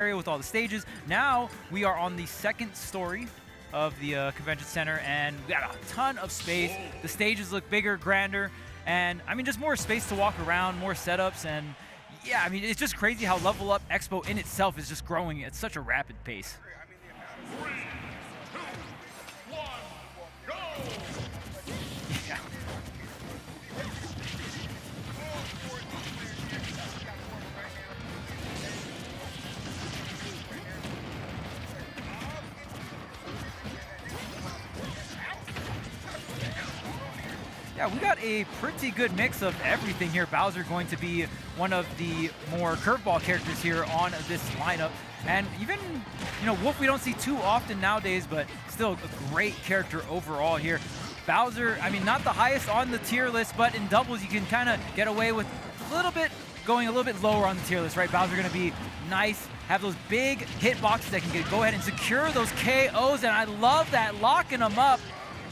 area with all the stages. Now we are on the second story of the convention center, and we got a ton of space. The stages look bigger, grander, and I mean just more space to walk around, more setups, and yeah, I mean it's just crazy how Level Up Expo in itself is just growing at such a rapid pace. Yeah, we got a pretty good mix of everything here. Bowser going to be one of the more curveball characters here on this lineup. And even, you know, Wolf we don't see too often nowadays, but still a great character overall here. Bowser, I mean, not the highest on the tier list, but in doubles you can kind of get away with going a little bit lower on the tier list, right? Bowser going to be nice, have those big hit boxes that can go ahead and secure those KOs, and I love that, locking them up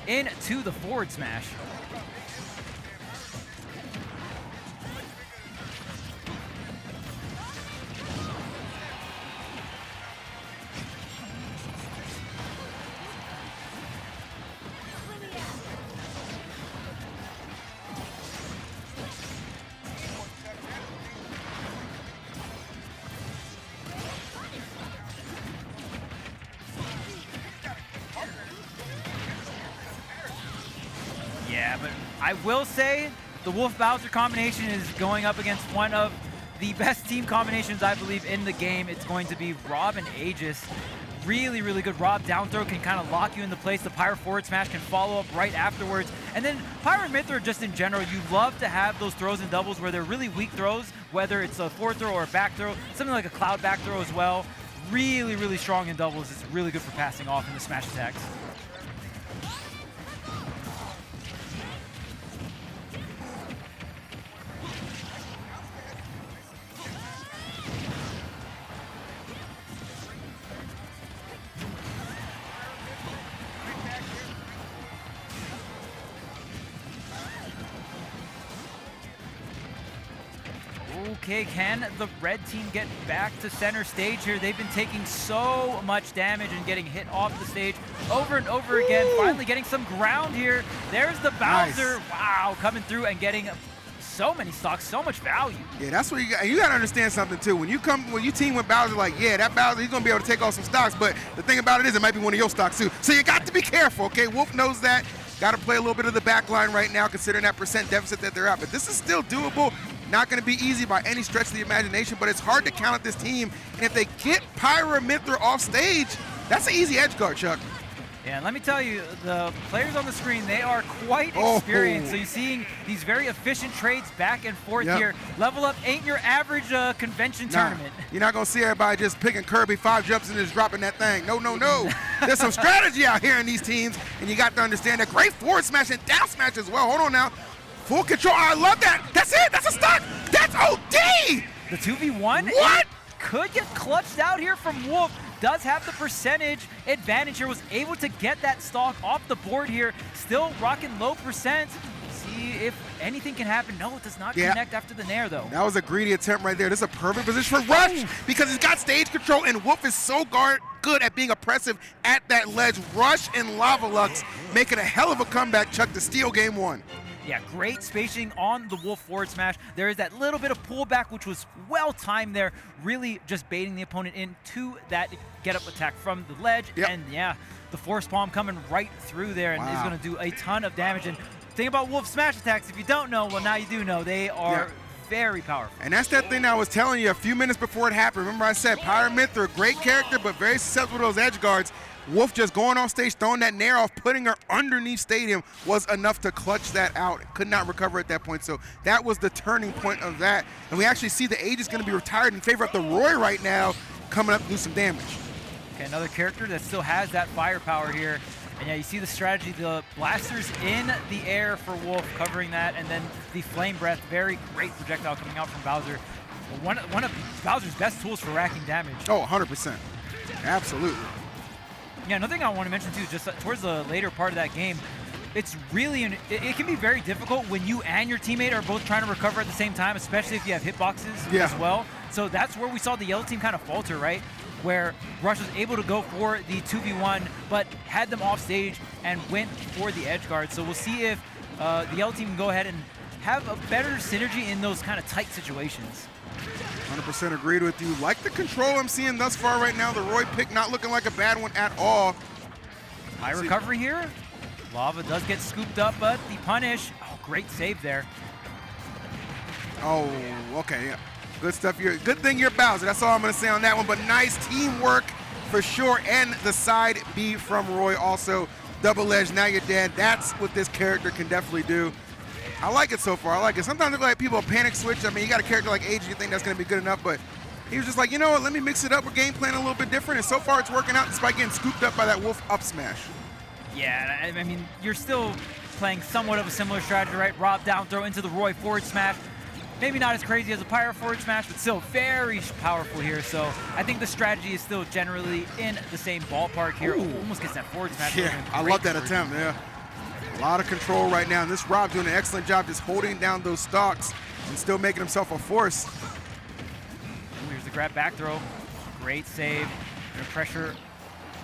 into the forward smash. Yeah, but I will say the Wolf-Bowser combination is going up against one of the best team combinations, I believe, in the game. It's going to be Rob and Aegis. Really, really good. Rob down throw can kind of lock you into place. The Pyro forward smash can follow up right afterwards. And then Pyro and mid-throw, just in general, you love to have those throws in doubles where they're really weak throws, whether it's a forward throw or a back throw, something like a cloud back throw as well. Really, really strong in doubles. It's really good for passing off in the smash attacks. Okay, can the red team get back to center stage here? They've been taking so much damage and getting hit off the stage over and over again. Finally getting some ground here. There's the Bowser. Nice. Wow, coming through and getting so many stocks, so much value. Yeah, that's what you got to understand something too. When you team with Bowser, like, yeah, that Bowser, he's gonna be able to take off some stocks, but the thing about it is it might be one of your stocks too. So you got to be careful, okay? Wolf knows that. Got to play a little bit of the back line right now, considering that percent deficit that they're at. But this is still doable. Not going to be easy by any stretch of the imagination, but it's hard to count at this team. And if they get Pyro and Mithra off stage, that's an easy edge guard, Chuck. Yeah, and let me tell you, the players on the screen, they are quite experienced. So you're seeing these very efficient trades back and forth here. Level Up ain't your average convention tournament. You're not going to see everybody just picking Kirby 5 jumps and just dropping that thing. No, no, no. There's some strategy out here in these teams, and you got to understand that great forward smash and down smash as well. Hold on now. Full control. I love that. That's it. That's a stock. That's OD. The 2v1 what? Could get clutched out here from Wolf. Does have the percentage advantage here. Was able to get that stock off the board here. Still rocking low percent. See if anything can happen. No, it does not connect after the nair though. That was a greedy attempt right there. This is a perfect position for Rush because he's got stage control, and Wolf is so good at being oppressive at that ledge. Rush and Lavalux making a hell of a comeback, Chuck, to steal game one. Yeah, great spacing on the Wolf forward smash. There is that little bit of pullback, which was well timed there, really just baiting the opponent into that get-up attack from the ledge. And yeah, the force palm coming right through there and is going to do a ton of damage. And think about Wolf smash attacks, if you don't know, well now you do know, they are very powerful. And that's that thing that I was telling you a few minutes before it happened. Remember I said Pyro Mithra, great character, but very susceptible to those edge guards. Wolf just going off stage, throwing that nair off, putting her underneath stadium was enough to clutch that out. Could not recover at that point. So that was the turning point of that. And we actually see the Aegis going to be retired in favor of the Roy right now, coming up to do some damage. Okay, another character that still has that firepower here. And yeah, you see the strategy, the blasters in the air for Wolf, covering that, and then the flame breath, very great projectile coming out from Bowser. One of Bowser's best tools for racking damage. Oh, 100%. Absolutely. Yeah, another thing I want to mention too, just towards the later part of that game, it's really, it can be very difficult when you and your teammate are both trying to recover at the same time, especially if you have hitboxes as well. So that's where we saw the yellow team kind of falter, right? Where Rush was able to go for the 2v1, but had them off stage and went for the edge guard. So we'll see if the yellow team can go ahead and have a better synergy in those kind of tight situations. 100% agreed with you. Like the control I'm seeing thus far right now, the Roy pick not looking like a bad one at all. High recovery here. Lava does get scooped up, but the punish, oh, great save there. Oh, okay, yeah. Good stuff here. Good thing you're Bowser. That's all I'm going to say on that one. But nice teamwork for sure. And the side B from Roy also. Double edge, now you're dead. That's what this character can definitely do. I like it so far. I like it. Sometimes I feel like people panic switch. I mean, you got a character like Age, you think that's going to be good enough. But he was just like, you know what, let me mix it up. We're game playing a little bit different. And so far it's working out despite getting scooped up by that Wolf up smash. Yeah, I mean, you're still playing somewhat of a similar strategy, right? Rob down throw into the Roy forward smash. Maybe not as crazy as a Pyro forward smash, but still very powerful here. So I think the strategy is still generally in the same ballpark here. Ooh, almost gets that forward smash. Yeah, I love that attempt, yeah. A lot of control right now. And this Rob doing an excellent job just holding down those stocks and still making himself a force. Ooh, here's the grab back throw. Great save. Gonna pressure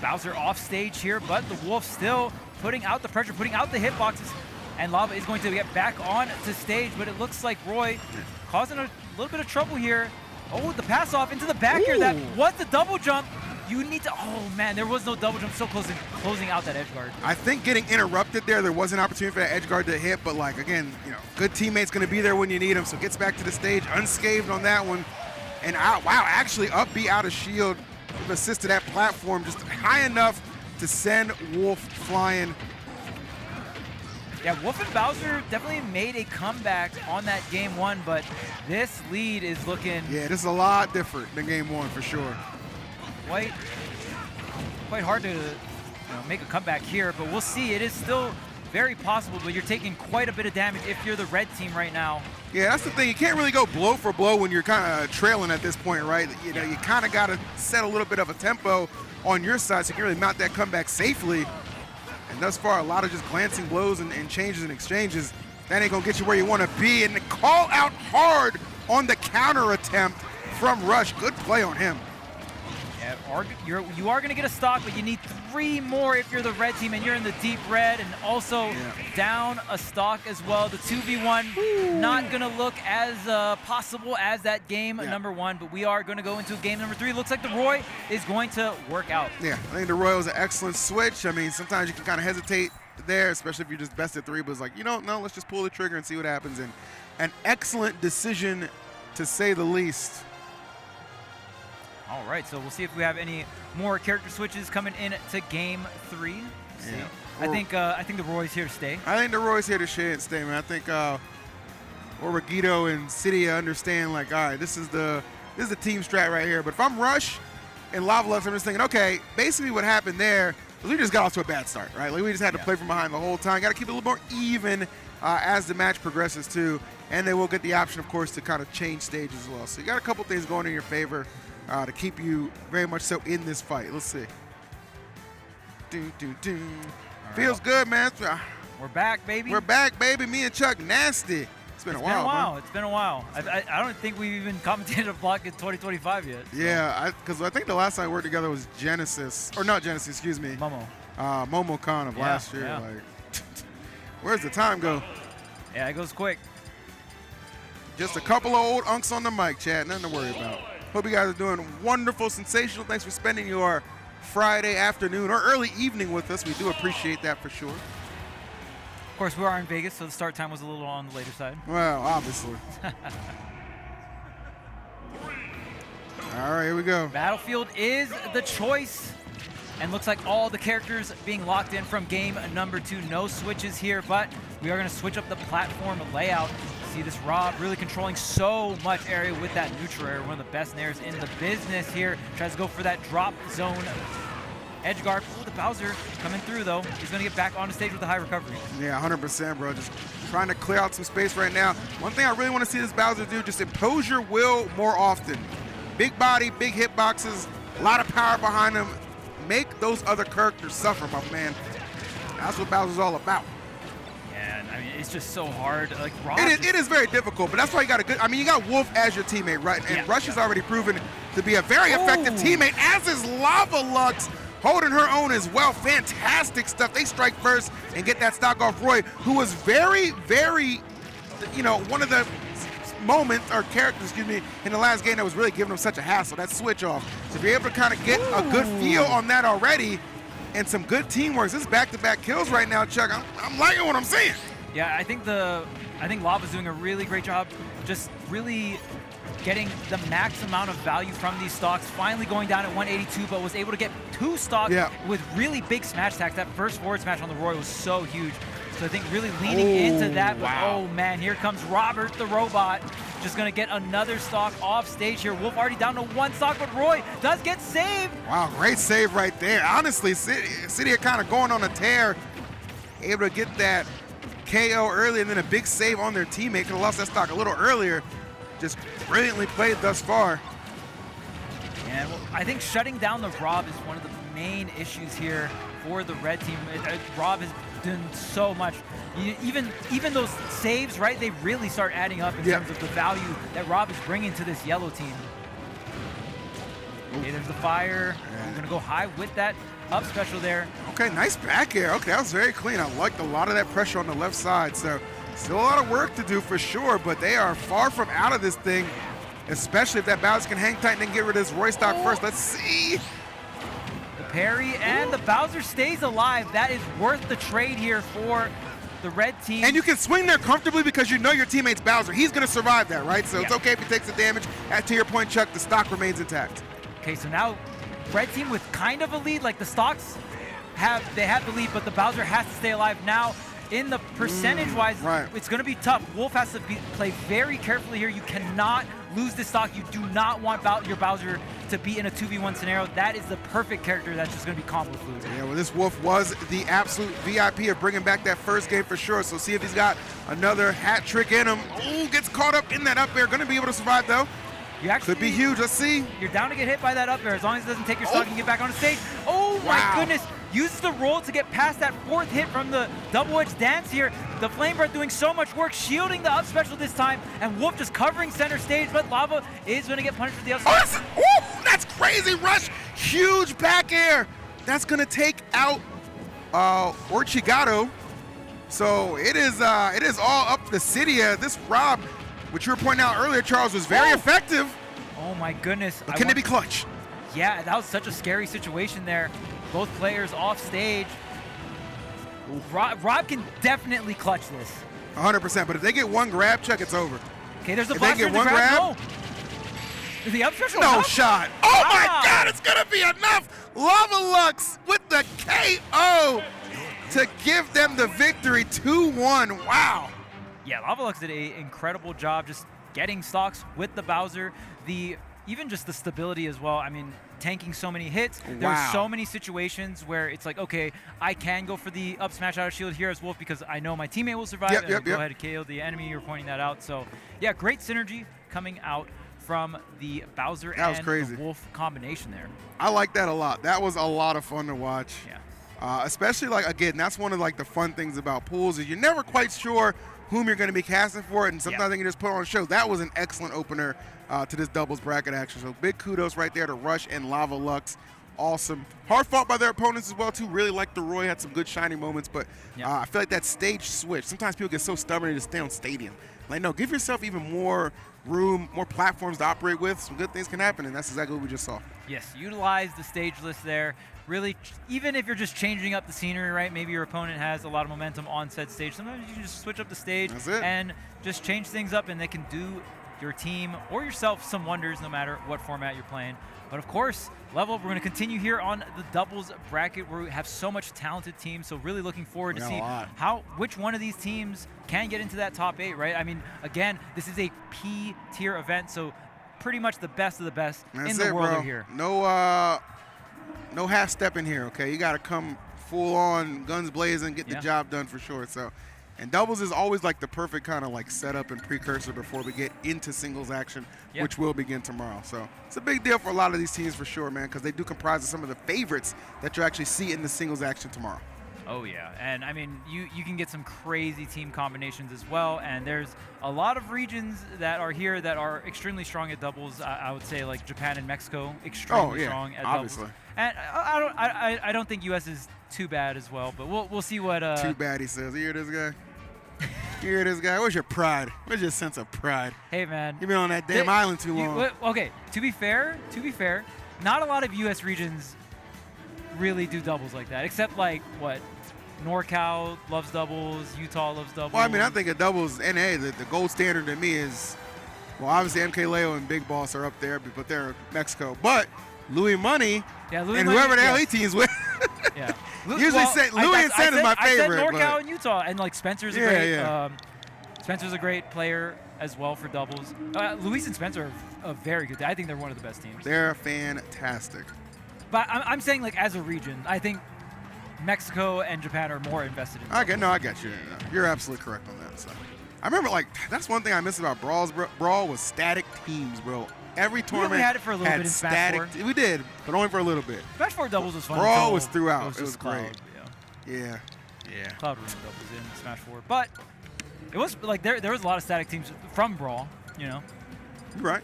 Bowser off stage here, but the Wolf still putting out the pressure, putting out the hitboxes. And Lava is going to get back on to stage, but it looks like Roy causing a little bit of trouble here. Oh, the pass off into the back here. That was the double jump. You need to, oh man, there was no double jump. Still closing out that edge guard. I think getting interrupted there was an opportunity for that edge guard to hit, but like, again, you know, good teammate's gonna be there when you need him, so gets back to the stage unscathed on that one. And out, wow, actually up B out of shield, assist to that platform, just high enough to send Wolf flying. Yeah, Wolf and Bowser definitely made a comeback on that game one, but this lead is looking... Yeah, this is a lot different than game one for sure. Quite hard to make a comeback here, but we'll see. It is still very possible, but you're taking quite a bit of damage if you're the red team right now. Yeah, that's the thing. You can't really go blow for blow when you're kind of trailing at this point, right? You know, you kind of got to set a little bit of a tempo on your side so you can really mount that comeback safely. And thus far, a lot of just glancing blows and changes and exchanges. That ain't gonna get you where you want to be. And the call out hard on the counter attempt from Rush. Good play on him. Yeah, you are gonna get a stock, but you need 3 more if you're the red team and you're in the deep red, and also down a stock as well. The 2v1 not gonna look as possible as that game number 1, but we are gonna go into game number 3. Looks like the Roy is going to work out. Yeah, I think the Roy was an excellent switch. I mean, sometimes you can kind of hesitate there, especially if you're just best at 3, but it's like, you know, no, let's just pull the trigger and see what happens. And an excellent decision, to say the least. All right, so we'll see if we have any more character switches coming in to game 3. Yeah. I think the Roy's here to stay. I think the Roy's here to stay, man. I think Orochigato and Cydia understand, like, all right, this is the team strat right here. But if I'm Rush and Lavalux, I'm just thinking, okay, basically what happened there was we just got off to a bad start, right? Like, we just had to play from behind the whole time. Got to keep it a little more even as the match progresses too, and they will get the option, of course, to kind of change stage as well. So you got a couple things going in your favor. To keep you very much so in this fight. Let's see. Feels good, man. We're back, baby. We're back, baby. Me and Chug nasty. It's been a while. It's been a while. I don't think we've even commentated a block in 2025 yet. So. Yeah, because I think the last time we worked together was Genesis, or not Genesis, excuse me. Momo. MomoCon of last year. Yeah. Like, where's the time go? Yeah, it goes quick. Just a couple of old unks on the mic, chat. Nothing to worry about. Hope you guys are doing wonderful, sensational. Thanks for spending your Friday afternoon or early evening with us. We do appreciate that for sure. Of course, we are in Vegas, so the start time was a little on the later side. Well, obviously. All right, here we go. Battlefield is the choice. And looks like all the characters being locked in from game number 2. No switches here, but we are going to switch up the platform layout. See this Rob really controlling so much area with that neutral area. One of the best nairs in the business here. Tries to go for that drop zone edge guard. Ooh, the Bowser coming through though. He's going to get back on the stage with a high recovery. Yeah, 100%, bro. Just trying to clear out some space right now. One thing I really want to see this Bowser do, just impose your will more often. Big body, big hitboxes, a lot of power behind him. Make those other characters suffer, my man. That's what Bowser's all about. Yeah, man, I mean, it's just so hard. Like Rob, it is very difficult, but that's why you got a good. I mean, you got Wolf as your teammate, right? And Rush has already proven to be a very effective teammate, as is Lavalux, holding her own as well. Fantastic stuff. They strike first and get that stock off Roy, who was very, very, you know, one of the moments or characters, excuse me, in the last game that was really giving them such a hassle. That switch off. So if you're able to kind of get a good feel on that already, and some good teamwork. This is back-to-back kills right now, Chug. I'm liking what I'm seeing. Yeah, I think Lava's doing a really great job, just really getting the max amount of value from these stocks. Finally going down at 182, but was able to get 2 stocks with really big smash attacks. That first forward smash on the Roy was so huge. So I think really leaning into that. But oh man, here comes Robert the robot. Just gonna get another stock off stage here. Wolf already down to 1 stock, but Roy does get saved. Wow, great save right there. Honestly, Cydia kind of going on a tear. Able to get that KO early and then a big save on their teammate. Could have lost that stock a little earlier. Just brilliantly played thus far. And well, I think shutting down the Rob is one of the main issues here for the red team. Rob has done so much. Even those saves, right? They really start adding up in terms of the value that Rob is bringing to this yellow team. Okay, there's the fire. We're gonna go high with that up special there. Okay, nice back air. Okay, that was very clean. I liked a lot of that pressure on the left side. So still a lot of work to do for sure, but they are far from out of this thing, especially if that Bowser can hang tight and then get rid of this Roy stock first. Let's see. Parry and the Bowser stays alive. That is worth the trade here for the red team. And you can swing there comfortably because you know your teammate's Bowser. He's going to survive that, right? So it's okay if he takes the damage. To your point, Chuck, the stock remains intact. Okay, so now red team with kind of a lead. Like the stocks have the lead, but the Bowser has to stay alive now. In the percentage-wise, it's going to be tough. Wolf has to play very carefully here. You cannot lose this stock. You do not want your Bowser to be in a 2v1 scenario. That is the perfect character that's just going to be combo fluid. Yeah, well, this Wolf was the absolute VIP of bringing back that first game for sure. So see if he's got another hat trick in him. Ooh, gets caught up in that up air. Going to be able to survive, though. You actually, could be huge. Let's see. You're down to get hit by that up air. As long as it doesn't take your stock, you can get back on the stage. Oh, my goodness. Uses the roll to get past that 4th hit from the double edge dance here. The Flame Breath doing so much work, shielding the up special this time, and Wolf just covering center stage, but Lava is going to get punished with the up special. That's crazy, Rush. Huge back air. That's going to take out Orochigato. So it is all up to Cydia. This Rob, which you were pointing out earlier, Charles, was very effective. Oh my goodness. But can it be clutch? Yeah, that was such a scary situation there. Both players off stage. Rob can definitely clutch this. 100%, but if they get one grab, Chuck, it's over. Okay, there's a if they get one grab, no. The up special no shot. Oh my God, it's gonna be enough. Lavalux with the KO to give them the victory, 2-1. Wow. Yeah, Lavalux did an incredible job just getting stocks with the Bowser. Even just the stability as well. I mean, tanking so many hits. There were so many situations where it's like, okay, I can go for the up smash out of shield here as Wolf because I know my teammate will survive and go ahead and KO the enemy. You're pointing that out. So yeah, great synergy coming out from the Bowser and the Wolf combination there. I like that a lot. That was a lot of fun to watch. Yeah. Especially, like, again, that's one of like the fun things about pools is you're never quite sure whom you're going to be casting for it, and sometimes they can just put on a show. That was an excellent opener to this doubles bracket action. So big kudos right there to Rush and Lavalux. Awesome. Hard fought by their opponents as well, too. Really liked the Roy, had some good shiny moments, but I feel like that stage switch, sometimes people get so stubborn to just stay on stadium. Like, no, give yourself even more room, more platforms to operate with. Some good things can happen, and that's exactly what we just saw. Yes, utilize the stage list there. Really, even if you're just changing up the scenery, right? Maybe your opponent has a lot of momentum on said stage. Sometimes you can just switch up the stage and just change things up, and they can do your team or yourself some wonders no matter what format you're playing. But of course, Level Up, we're going to continue here on the doubles bracket where we have so much talented teams. So really looking forward to see which one of these teams can get into that top 8, right? I mean, again, this is a P tier event, so pretty much the best of the best in the world are here. No half stepping here, okay? You got to come full on, guns blazing, get the job done for sure. So, and doubles is always like the perfect kind of like setup and precursor before we get into singles action, which will begin tomorrow. So it's a big deal for a lot of these teams for sure, man, because they do comprise of some of the favorites that you actually see in the singles action tomorrow. Oh yeah, and I mean you can get some crazy team combinations as well, and there's a lot of regions that are here that are extremely strong at doubles. I would say like Japan and Mexico, extremely strong at obviously. doubles. And I don't think US is too bad as well, but we'll see what. Too bad, he says. You hear this guy? You hear this guy? Where's your pride? Where's your sense of pride? Hey man, You've been on that damn island too long. Okay, to be fair, not a lot of US regions really do doubles like that, except like what. NorCal loves doubles, Utah loves doubles. Well, I mean, I think a doubles NA, the gold standard to me is, well, obviously MkLeo and Big Boss are up there, but they're Mexico. But Louis Money and whoever the hell he teams with. Yeah. Usually say Louis and Sen is my favorite. I said NorCal and Utah, and like Spencer's a great. Spencer's a great player as well for doubles. Luis and Spencer are a very good. I think they're one of the best teams. They're fantastic. But I'm saying like as a region, I think Mexico and Japan are more invested in. Okay, no, I got you. You're absolutely correct on that. So, I remember like that's one thing I miss about Brawls. Brawl was static teams, bro. Every tournament we had it for a little bit in Smash 4. We did, but only for a little bit. Smash 4 doubles was fun. Brawl was throughout. It was great. Yeah. Cloud Room doubles in Smash 4, but it was like there was a lot of static teams from Brawl. You know. You're right.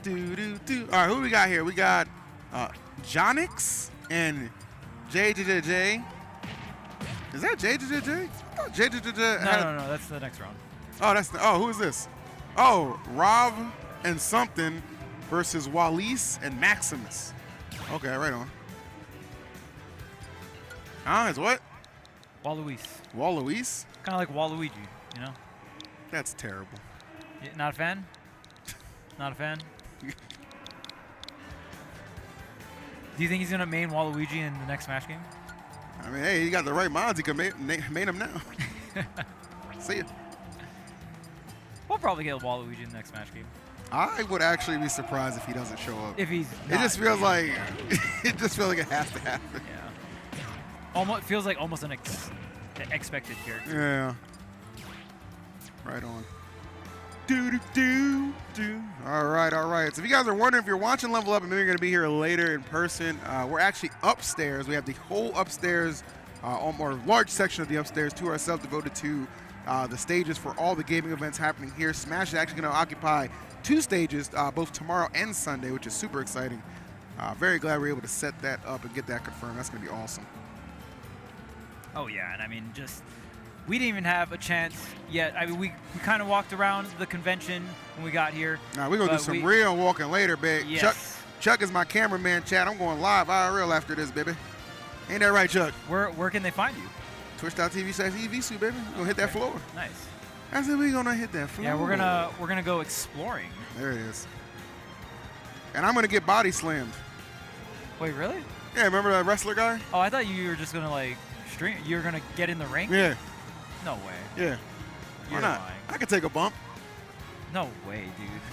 All right, who we got here? We got Jonix and JeJaJeJa. Is that JeJaJeJa? Oh, JeJaJeJa. No, that's the next round. Oh, who is this? Oh, Rob and Sumthin versus Walouise and Maximus. Okay, right on. It's what? Walouise. Walouise? Kind of like Waluigi, you know? That's terrible. Not a fan? Not a fan? Do you think he's going to main Waluigi in the next Smash game? I mean, hey, he got the right mods. He can main him now. See ya. We'll probably get Waluigi in the next Smash game. I would actually be surprised if he doesn't show up. If he's It just feels like it has to happen. Yeah. Almost feels like almost an expected character. Yeah. Right on. All right. So if you guys are wondering if you're watching Level Up and maybe you're going to be here later in person, we're actually upstairs. We have the whole upstairs, or large section of the upstairs to ourselves devoted to the stages for all the gaming events happening here. Smash is actually going to occupy 2 stages, both tomorrow and Sunday, which is super exciting. Very glad we're able to set that up and get that confirmed. That's going to be awesome. Oh, yeah, and I mean, we didn't even have a chance yet. I mean, we kind of walked around the convention when we got here. Nah, we're going to do some real walking later, big. Yes. Chuck is my cameraman, Chad. I'm going live IRL after this, baby. Ain't that right, Chuck? Where can they find you? Twitch.tv/EVSU, baby. We're going to hit that floor. Nice. I said we're going to hit that floor. Yeah, we're gonna go exploring. There it is. And I'm going to get body slammed. Wait, really? Yeah, remember that wrestler guy? Oh, I thought you were just going to, like, stream. You were going to get in the ring? Yeah. No way. Yeah. You're Why not? lying. I could take a bump. No way,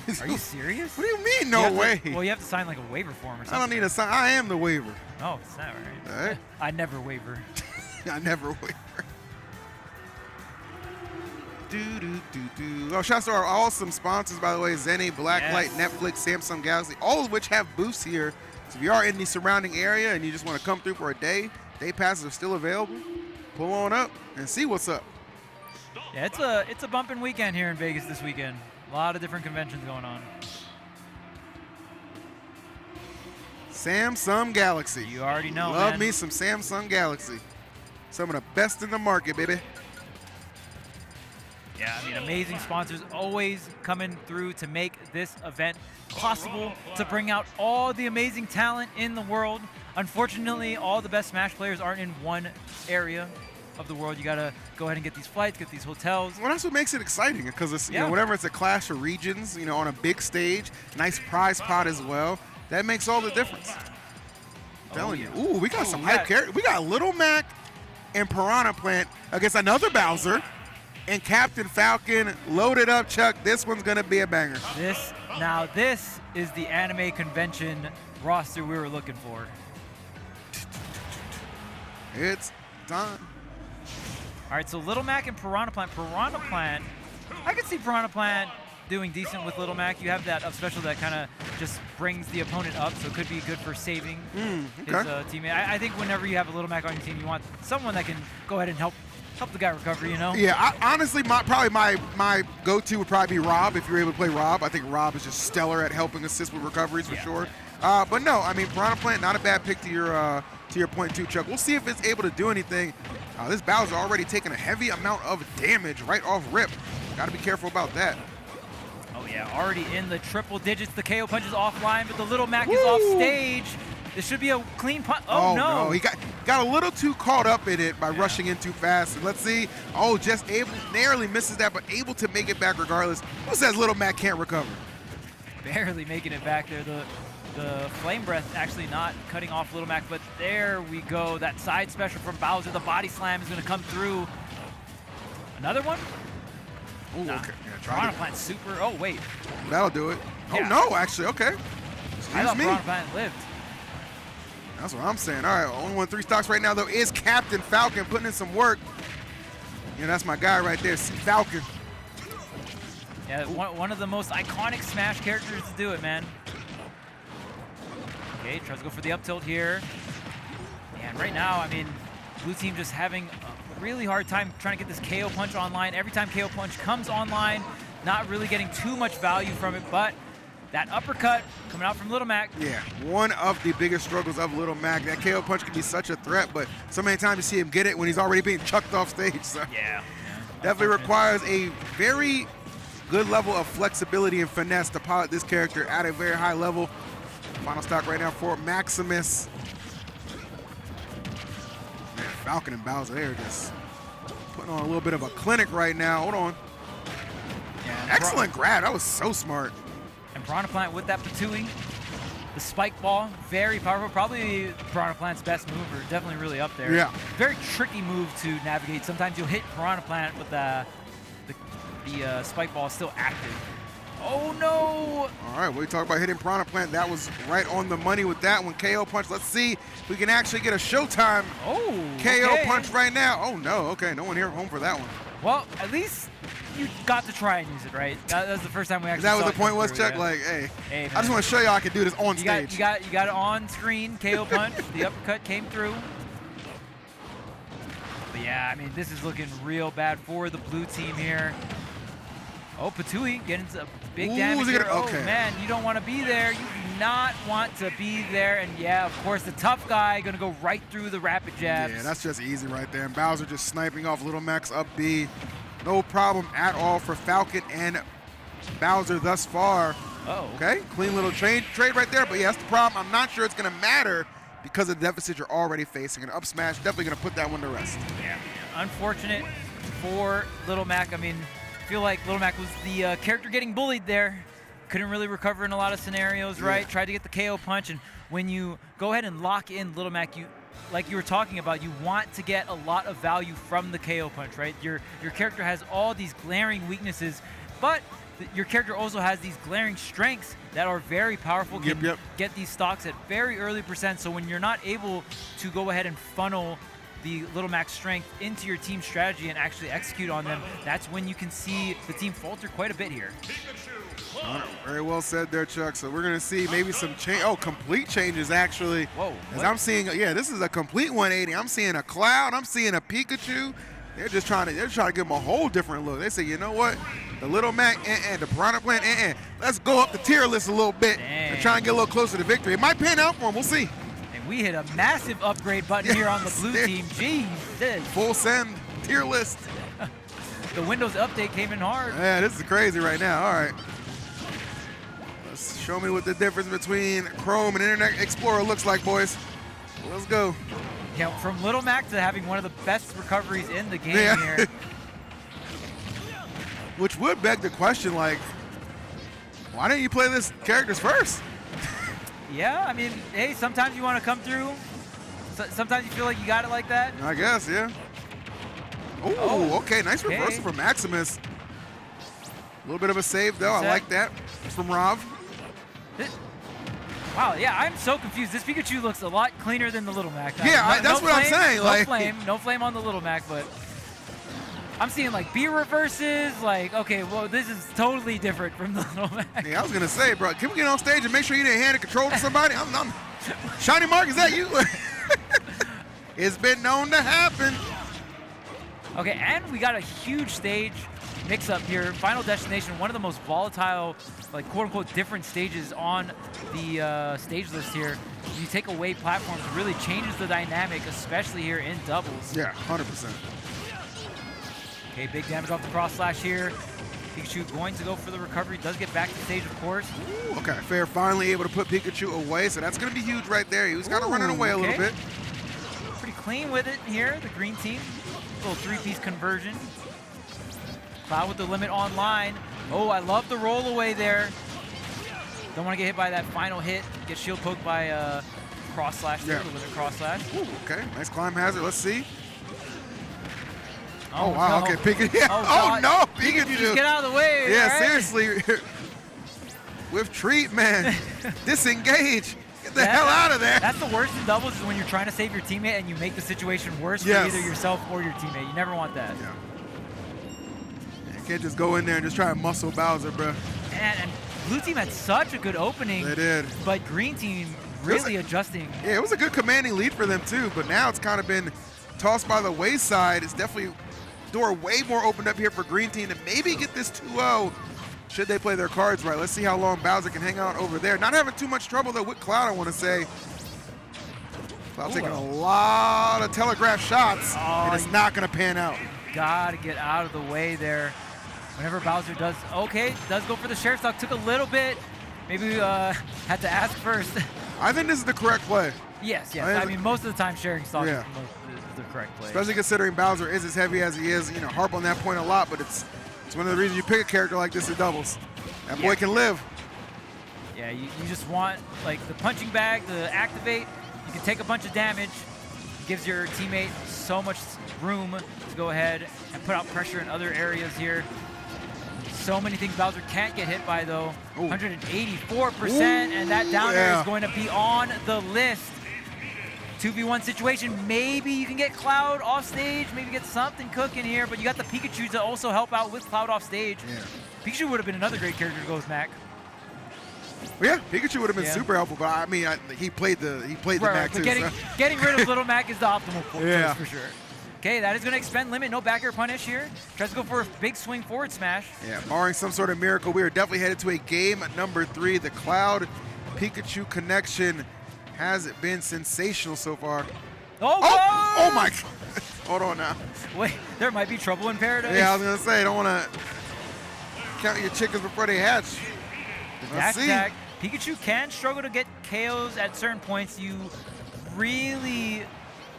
dude. Are you serious? What do you mean, no way? Well, you have to sign like a waiver form or something. I don't need a sign. I am the waiver. Oh, it's not right. All right. I never waver. I never waver. Oh, shouts to our awesome sponsors, by the way, Zenny, Blacklight, Netflix, Samsung Galaxy, all of which have booths here. So if you are in the surrounding area and you just want to come through for a day passes are still available. Pull on up and see what's up. Yeah, it's a bumping weekend here in Vegas this weekend. A lot of different conventions going on. Samsung Galaxy. You already know, Love man. me some Samsung Galaxy. Some of the best in the market, baby. Yeah, I mean, amazing sponsors always coming through to make this event possible, to bring out all the amazing talent in the world. Unfortunately, all the best Smash players aren't in one area of the world. You gotta go ahead and get these flights, get these hotels. Well, that's what makes it exciting, because it's, you know, whenever it's a clash of regions, you know, on a big stage, nice prize pot as well, that makes all the difference. I'm telling you. Ooh, we got some hype characters. We got Little Mac and Piranha Plant against another Bowser and Captain Falcon loaded up. Chuck, this one's gonna be a banger. This is the anime convention roster we were looking for. It's time. All right, so Little Mac and Piranha Plant. Piranha Plant, I could see Piranha Plant doing decent with Little Mac. You have that up special that kind of just brings the opponent up, so it could be good for saving his Okay. teammate. I think whenever you have a Little Mac on your team, you want someone that can go ahead and help the guy recover, you know? Yeah, honestly, probably my go-to would probably be Rob if you're able to play Rob. I think Rob is just stellar at helping assist with recoveries for sure. But no, I mean, Piranha Plant, not a bad pick to your point too, Chuck. We'll see if it's able to do anything. This Bowser already taking a heavy amount of damage right off rip. Got to be careful about that. Oh yeah, already in the triple digits. The KO punch is offline, but the Little Mac is off stage. This should be a clean punch. Oh no. He got a little too caught up in it by rushing in too fast. And let's see. Oh, just narrowly misses that, but able to make it back regardless. Who says Little Mac can't recover? Barely making it back there. The Flame Breath actually not cutting off Little Mac, but there we go. That side special from Bowser. The body slam is going to come through. Another one? Ooh, nah. okay. Yeah, Piranha Plant super. Oh, wait. That'll do it. Yeah. Oh, no, actually. Okay. I thought me. Piranha Plant lived. That's what I'm saying. All right, only 3 stocks right now, though, is Captain Falcon putting in some work. Yeah, that's my guy right there, Falcon. Yeah, one of the most iconic Smash characters to do it, man. Okay, tries to go for the up tilt here. And right now, I mean, blue team just having a really hard time trying to get this KO punch online. Every time KO punch comes online, not really getting too much value from it, but that uppercut coming out from Little Mac. Yeah, one of the biggest struggles of Little Mac. That KO punch can be such a threat, but so many times you see him get it when he's already being chucked off stage. So yeah. Definitely requires a very good level of flexibility and finesse to pilot this character at a very high level. Final stock right now for Maximus. Man, Falcon and Bowser, they're just putting on a little bit of a clinic right now. Hold on. Yeah, excellent grab. That was so smart. And Piranha Plant with that Patui. The spike ball, very powerful. Probably Piranha Plant's best move, or definitely really up there. Yeah. Very tricky move to navigate. Sometimes you'll hit Piranha Plant, but the spike ball is still active. Oh no! All right, we talk about hitting Piranha Plant. That was right on the money with that one. KO punch. Let's see if we can actually get a Showtime KO punch right now. Oh no, okay, no one here home for that one. Well, at least you got to try and use it, right? That was the first time we actually That was saw the point was, Chuck? yeah. Like, hey man. I just want to show y'all I can do this on stage. You got it on screen, KO punch. The uppercut came through. But yeah, I mean, this is looking real bad for the blue team here. Oh, Patui getting some big damage here. Oh, man, you don't want to be there. You do not want to be there. And, yeah, of course, the tough guy going to go right through the rapid jabs. Yeah, that's just easy right there. And Bowser just sniping off Little Mac's up B. No problem at all for Falcon and Bowser thus far. Oh. Okay, clean little trade right there. But, yeah, that's the problem. I'm not sure it's going to matter because of the deficit you're already facing. An up smash definitely going to put that one to rest. Yeah, unfortunate for Little Mac. I mean, I feel like Little Mac was the character getting bullied there. Couldn't really recover in a lot of scenarios, right? Tried to get the KO punch, and when you go ahead and lock in Little Mac, like you were talking about, you want to get a lot of value from the KO punch, right? Your character has all these glaring weaknesses, but your character also has these glaring strengths that are very powerful, can get these stocks at very early %. So when you're not able to go ahead and funnel the Little Mac's strength into your team strategy and actually execute on them, that's when you can see the team falter quite a bit here. Very well said there, Chuck. So we're going to see maybe some change. Oh, complete changes, actually. Whoa. As I'm seeing, yeah, this is a complete 180. I'm seeing a Cloud. I'm seeing a Pikachu. They're just trying to give them a whole different look. They say, you know what? The Little Mac, the Piranha Plant, let's go up the tier list a little bit and try and get a little closer to victory. It might pan out for them. We'll see. We hit a massive upgrade button here on the blue team. Jeez. Full send tier list. The Windows update came in hard. Yeah, this is crazy right now. All right. Let's show me what the difference between Chrome and Internet Explorer looks like, boys. Let's go. Yeah, from Little Mac to having one of the best recoveries in the game here. Which would beg the question, like, why didn't you play this characters first? Yeah, I mean, hey, sometimes you want to come through. Sometimes you feel like you got it like that. I guess, yeah. Ooh, okay, nice reversal from Maximus. A little bit of a save, though. I like that from Rob. Wow, yeah, I'm so confused. This Pikachu looks a lot cleaner than the Little Mac. Yeah, that's what I'm saying. No flame on the Little Mac, but I'm seeing like B reverses, like, okay, well, this is totally different from the little Mac. Yeah, I was gonna say, bro, can we get on stage and make sure you didn't hand a control to somebody? I'm Shiny Mark, is that you? It's been known to happen. Okay, and we got a huge stage mix-up here. Final Destination, one of the most volatile, like quote-unquote different stages on the stage list here. You take away platforms, it really changes the dynamic, especially here in doubles. Yeah, 100%. Okay, big damage off the cross slash here. Pikachu going to go for the recovery, does get back to stage, of course. Ooh, okay, Fair finally able to put Pikachu away, so that's going to be huge right there. He was kind of running away a little bit. Pretty clean with it here, the green team. Little three-piece conversion. Cloud with the limit online. Oh, I love the roll away there. Don't want to get hit by that final hit. Get shield poked by cross slash there, the limit cross slash. Ooh, okay, nice climb hazard. Let's see. Oh, wow, no. okay, Pikachu. Yeah. Oh, no, Pikachu. Just get out of the way. Yeah, right? seriously. With treat, man. Disengage. Get the hell out of there. That's the worst in doubles is when you're trying to save your teammate and you make the situation worse for either yourself or your teammate. You never want that. Yeah. You can't just go in there and just try and muscle Bowser, bro. And blue team had such a good opening. They did. But green team really adjusting. Yeah, it was a good commanding lead for them too, but now it's kind of been tossed by the wayside. It's definitely door way more opened up here for green team to maybe get this 2-0 should they play their cards right. Let's see how long Bowser can hang out over there. Not having too much trouble though with Cloud, I want to say. Cloud taking a lot of telegraph shots, and it's not going to pan out. Gotta get out of the way there. Whenever Bowser does go for the sheriff stock. Took a little bit. Maybe had to ask first. I think this is the correct play. Yes. I mean, most of the time sharing stock is the correct play. Especially considering Bowser is as heavy as he is. You know, harp on that point a lot, but it's one of the reasons you pick a character like this in doubles. That boy can live. Yeah, you just want like the punching bag to activate. You can take a bunch of damage. Gives your teammate so much room to go ahead and put out pressure in other areas here. So many things Bowser can't get hit by though. 184%, and that down air is going to be on the list. 2v1 situation, maybe you can get Cloud off stage, maybe get something cooking here, but you got the Pikachu to also help out with Cloud off stage. Yeah. Pikachu would have been another great character to go with Mac. Well, yeah, Pikachu would have been super helpful, but I mean, he played the Mac too. Getting rid of Little Mac is the optimal choice for sure. Okay, that is going to expend limit. No back air punish here. Tries to go for a big swing forward smash. Yeah, barring some sort of miracle, we are definitely headed to a game number 3. The Cloud Pikachu connection has been sensational so far. Oh my God. Hold on now. Wait, there might be trouble in paradise. Yeah, I was going to say, don't want to count your chickens before they hatch. Dash attack. Pikachu can struggle to get KOs at certain points. You really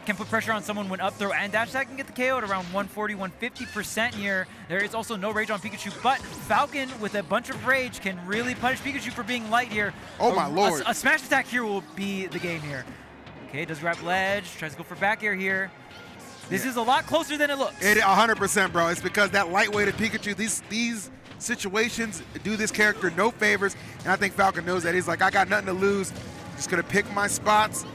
can put pressure on someone when up throw and dash attack can get the KO at around 140, 150% here. There is also no rage on Pikachu, but Falcon with a bunch of rage can really punish Pikachu for being light here. Oh my lord. A smash attack here will be the game here. Okay, does grab ledge, tries to go for back air here. This is a lot closer than it looks. 100%, bro. It's because that lightweighted Pikachu, these situations do this character no favors, and I think Falcon knows that. He's like, I got nothing to lose. Just gonna pick my spots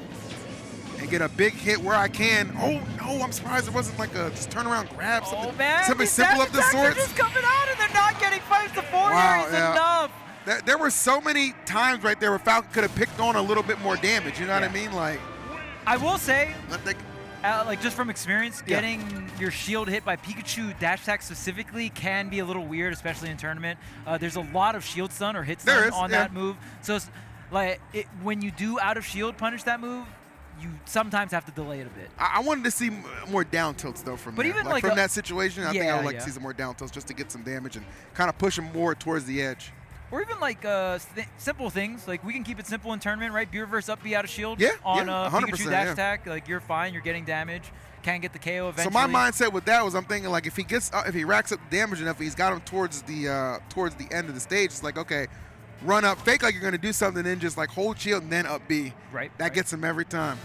and get a big hit where I can. Oh no, I'm surprised it wasn't like a just turn around grab, something, something simple of the sorts. Just coming out and they're not getting 5-4 here. It's enough. There were so many times right there where Falcon could have picked on a little bit more damage. You know what I mean? Like, I will say, like just from experience, getting your shield hit by Pikachu dash attack specifically can be a little weird, especially in tournament. There's a lot of shield stun or hit stun on that move. So it's like when you do out of shield punish that move, you sometimes have to delay it a bit. I wanted to see more down tilts though from there. Even from that situation, I think I would like to see some more down tilts just to get some damage and kind of push him more towards the edge. Or even like simple things, like we can keep it simple in tournament, right? B reverse up, B out of shield on Pikachu dash attack. Like you're fine, you're getting damage, can't get the KO eventually. So my mindset with that was I'm thinking like if he racks up the damage enough, he's got him towards the end of the stage. It's like, okay, run up, fake like you're gonna do something, then just like hold shield and then up B. That gets him every time.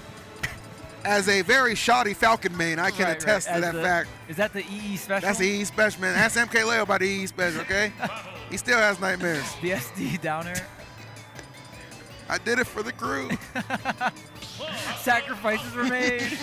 As a very shoddy Falcon main, I can attest to that fact. Is that the EE special? That's the EE special, man. Ask MkLeo about the EE special, okay? He still has nightmares. The SD downer. I did it for the crew. Sacrifices were made.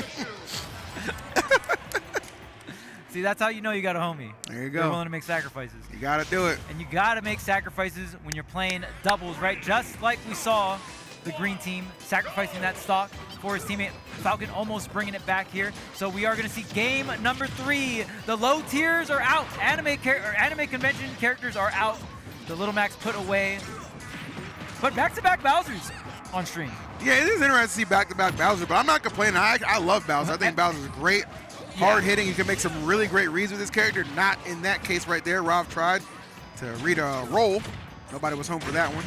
See, that's how you know you got a homie. There you They're go. willing to make sacrifices. You got to do it. And you got to make sacrifices when you're playing doubles, right? Just like we saw the green team sacrificing that stock for his teammate. Falcon almost bringing it back here. So we are going to see game number 3. The low tiers are out. Anime convention characters are out. The Little Max put away. But back-to-back Bowsers on stream. Yeah, it is interesting to see back-to-back Bowser, but I'm not complaining. I love Bowser. I think Bowser's great. Hard hitting. You can make some really great reads with this character. Not in that case right there. Rob tried to read a roll. Nobody was home for that one.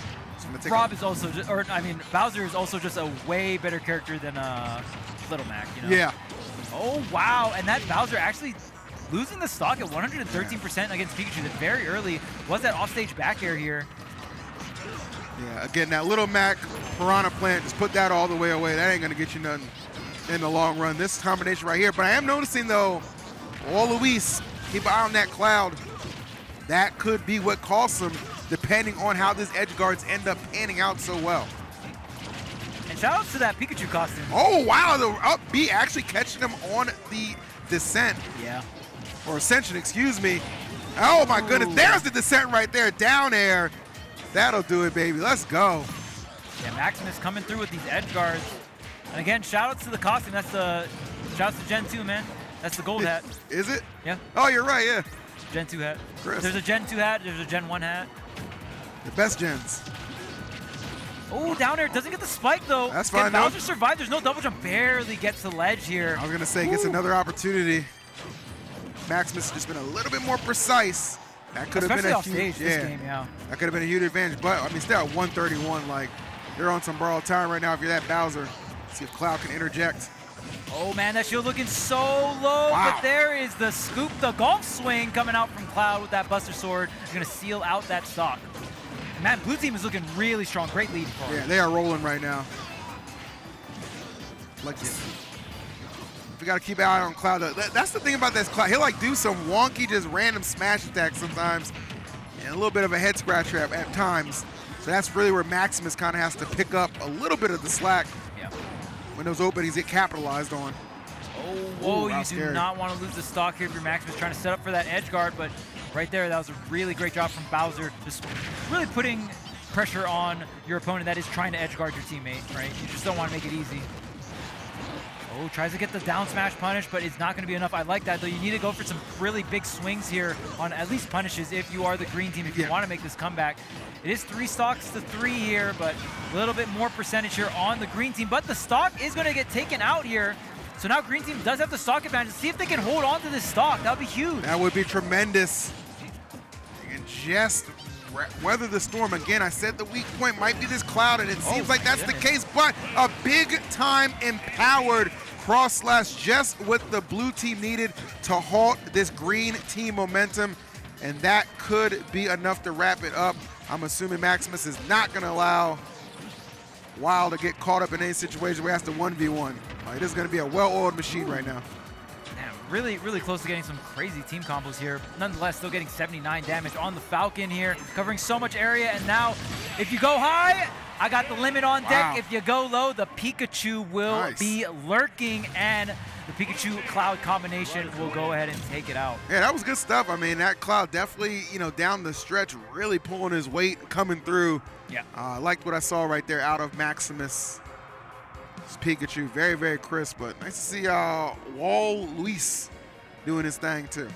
So Rob is also just, Bowser is also just a way better character than Little Mac, you know? Yeah. Oh, wow. And that Bowser actually losing the stock at 113% against Pikachu very early. Was that offstage back air here? Yeah, again, that Little Mac Piranha Plant, just put that all the way away. That ain't going to get you nothing in the long run. This combination right here. But I am noticing, though, Walouise, keep an eye on that cloud. That could be what costs him, depending on how this edge guards end up panning out so well. And shout out to that Pikachu costume. Oh, wow, the up B actually catching him on the descent. Yeah. Or ascension, excuse me. Oh, my goodness. There's the descent right there. Down air. That'll do it, baby. Let's go. Yeah, Maximus coming through with these edge guards. And again, shout outs to the costume. That's the shout outs to Gen 2, man. That's the gold hat. Is it? Yeah. Oh, you're right, yeah. Gen 2 hat. Chris. There's a Gen 2 hat, there's a Gen 1 hat. The best gens. Oh, down air, doesn't get the spike though. That's Can fine. Bowser survive? There's no double jump. Barely gets the ledge here. I was gonna say, gets another opportunity. Maximus has just been a little bit more precise. That could have been a huge, this game, yeah. That could have been a huge advantage. But I mean, still at 131, like they're on some borrowed time right now. If you're that Bowser, see if Cloud can interject. Oh man, that shield looking so low, Wow. but there is the scoop, the golf swing coming out from Cloud with that Buster Sword. He's gonna seal out that stock. Man, blue team is looking really strong. Great lead for him. Yeah, they are rolling right now. Like this. We got to keep an eye on Cloud. That's the thing about this Cloud. He'll like do some wonky, just random smash attacks sometimes, and a little bit of a head scratcher at times. So that's really where Maximus kind of has to pick up a little bit of the slack. Yeah. When those openings get capitalized on. Oh, whoa, Ooh, you do scary. not want to lose the stock here if you're Maximus trying to set up for that edge guard, but right there, that was a really great job from Bowser. Just really putting pressure on your opponent that is trying to edge guard your teammate, right? You just don't want to make it easy. Oh, tries to get the down smash punish, but it's not going to be enough. I like that, though. You need to go for some really big swings here on at least punishes if you are the green team, if you want to make this comeback. It is 3 stocks to 3 here, but a little bit more percentage here on the green team. But the stock is going to get taken out here. So now green team does have the stock advantage. See if they can hold on to this stock. That would be huge. That would be tremendous. And just weather the storm. Again, I said the weak point might be this Cloud, and it seems like that's the case, but a big-time empowered cross slash just what the blue team needed to halt this green team momentum, and that could be enough to wrap it up. I'm assuming Maximus is not going to allow Wild to get caught up in any situation where he has to 1v1. It is going to be a well-oiled machine right now. Man, really, really close to getting some crazy team combos here. Nonetheless, still getting 79 damage on the Falcon here, covering so much area. And now, if you go high, I got the limit on deck. Wow. If you go low, the Pikachu will be lurking, and the Pikachu-Cloud combination will go ahead and take it out. Yeah, that was good stuff. I mean, that Cloud definitely, down the stretch, really pulling his weight, coming through. Yeah. I liked what I saw right there out of Maximus. It's Pikachu, very, very crisp, but nice to see Walouise doing his thing too.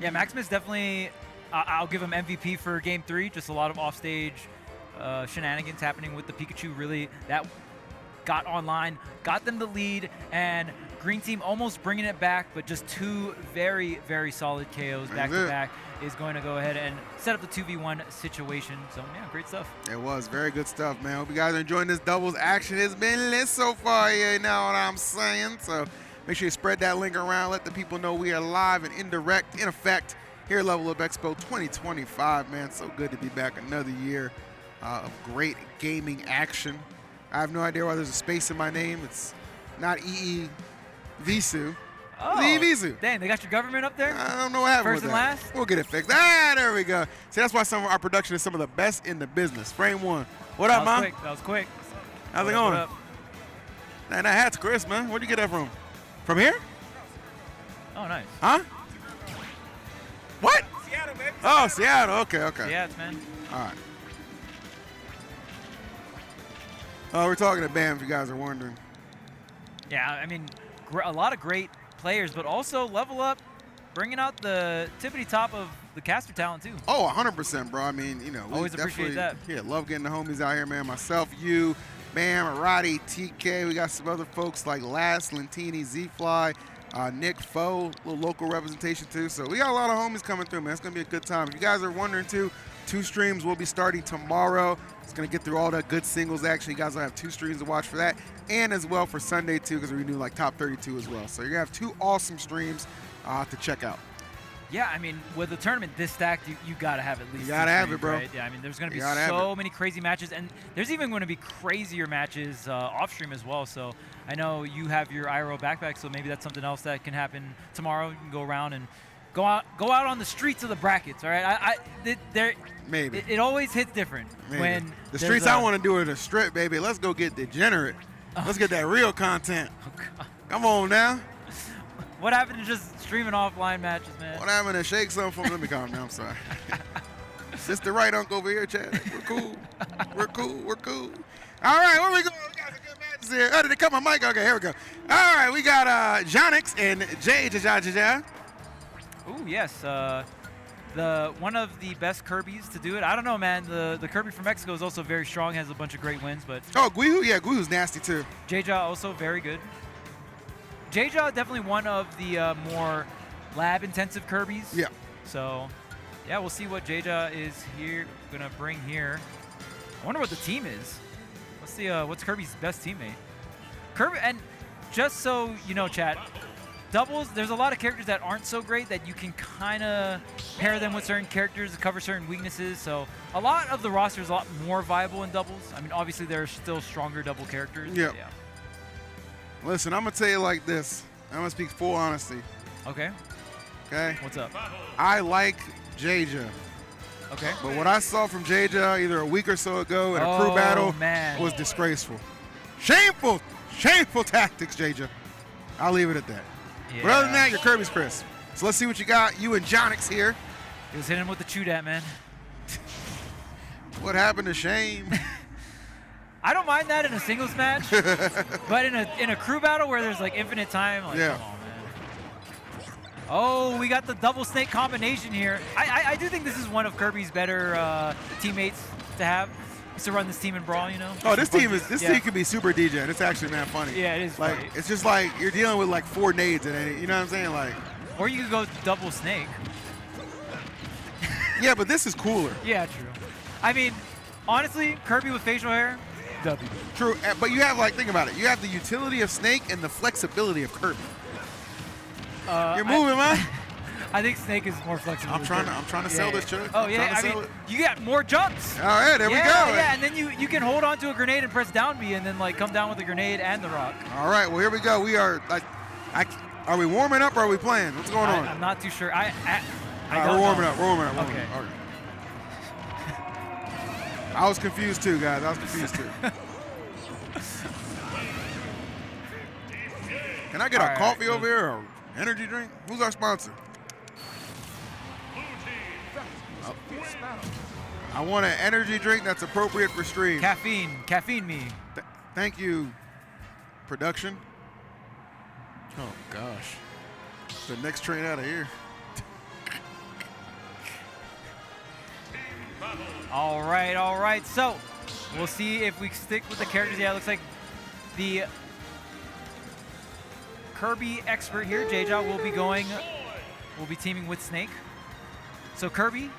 Yeah, Maximus definitely, I'll give him MVP for Game 3. Just a lot of offstage shenanigans happening with the Pikachu. Really, that got online, got them the lead, and green team almost bringing it back, but just 2 very, very solid KOs back-to-back is going to go ahead and set up the 2v1 situation. So, yeah, great stuff. It was very good stuff, man. Hope you guys are enjoying this doubles action. It's been lit so far, you know what I'm saying? So make sure you spread that link around. Let the people know we are live and indirect, in effect, here at Level Up Expo 2025, man. So good to be back another year of great gaming action. I have no idea why there's a space in my name. It's not EE Visu. Oh, Visu. Dang, they got your government up there? I don't know what happened First with and that. last? We'll get it fixed. Ah, there we go. See, that's why some of our production is some of the best in the business. Frame 1. What up, man? That was quick. How's it going? Man, that hat's crisp, man. Where'd you get that from? From here? Oh, nice. Huh? What? Seattle, baby. Oh, Seattle. Okay, okay. Yeah, man. All right. Oh, we're talking to BAM, if you guys are wondering. Yeah, I mean, a lot of great players, but also level up, bringing out the tippity top of the caster talent too. Oh, 100%, bro. I mean, you know, we Always appreciate that. Yeah, love getting the homies out here, man. Myself, you, BAM, Arati, TK. We got some other folks like Lass, Lentini, Z-Fly, Nick, Foe, a little local representation too. So we got a lot of homies coming through, man. It's going to be a good time. If you guys are wondering too, 2 streams will be starting tomorrow. It's going to get through all the good singles. Actually, you guys will have 2 streams to watch for that. And as well for Sunday too, because we do like top 32 as well. So you're going to have 2 awesome streams to check out. Yeah, I mean, with a tournament this stacked, you got to have at least. You got to have it, bro. Right? Yeah, I mean, there's going to be so many crazy matches, and there's even going to be crazier matches off stream as well. So I know you have your IRO backpack, so maybe that's something else that can happen tomorrow. You can go around and go out on the streets of the brackets. All right, Maybe it always hits different when the streets I want to do are the strip, baby. Let's go get degenerate. Let's get that real content. Oh, come on now. What happened to just streaming offline matches, man? What happened to shake something from? Let me calm down. I'm sorry. This the right uncle over here, Chad. We're cool. We're cool. We're cool. All right, where we going? We got some good matches here. Oh, did they cut my mic? Okay, here we go. All right, we got Jonix and JeJaJeJa. Ooh, yes. One of the best Kirbys to do it. I don't know, man. The Kirby from Mexico is also very strong, has a bunch of great wins. But oh, Guihu? Yeah, Guihu's nasty too. JeJa also very good. JeJa definitely one of the more lab-intensive Kirbys. Yeah. So, yeah, we'll see what JeJa is gonna bring here. I wonder what the team is. Let's see what's Kirby's best teammate. Kirby, and just so you know, chat, doubles, there's a lot of characters that aren't so great that you can kind of pair them with certain characters to cover certain weaknesses. So a lot of the roster is a lot more viable in doubles. I mean, obviously there are still stronger double characters. Yep. Yeah. Listen, I'm going to tell you like this. I'm going to speak full honesty. Okay. Okay? What's up? I like JeJa. Okay. But what I saw from JeJa either a week or so ago in a crew battle was disgraceful. Shameful, shameful tactics, JeJa. I'll leave it at that. Yeah. But other than that, you're Kirby's Chris. So let's see what you got. You and Jonix here. He was hitting him with the chew dat, man. What happened to Shame? I don't mind that in a singles match, but in a crew battle where there's like infinite time, like, yeah. Come on, man. Oh, we got the double snake combination here. I do think this is one of Kirby's better teammates to have. To run this team in Brawl, you know? Oh, this team could be super DJ. It's actually not funny. Yeah, it is like funny. It's just like you're dealing with like 4 nades and you know what I'm saying? Like, or you could go double snake. Yeah, but this is cooler. Yeah, true. I mean, honestly, Kirby with facial hair, W. True, but you have like, think about it. You have the utility of Snake and the flexibility of Kirby. You're moving, man. I think Snake is more flexible. I'm trying to sell this, Chug. Oh yeah, I mean, you got more jumps. All right, there we go. Yeah, and then you can hold on to a grenade and press down B, and then like come down with the grenade and the rock. All right, well here we go. We are like, are we warming up or are we playing? What's going on? I'm not too sure. We're warming up. We're warming up. Okay. I was confused too, guys. I was confused too. Can I get a coffee over here or energy drink? Who's our sponsor? I want an energy drink that's appropriate for stream. Caffeine me. Thank you, production. Oh gosh, the next train out of here. All right. So we'll see if we stick with the characters. Yeah, it looks like the Kirby expert here, JeJa, will be teaming with Snake. So Kirby,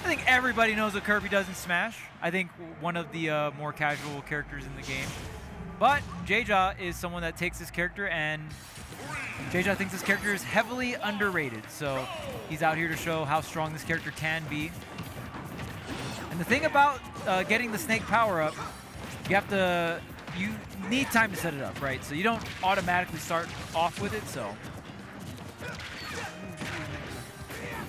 I think everybody knows what Kirby does in Smash. I think one of the more casual characters in the game. But JeJa is someone that takes this character, and JeJa thinks this character is heavily underrated. So he's out here to show how strong this character can be. And the thing about getting the Snake power-up, you need time to set it up, right? So you don't automatically start off with it, so.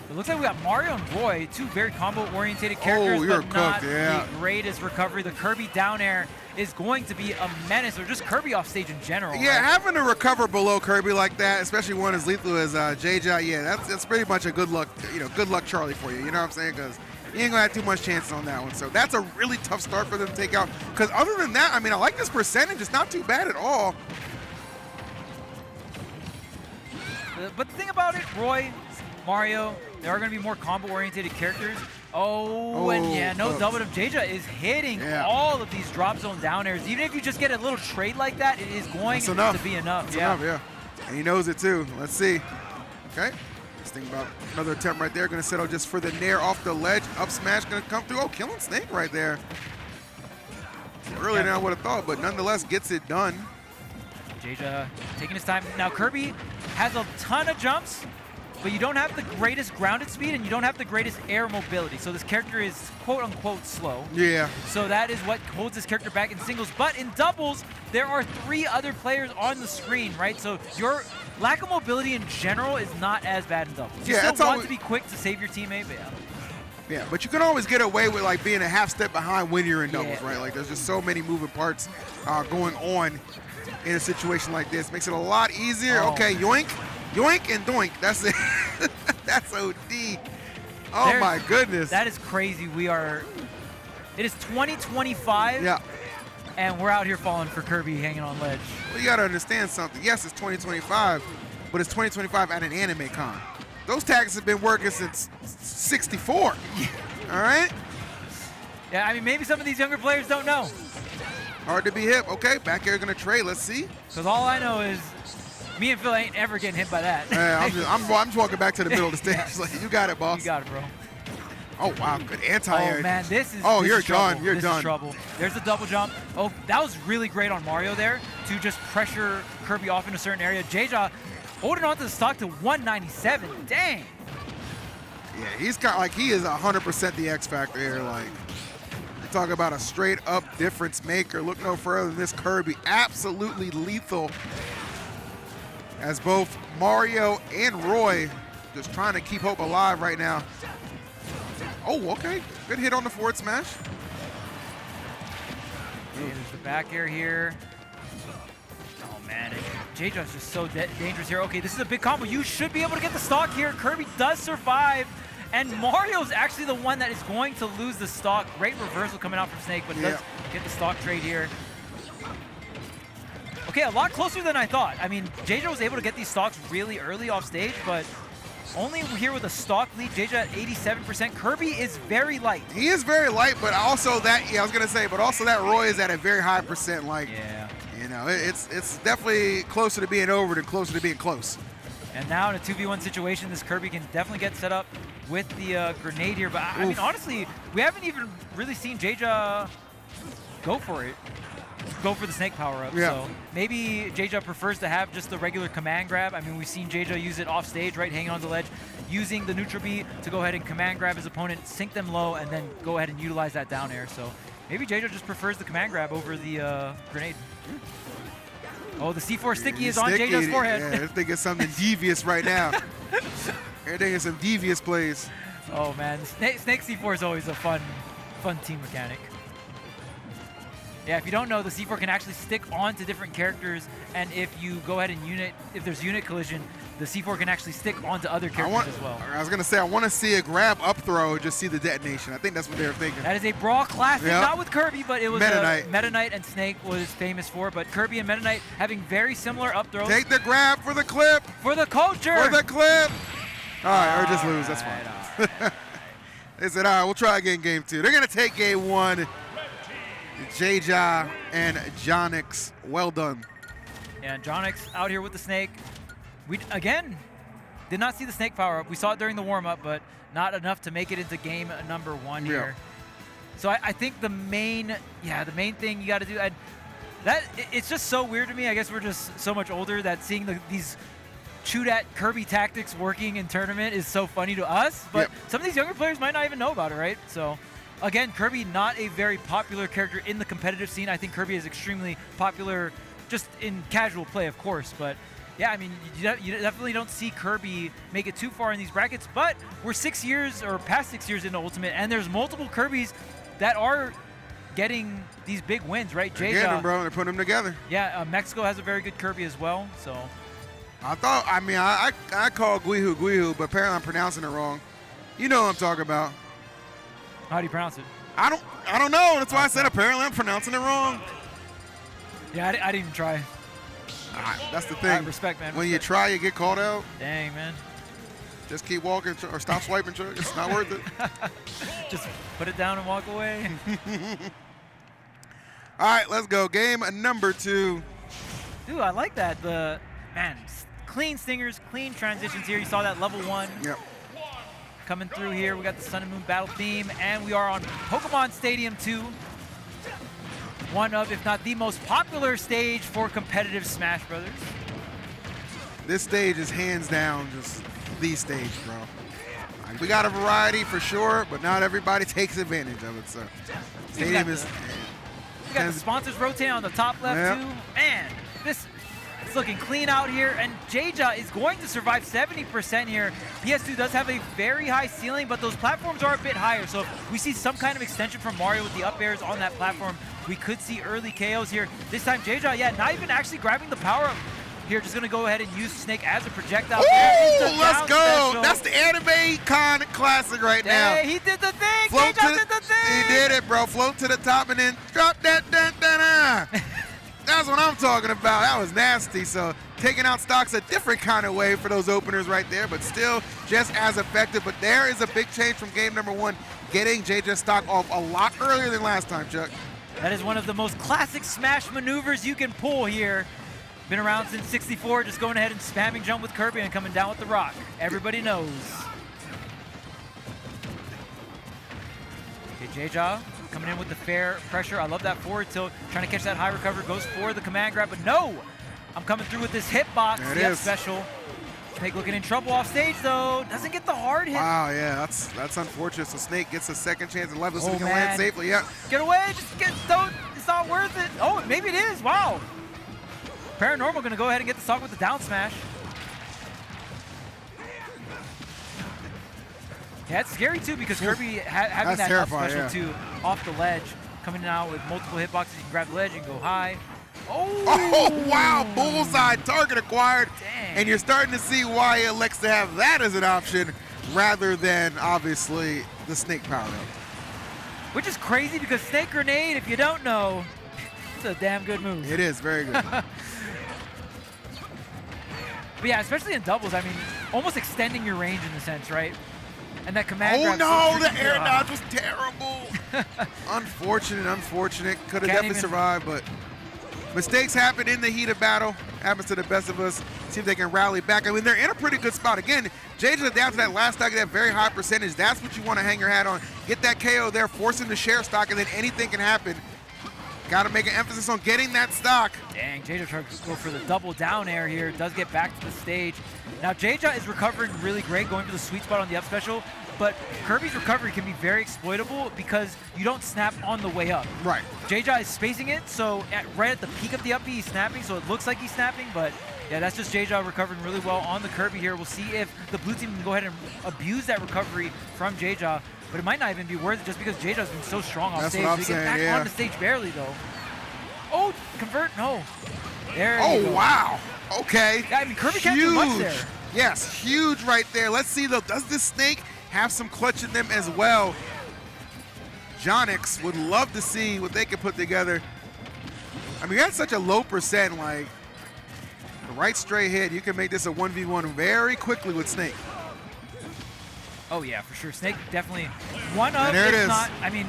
It looks like we got Mario and Roy, 2 very combo-orientated characters, you're but not cooked, yeah. the greatest recovery. The Kirby down air is going to be a menace, or just Kirby off stage in general. Yeah, right? having to recover below Kirby like that, especially one as lethal as JeJaJeJa, yeah, that's pretty much a good luck, good luck Charlie for you. You know what I'm saying? Because you ain't gonna have too much chances on that one. So that's a really tough start for them to take out. Because other than that, I mean, I like this percentage. It's not too bad at all. But the thing about it, Roy, Mario, they are going to be more combo-oriented characters. Oh, and yeah, no double of JeJaJeJa is hitting all of these drop zone down airs. Even if you just get a little trade like that, it is going to be enough. That's enough, yeah. And he knows it too. Let's see. Okay. Let's think about another attempt right there. Going to settle just for the nair off the ledge. Up smash going to come through. Oh, killing Snake right there. Earlier than I would have thought, but nonetheless gets it done. JeJaJeJa taking his time. Now Kirby has a ton of jumps, but you don't have the greatest grounded speed and you don't have the greatest air mobility. So this character is quote-unquote slow. Yeah. So that is what holds this character back in singles. But in doubles, there are 3 other players on the screen, right? So your lack of mobility in general is not as bad in doubles. You still want to be quick to save your teammate, but yeah, but you can always get away with like being a half step behind when you're in doubles, right? Like there's just so many moving parts going on in a situation like this. Makes it a lot easier. Okay, yoink, yoink, and doink. That's it. That's OD. Oh my goodness. That is crazy. It is 2025. Yeah. And we're out here falling for Kirby hanging on ledge. Well, you gotta understand something. Yes, it's 2025, but it's 2025 at an anime con. Those tags have been working since 64. All right? Yeah, I mean, maybe some of these younger players don't know. Hard to be hip. Okay, back air gonna trade. Let's see. Because all I know is me and Phil ain't ever getting hit by that. I'm just walking back to the middle of the stage. Like, you got it, boss. You got it, bro. Oh, wow. Good anti-air. Oh, man, this is you're done. You're done. This is trouble. There's a double jump. Oh, that was really great on Mario there to just pressure Kirby off in a certain area. JeJaJeJa holding on to the stock to 197. Dang. Yeah, he's got like he is 100% the X factor here. Like, you talk about a straight up difference maker. Look no further than this Kirby. Absolutely lethal. As both Mario and Roy just trying to keep hope alive right now. Oh, okay. Good hit on the forward smash. Okay, there's the back air here. Oh, man. JeJaJeJa's just so dangerous here. Okay, this is a big combo. You should be able to get the stock here. Kirby does survive. And Mario's actually the one that is going to lose the stock. Great reversal coming out from Snake, but does get the stock trade here. Okay, a lot closer than I thought. I mean, JeJaJeJa was able to get these stocks really early off stage, but only here with a stock lead. JeJaJeJa at 87%. Kirby is very light. He is very light, but also that, I was going to say, but also that Roy is at a very high percent. Like, you know, it's definitely closer to being over than closer to being close. And now in a 2v1 situation, this Kirby can definitely get set up with the grenade here. But I mean, honestly, we haven't even really seen JeJaJeJa go for it. Go for the Snake power-up. So maybe JeJaJeJa prefers to have just the regular command grab. I mean, we've seen JeJaJeJa use it off stage, right, hanging on the ledge, using the neutral B to go ahead and command grab his opponent, sink them low, and then go ahead and utilize that down air. So maybe JeJaJeJa just prefers the command grab over the grenade. Oh, the C4 sticky is on JeJaJeJa's forehead. Yeah, they're thinking something devious right now. They're thinking some devious plays. Oh, man. Snake C4 is always a fun team mechanic. Yeah, if you don't know, the C4 can actually stick onto different characters, and if you go ahead and if there's unit collision, the C4 can actually stick onto other characters as well. I was going to say, I want to see a grab up throw, just see the detonation. I think that's what they were thinking. That is a Brawl classic, not with Kirby, but it was Meta Knight. Meta Knight and Snake was famous for, but Kirby and Meta Knight having very similar up throws. Take the grab for the clip. For the culture. For the clip. All right, or just lose, that's fine. They said, all right, we'll try again game 2. They're going to take game 1. JeJaJeJa and Jonix, well done. Yeah, Jonix out here with the Snake. We, again, did not see the Snake power-up. We saw it during the warm-up, but not enough to make it into game number 1 here. So I think the main thing you got to do, it's just so weird to me. I guess we're just so much older that seeing these chewed-at Kirby tactics working in tournament is so funny to us, but some of these younger players might not even know about it, right? So. Again, Kirby not a very popular character in the competitive scene. I think Kirby is extremely popular just in casual play, of course. But yeah, I mean, you definitely don't see Kirby make it too far in these brackets. But we're 6 years or past 6 years into Ultimate, and there's multiple Kirbys that are getting these big wins, right? They're getting them, bro. They're putting them together. Yeah, Mexico has a very good Kirby as well, so. I call Guihu, but apparently I'm pronouncing it wrong. You know what I'm talking about. How do you pronounce it? I don't know. That's why I said apparently I'm pronouncing it wrong. Yeah, I didn't even try. That's the thing. Respect, man. When you try, you get called out. Dang, man. Just keep walking or stop swiping. It's not worth it. Just put it down and walk away. All right, let's go. Game number 2. Dude, I like that. Clean stingers, clean transitions here. You saw that level 1. Yep. Coming through here. We got the Sun and Moon battle theme, and we are on Pokemon Stadium 2. One of, if not the most popular stage for competitive Smash Brothers. This stage is hands down just the stage, bro. We got a variety for sure, but not everybody takes advantage of it. So, stadium is. We got the sponsors rotating on the top left too. Man, this is looking clean out here, and JeJaJeJa is going to survive 70% here. PS2 does have a very high ceiling, but those platforms are a bit higher. So if we see some kind of extension from Mario with the up airs on that platform, we could see early KOs here. This time JeJaJeJa, yeah, not even actually grabbing the power up. Here, just gonna go ahead and use Snake as a projectile. Ooh, let's go! Special. That's the anime con classic right now. He did the thing! JeJaJeJa did the thing! He did it, bro. Float to the top and then drop that. That's what I'm talking about. That was nasty. So taking out stocks a different kind of way for those openers right there, but still just as effective. But there is a big change from game number 1, getting JeJaJaJa stock off a lot earlier than last time, Chuck. That is one of the most classic Smash maneuvers you can pull here. Been around since 64, just going ahead and spamming jump with Kirby and coming down with the rock. Everybody knows. Okay, JeJaJeJa coming in with the fair pressure. I love that forward tilt, trying to catch that high recover, goes for the command grab, but no! I'm coming through with this hitbox, the special. Snake looking in trouble off stage though, doesn't get the hard hit. Wow, yeah, that's unfortunate. So Snake gets a second chance and left, so he can land safely, yeah. Get away, it's not worth it. Oh, maybe it is, wow. Paranormal gonna go ahead and get the stock with the down smash. Yeah, it's scary too because Kirby having that up special too off the ledge, coming out with multiple hitboxes. You can grab the ledge and go high. Oh wow, bullseye, target acquired. Dang. And you're starting to see why he elects to have that as an option rather than obviously the Snake power up. Which is crazy because Snake Grenade, if you don't know, it's a damn good move. It is, very good. But yeah, especially in doubles, I mean, almost extending your range in a sense, right? And that command grab. Oh no, the air dodge was terrible. Unfortunate. Could have definitely survived, but mistakes happen in the heat of battle. Happens to the best of us. See if they can rally back. I mean, they're in a pretty good spot. Again, JeJaJeJa down to that last stock, that very high percentage. That's what you want to hang your hat on. Get that KO there, force him to share stock, and then anything can happen. Got to make an emphasis on getting that stock. Dang, JeJaJeJa trying to go for the double down air here. Does get back to the stage. Now, JeJaJeJa is recovering really great, going for the sweet spot on the up special. But Kirby's recovery can be very exploitable because you don't snap on the way up. Right. JeJaJeJa is spacing it, so right at the peak of the up B, he's snapping, so it looks like he's snapping. But yeah, that's just JeJaJeJa recovering really well on the Kirby here. We'll see if the blue team can go ahead and abuse that recovery from JeJaJeJa. But it might not even be worth it just because JeJaJeJa's been so strong off stage. That's what I'm saying, back on the stage barely, though. Oh, convert, no. There you go. Oh, wow. Okay. Yeah, I mean, Kirby can't do much there. Yes, huge right there. Let's see, though, does this Snake have some clutch in them as well? Jonix would love to see what they can put together. I mean, that's such a low percent, like, the right stray hit, you can make this a 1v1 very quickly with Snake. Oh, yeah, for sure. Snake definitely one of, and there it is. Not, I mean,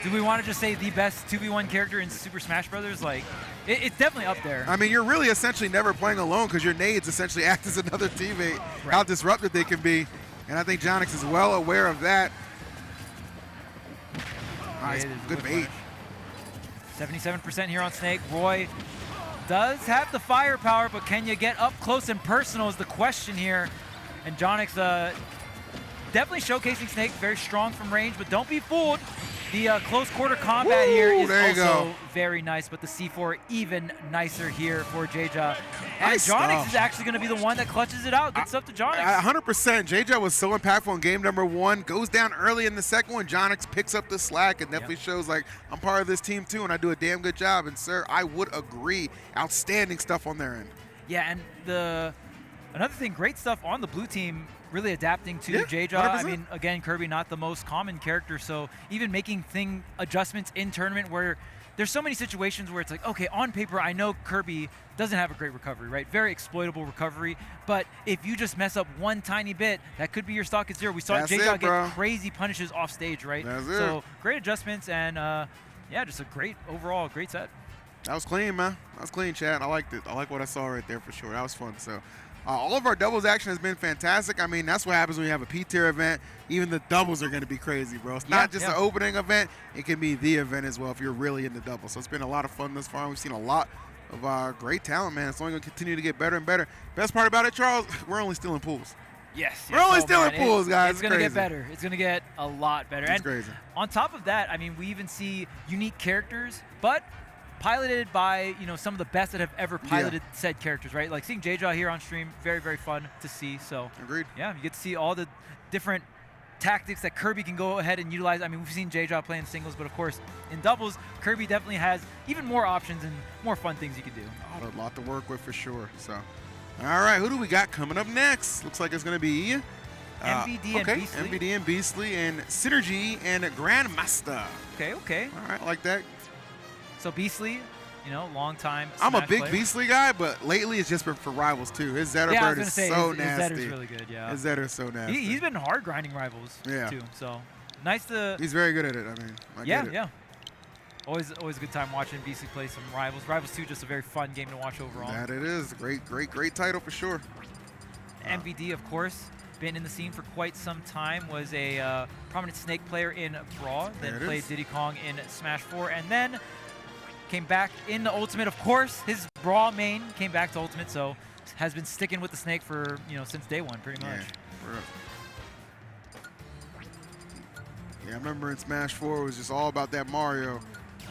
do we want to just say the best 2v1 character in Super Smash Brothers? Like, it's definitely up there. I mean, you're really essentially never playing alone because your nades essentially act as another teammate, how disruptive they can be. And I think Jonix is well aware of that. Nice, good bait. 77% here on Snake. Roy does have the firepower, but can you get up close and personal is the question here. And Jonix definitely showcasing Snake, very strong from range, but don't be fooled. The close quarter combat here is there you also go. very nice, but the C4 even nicer here for JeJaJeJa. And Nice Jonix stuff. is actually going to be the one that clutches it out. Good stuff to Jonix. 100%. JeJaJa was so impactful in game number 1. Goes down early in the second one. Jonix picks up the slack and definitely shows like I'm part of this team too, and I do a damn good job. And sir, I would agree. Outstanding stuff on their end. Yeah, and another thing, great stuff on the blue team. Really adapting to Yeah, JeJaJa. 100%. I mean, again, Kirby not the most common character, so even making adjustments in tournament where there's so many situations where it's like, okay, on paper, I know Kirby doesn't have a great recovery, right? Very exploitable recovery, but if you just mess up one tiny bit, that could be your stock at 0. We saw JeJaJa get crazy punishes off stage, right? That's so great adjustments, and yeah, just a overall great set. That was clean, man. That was clean, Chad. I liked it. I like what I saw right there for sure. That was fun. So. All of our doubles action has been fantastic. I mean, that's what happens when you have a P-tier event. Even the doubles are going to be crazy, bro. It's not just an opening event. It can be the event as well if you're really into doubles. So it's been a lot of fun thus far. We've seen a lot of great talent, man. It's only going to continue to get better and better. Best part about it, Charles, we're only still in pools. Yes. We're only still in pools, guys. It's going to get better. It's going to get a lot better. It's crazy. On top of that, I mean, we even see unique characters, but piloted by, you know, some of the best that have ever piloted said characters, right? Like seeing JeJaJa here on stream, very, very fun to see. So, agreed. Yeah, you get to see all the different tactics that Kirby can go ahead and utilize. I mean, we've seen JeJaJa play in singles, but of course, in doubles, Kirby definitely has even more options and more fun things you can do. A lot to work with for sure. So, all right, who do we got coming up next? Looks like it's going to be MVD and Beastly. MVD and Beastly and Synergy and Grandmaster. Okay. All right, I like that. So Beastly, you know, long time. I'm a big player. Beastly guy, but lately it's just been for Rivals too. His Zetterbird is so nasty. His Zetter's really good, yeah. His Zetter's so nasty. He's been hard grinding Rivals too. So nice to. He's very good at it. I mean, I get it. Yeah. Always a good time watching Beastly play some Rivals. Rivals 2 just a very fun game to watch overall. That it is. Great title for sure. MVD, of course, been in the scene for quite some time. Was a prominent Snake player in Brawl. Then played Diddy Kong in Smash 4, and then came back in the Ultimate. Of course, his Brawl main came back to Ultimate, so has been sticking with the Snake for, you know, since day one, pretty much. Yeah, I remember in Smash 4, it was just all about that Mario.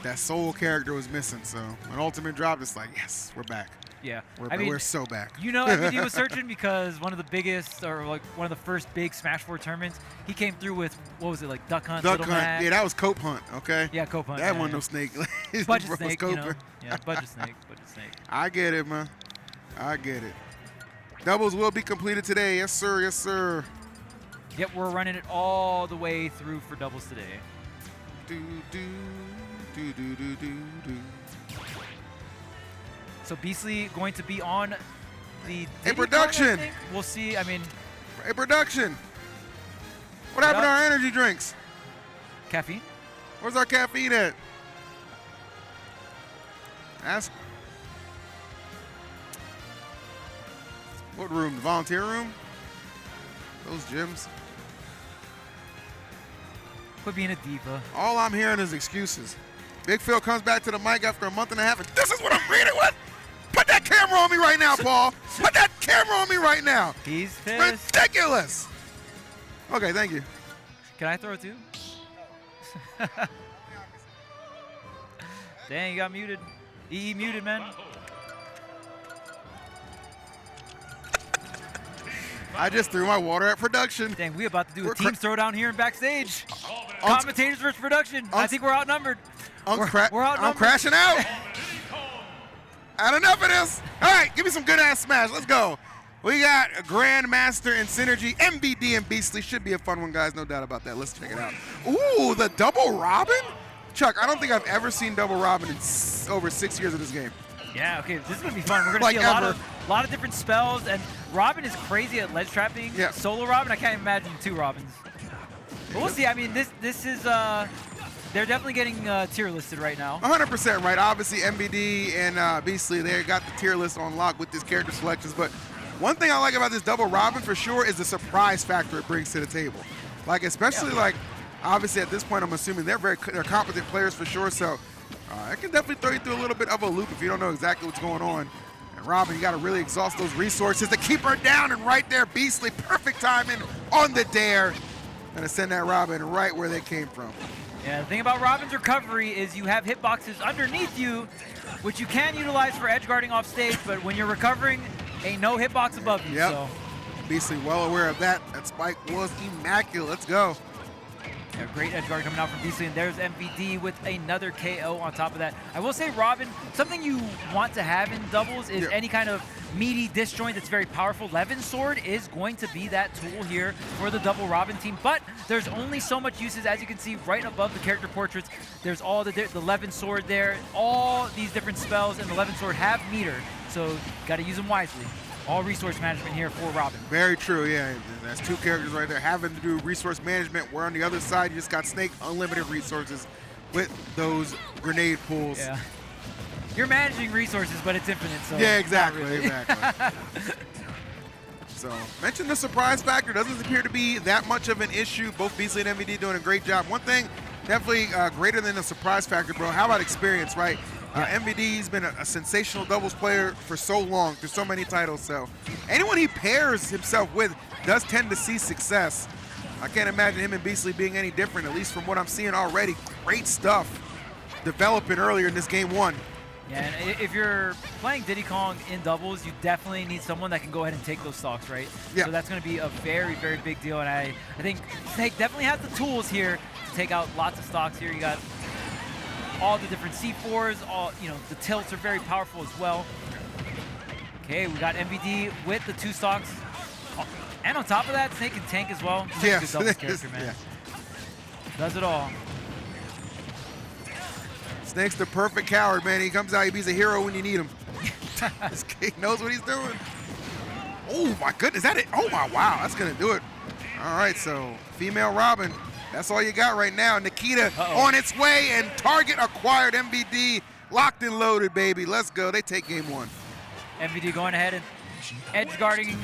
That soul character was missing, so when Ultimate dropped, it's like, yes, we're back. Yeah, we're so back. You know, MVD was searching because one of the biggest, or like one of the first big Smash 4 tournaments, he came through with, what was it, like Duck Hunt, Duck Little Hunt. Mac. Yeah, that was Cope Hunt, okay? Yeah, Cope Hunt. That wasn't no Snake. Budget Snake, you know. Yeah, Budget Snake. I get it, man. I get it. Doubles will be completed today. Yes, sir. Yes, sir. Yep, we're running it all the way through for doubles today. So Beastly going to be on the production. We'll see. I mean, production. What happened to our energy drinks? Caffeine? Where's our caffeine at? Ask. What room? The volunteer room? Those gyms. Quit being a diva. All I'm hearing is excuses. Big Phil comes back to the mic after a month and a half, and this is what I'm reading with. Put that camera on me right now, Paul. Put that camera on me right now. He's pissed. Ridiculous. Okay, thank you. Can I throw it too? Dang, you got muted. EE muted, man. I just threw my water at production. Dang, we about to do a team throwdown here in backstage. Commentators versus production. I think we're outnumbered. We're outnumbered. I'm crashing out. Had enough of this. All right, give me some good-ass Smash. Let's go. We got Grandmaster and Synergy. MVD and Beastly. Should be a fun one, guys. No doubt about that. Let's check it out. Ooh, the double Robin? Chuck, I don't think I've ever seen double Robin in over 6 years of this game. Yeah, okay, this is going to be fun. We're going to see a lot of different spells, and Robin is crazy at ledge trapping. Yeah. Solo Robin, I can't imagine 2 Robins. But we'll see. I mean, this is, they're definitely getting tier listed right now. 100% right. Obviously, MVD and Beastly, they got the tier list on lock with this character selections, but one thing I like about this double Robin for sure is the surprise factor it brings to the table. Like, especially like, obviously at this point, I'm assuming they're competent players for sure, so it can definitely throw you through a little bit of a loop if you don't know exactly what's going on. And Robin, you got to really exhaust those resources to keep her down, and right there, Beastly, perfect timing on the dare. Gonna send that Robin right where they came from. Yeah, the thing about Robin's recovery is you have hitboxes underneath you, which you can utilize for edge guarding off stage, but when you're recovering, ain't no hitbox above you. Yep. So. Beastly well aware of that. That spike was immaculate. Let's go. Yeah, great edge guard coming out from Beastly, and there's MVD with another KO on top of that. I will say, Robin, something you want to have in doubles is any kind of meaty disjoint that's very powerful. Levin Sword is going to be that tool here for the double Robin team, but there's only so much uses. As you can see right above the character portraits, there's all the Levin Sword there, all these different spells, and the Levin Sword have meter, so got to use them wisely. All resource management here for Robin. Very true, yeah. That's two characters right there having to do resource management, where on the other side, you just got Snake, unlimited resources with those grenade pools. Yeah. You're managing resources, but it's infinite, so. Yeah, exactly, really. exactly. So, mention the surprise factor. Doesn't appear to be that much of an issue. Both Beastly and MVD doing a great job. One thing, definitely greater than the surprise factor, bro. How about experience, right? MVD's been a sensational doubles player for so long, through so many titles, so anyone he pairs himself with does tend to see success. I can't imagine him and Beastly being any different, at least from what I'm seeing already. Great stuff developing earlier in this game one. Yeah, and if you're playing Diddy Kong in doubles, you definitely need someone that can go ahead and take those stocks, right? Yeah. So that's going to be a very, very big deal, and I think Snake definitely has the tools here to take out lots of stocks here. You got all the different C4s, all, you know, the tilts are very powerful as well. Okay, we got MVD with the 2 stocks. And on top of that, Snake can tank as well. Yeah, good doubles character, man. Does it all. Snake's the perfect coward, man. He comes out, he beats a hero when you need him. This kid knows what he's doing. Oh my goodness, that it? Oh my, wow, that's gonna do it. All right, so female Robin. That's all you got right now. Nikita on its way, and target acquired. MVD locked and loaded, baby. Let's go. They take game one. MVD going ahead and edge guarding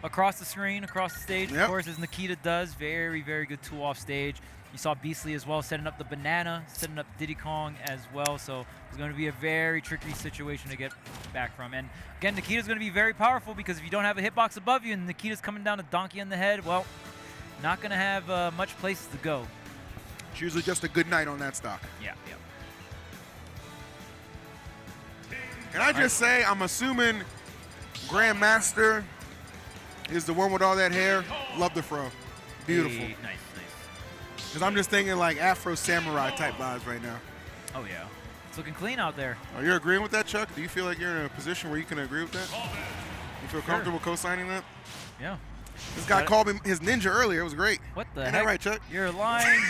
across the screen, across the stage, of course, as Nikita does. Very, very good tool off stage. You saw Beastly as well, setting up the banana, setting up Diddy Kong as well. So it's going to be a very tricky situation to get back from. And again, Nikita's going to be very powerful, because if you don't have a hitbox above you and Nikita's coming down to donkey in the head, well, not going to have much places to go. It's usually just a good night on that stock. Yeah, yeah. Can I just say, I'm assuming Grandmaster is the one with all that hair. Love the fro. Beautiful. Hey, nice, nice. Because I'm just thinking like Afro Samurai type vibes right now. Oh, yeah. It's looking clean out there. Are you agreeing with that, Chuck? Do you feel like you're in a position where you can agree with that? You feel comfortable co-signing that? Yeah. This guy called me his ninja earlier. It was great. What the Ain't heck? that right, Chuck? You're lying.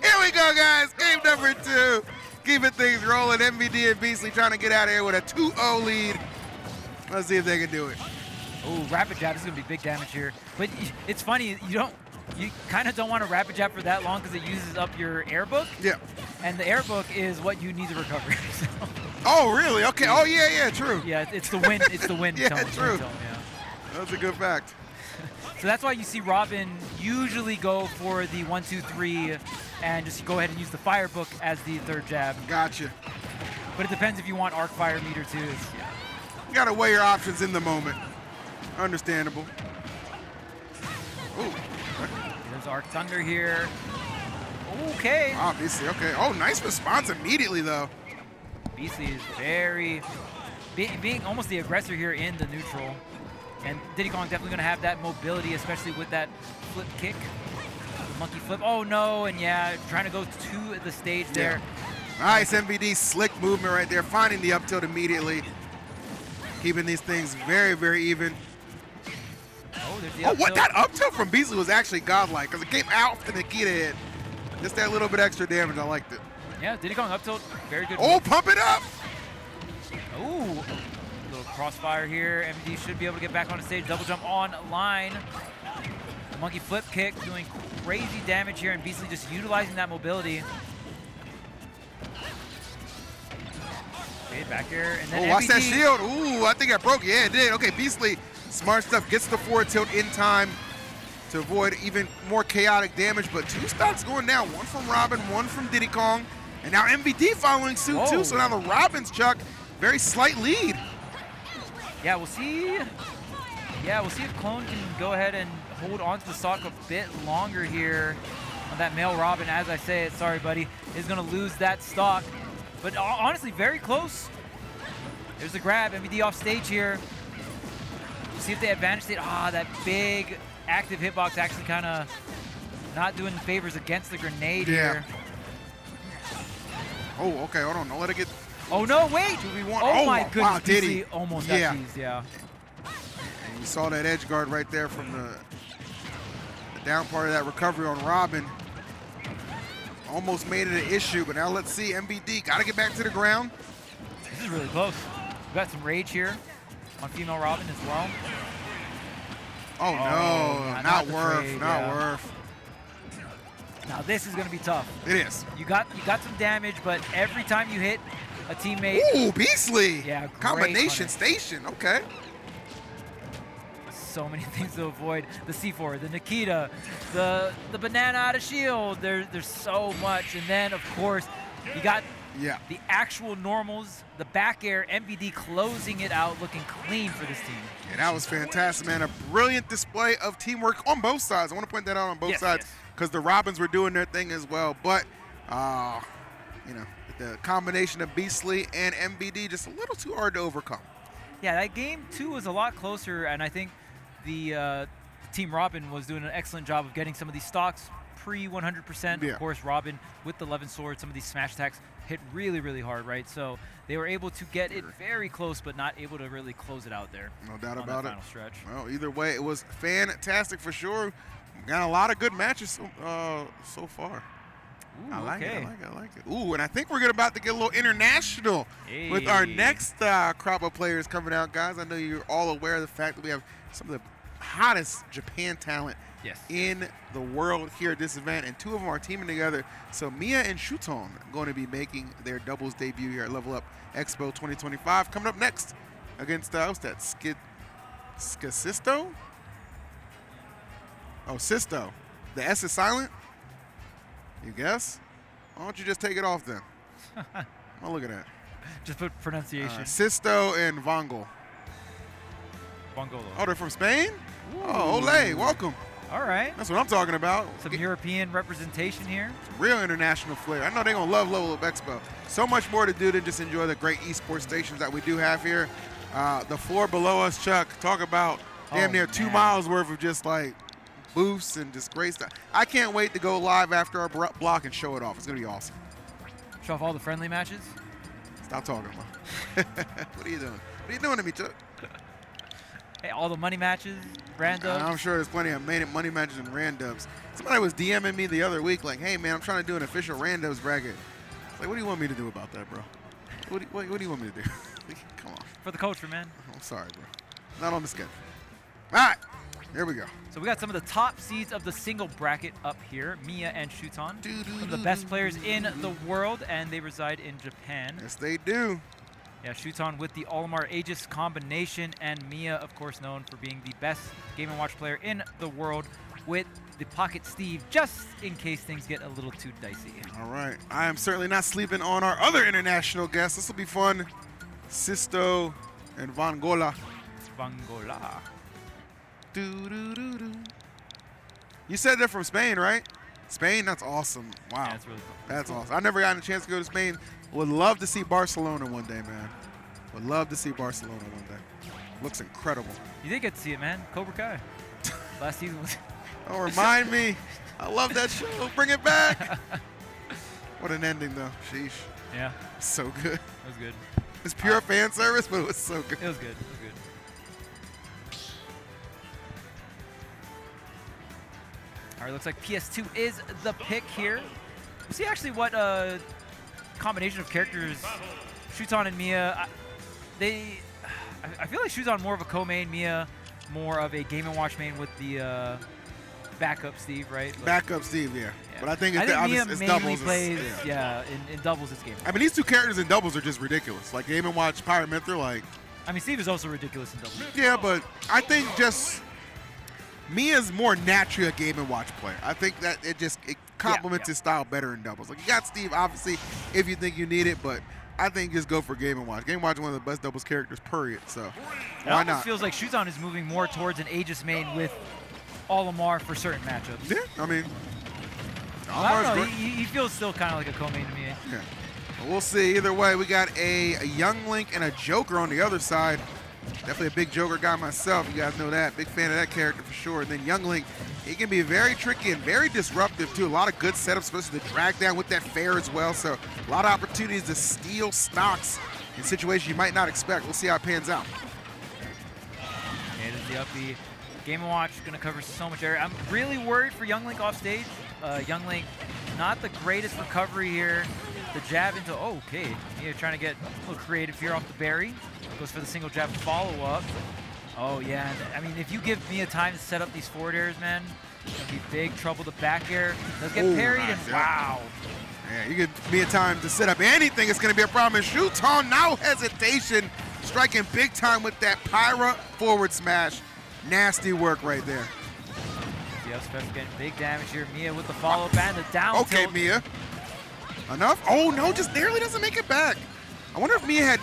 Here we go, guys. Game number 2. Keeping things rolling. MVD and Beastly trying to get out of here with a 2-0 lead. Let's see if they can do it. Oh, rapid jab. This is going to be big damage here. But it's funny. You kind of don't want to rapid jab for that long, because it uses up your air book. Yeah. And the air book is what you need to recover. So. Oh, really? Okay. Oh, yeah, true. Yeah, it's the wind. It's the wind. Yeah, tone, true. Tone, yeah. That's a good fact. So that's why you see Robin usually go for the 1-2-3 and just go ahead and use the fire book as the 3rd jab. Gotcha. But it depends if you want arc fire meter too. Yeah. You gotta weigh your options in the moment. Understandable. Ooh. There's arc thunder here. Okay. Obviously, okay. Oh, nice response immediately though. Beastly is very being almost the aggressor here in the neutral. And Diddy Kong definitely going to have that mobility, especially with that flip kick. The monkey flip. Oh, no. And, yeah, trying to go to the stage there. Nice MVD slick movement right there, finding the up tilt immediately. Keeping these things very, very even. Oh, there's the up what? tilt. That up tilt from Beastly was actually godlike, because it came out the Nikita head. Just that little bit extra damage. I liked it. Yeah, Diddy Kong up tilt. Very good. Oh, pump it up. Oh. Little crossfire here. MVD should be able to get back on the stage. Double jump on line. The monkey flip kick doing crazy damage here, and Beastly just utilizing that mobility. Okay, back here. And then watch MVD. that shield. Ooh, I think I broke it. Yeah, it did. Okay, Beastly, smart stuff. Gets the forward tilt in time to avoid even more chaotic damage. But 2 stocks going down. One from Robin, one from Diddy Kong. And now MVD following suit too. So now the Robins, Chuck, very slight lead. Yeah, we'll see. Yeah, we'll see if Clone can go ahead and hold on to the stock a bit longer here. on that male Robin. As I say it, sorry, buddy, is going to lose that stock. But honestly, very close. There's the grab. MBD off stage here. See if they advantage state. That big active hitbox actually kind of not doing favors against the grenade here. Oh, okay, hold on. Don't let it get... Oh, no, wait! 2v1. Oh, my goodness. Wow, did he? Almost got cheesed, yeah. And you saw that edge guard right there from the down part of that recovery on Robin. Almost made it an issue, but now let's see. MBD got to get back to the ground. This is really close. We got some rage here on female Robin as well. Oh, no, not worth, not worth. Now this is going to be tough. It is. You got some damage, but every time you hit a teammate. Ooh, Beastly. Yeah, combination station. Okay. So many things to avoid. The C4, the Nikita, the banana out of shield. There's so much. And then, of course, you got the actual normals, the back air, MBD closing it out, looking clean for this team. Yeah, that was fantastic, man. A brilliant display of teamwork on both sides. I want to point that out on both sides because the Robins were doing their thing as well. But, you know, the combination of Beastly and MBD just a little too hard to overcome. Yeah, that game 2 was a lot closer, and I think the Team Robin was doing an excellent job of getting some of these stocks pre-100%. Of course, Robin with the 11 sword, some of these smash attacks hit really, really hard, right? So they were able to get it very close, but not able to really close it out there. No doubt about it. Final stretch. Well, either way, it was fantastic for sure. Got a lot of good matches so far. Ooh, I like it. Ooh, and I think we're about to get a little international with our next crop of players coming out, guys. I know you're all aware of the fact that we have some of the hottest Japan talent in the world here at this event, and 2 of them are teaming together. So Miya and Shuton are going to be making their doubles debut here at Level Up Expo 2025. Coming up next against, what's that, Scisto? Oh, Scisto. The S is silent? You guess? Why don't you just take it off then? Oh, look at that. Just put pronunciation. Scisto and Vongola. Vongola. Oh, they're from Spain? Ooh. Oh, ole, welcome. All right. That's what I'm talking about. Some European representation here. Some real international flair. I know they're going to love Level Up Expo. So much more to do than just enjoy the great esports stations that we do have here. The floor below us, Chuck, talk about damn near 2 miles worth of just like booths and just great stuff. I can't wait to go live after our block and show it off. It's going to be awesome. Show off all the friendly matches? Stop talking, man. What are you doing? What are you doing to me, Chuck? Hey, all the money matches, randoms. I'm sure there's plenty of money matches and randoms. Somebody was DMing me the other week like, hey, man, I'm trying to do an official randoms bracket. It's like, what do you want me to do about that, bro? What do you want me to do? Come on. For the culture, man. I'm sorry, bro. Not on the schedule. All right. There we go. So we got some of the top seeds of the single bracket up here. Miya and Shuton, some of the best players in the world, and they reside in Japan. Yes, they do. Yeah, Shuton with the Olimar Aegis combination, and Miya, of course, known for being the best Game & Watch player in the world with the Pocket Steve, just in case things get a little too dicey. All right. I am certainly not sleeping on our other international guests. This will be fun. Scisto and Vongola. Vongola. You said they're from Spain, right? Spain? That's awesome. Wow. Yeah, that's really cool. That's awesome. I never gotten a chance to go to Spain. Would love to see Barcelona one day, man. Would love to see Barcelona one day. Looks incredible. You did get to see it, man. Cobra Kai. Last season was... Don't remind me. I love that show. Bring it back. What an ending, though. Sheesh. Yeah. So good. It was good. It's pure fan service, but it was so good. It was good. It was good. All right, looks like PS2 is the pick here. We'll see actually what combination of characters Shuton and Miya. I feel like Shuton more of a co-main, Miya more of a Game & Watch main with the backup Steve, right? Like, backup Steve, yeah. But I think Miya it's mainly doubles. plays, in doubles this game. I mean, these 2 characters in doubles are just ridiculous. Like Game & Watch, Pirate Mythra, like. I mean, Steve is also ridiculous in doubles. Yeah, but I think just Mia's more naturally a Game & Watch player. I think that it complements his style better in doubles. Like you got Steve, obviously, if you think you need it, but I think just go for Game & Watch. Game & Watch is one of the best doubles characters, period. So why not? It feels like Shuton is moving more towards an Aegis main with Olimar for certain matchups. Yeah, I mean, I don't know. He feels still kind of like a co-main to me. Yeah. Well, we'll see. Either way, we got a Young Link and a Joker on the other side. Definitely a big Joker guy myself. You guys know that. Big fan of that character for sure. And then Young Link, he can be very tricky and very disruptive too. A lot of good setups, especially the drag down with that fair as well. So a lot of opportunities to steal stocks in situations you might not expect. We'll see how it pans out. Okay, this is the uppy. Game & Watch going to cover so much area. I'm really worried for Young Link off stage. Young Link, not the greatest recovery here. The jab into, oh, okay. Miya trying to get a little creative here off the berry. Goes for the single jab follow-up. Oh, yeah. I mean, if you give Miya time to set up these forward airs, man, it's going to be big trouble. The back air does get parried, and wow. Yeah, you give Miya time to set up anything, it's going to be a problem. And Shuton, no hesitation, striking big time with that Pyra forward smash. Nasty work right there. Yeah, special getting big damage here. Miya with the follow-up and the down Okay, tilt. Miya. Enough? Oh, no, just narrowly doesn't make it back. I wonder if Miya had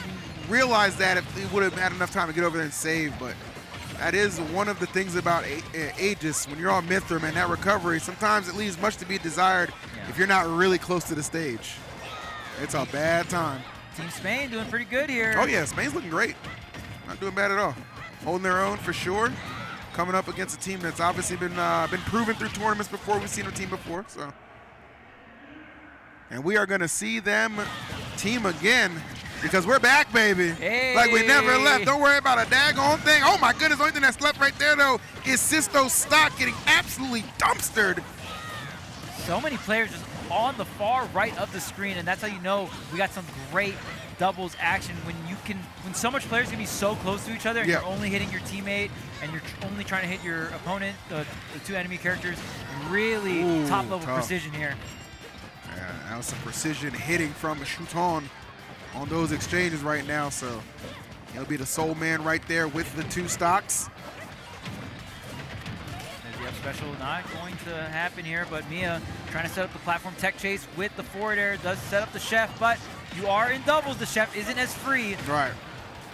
realized that, if he would have had enough time to get over there and save, but that is one of the things about Aegis. When you're on Mithra, man, that recovery, sometimes it leaves much to be desired if you're not really close to the stage. It's a bad time. Team Spain doing pretty good here. Oh, yeah, Spain's looking great. Not doing bad at all. Holding their own for sure. Coming up against a team that's obviously been proven through tournaments before. We've seen a team before, so. And we are going to see them team again because we're back, baby. Hey. Like we never left. Don't worry about a daggone thing. Oh, my goodness. The only thing that's left right there, though, is Scisto's stock getting absolutely dumpstered. So many players just on the far right of the screen, and that's how you know we got some great doubles action when so much players can be so close to each other and you're only hitting your teammate and you're only trying to hit your opponent, the two enemy characters. Really top level precision here. Yeah, that was some precision hitting from Shuton on those exchanges right now, so he'll be the sole man right there with the two stocks. The up special not going to happen here, but Miya trying to set up the platform tech chase with the forward air, does set up the chef, but you are in doubles. The chef isn't as free. Right.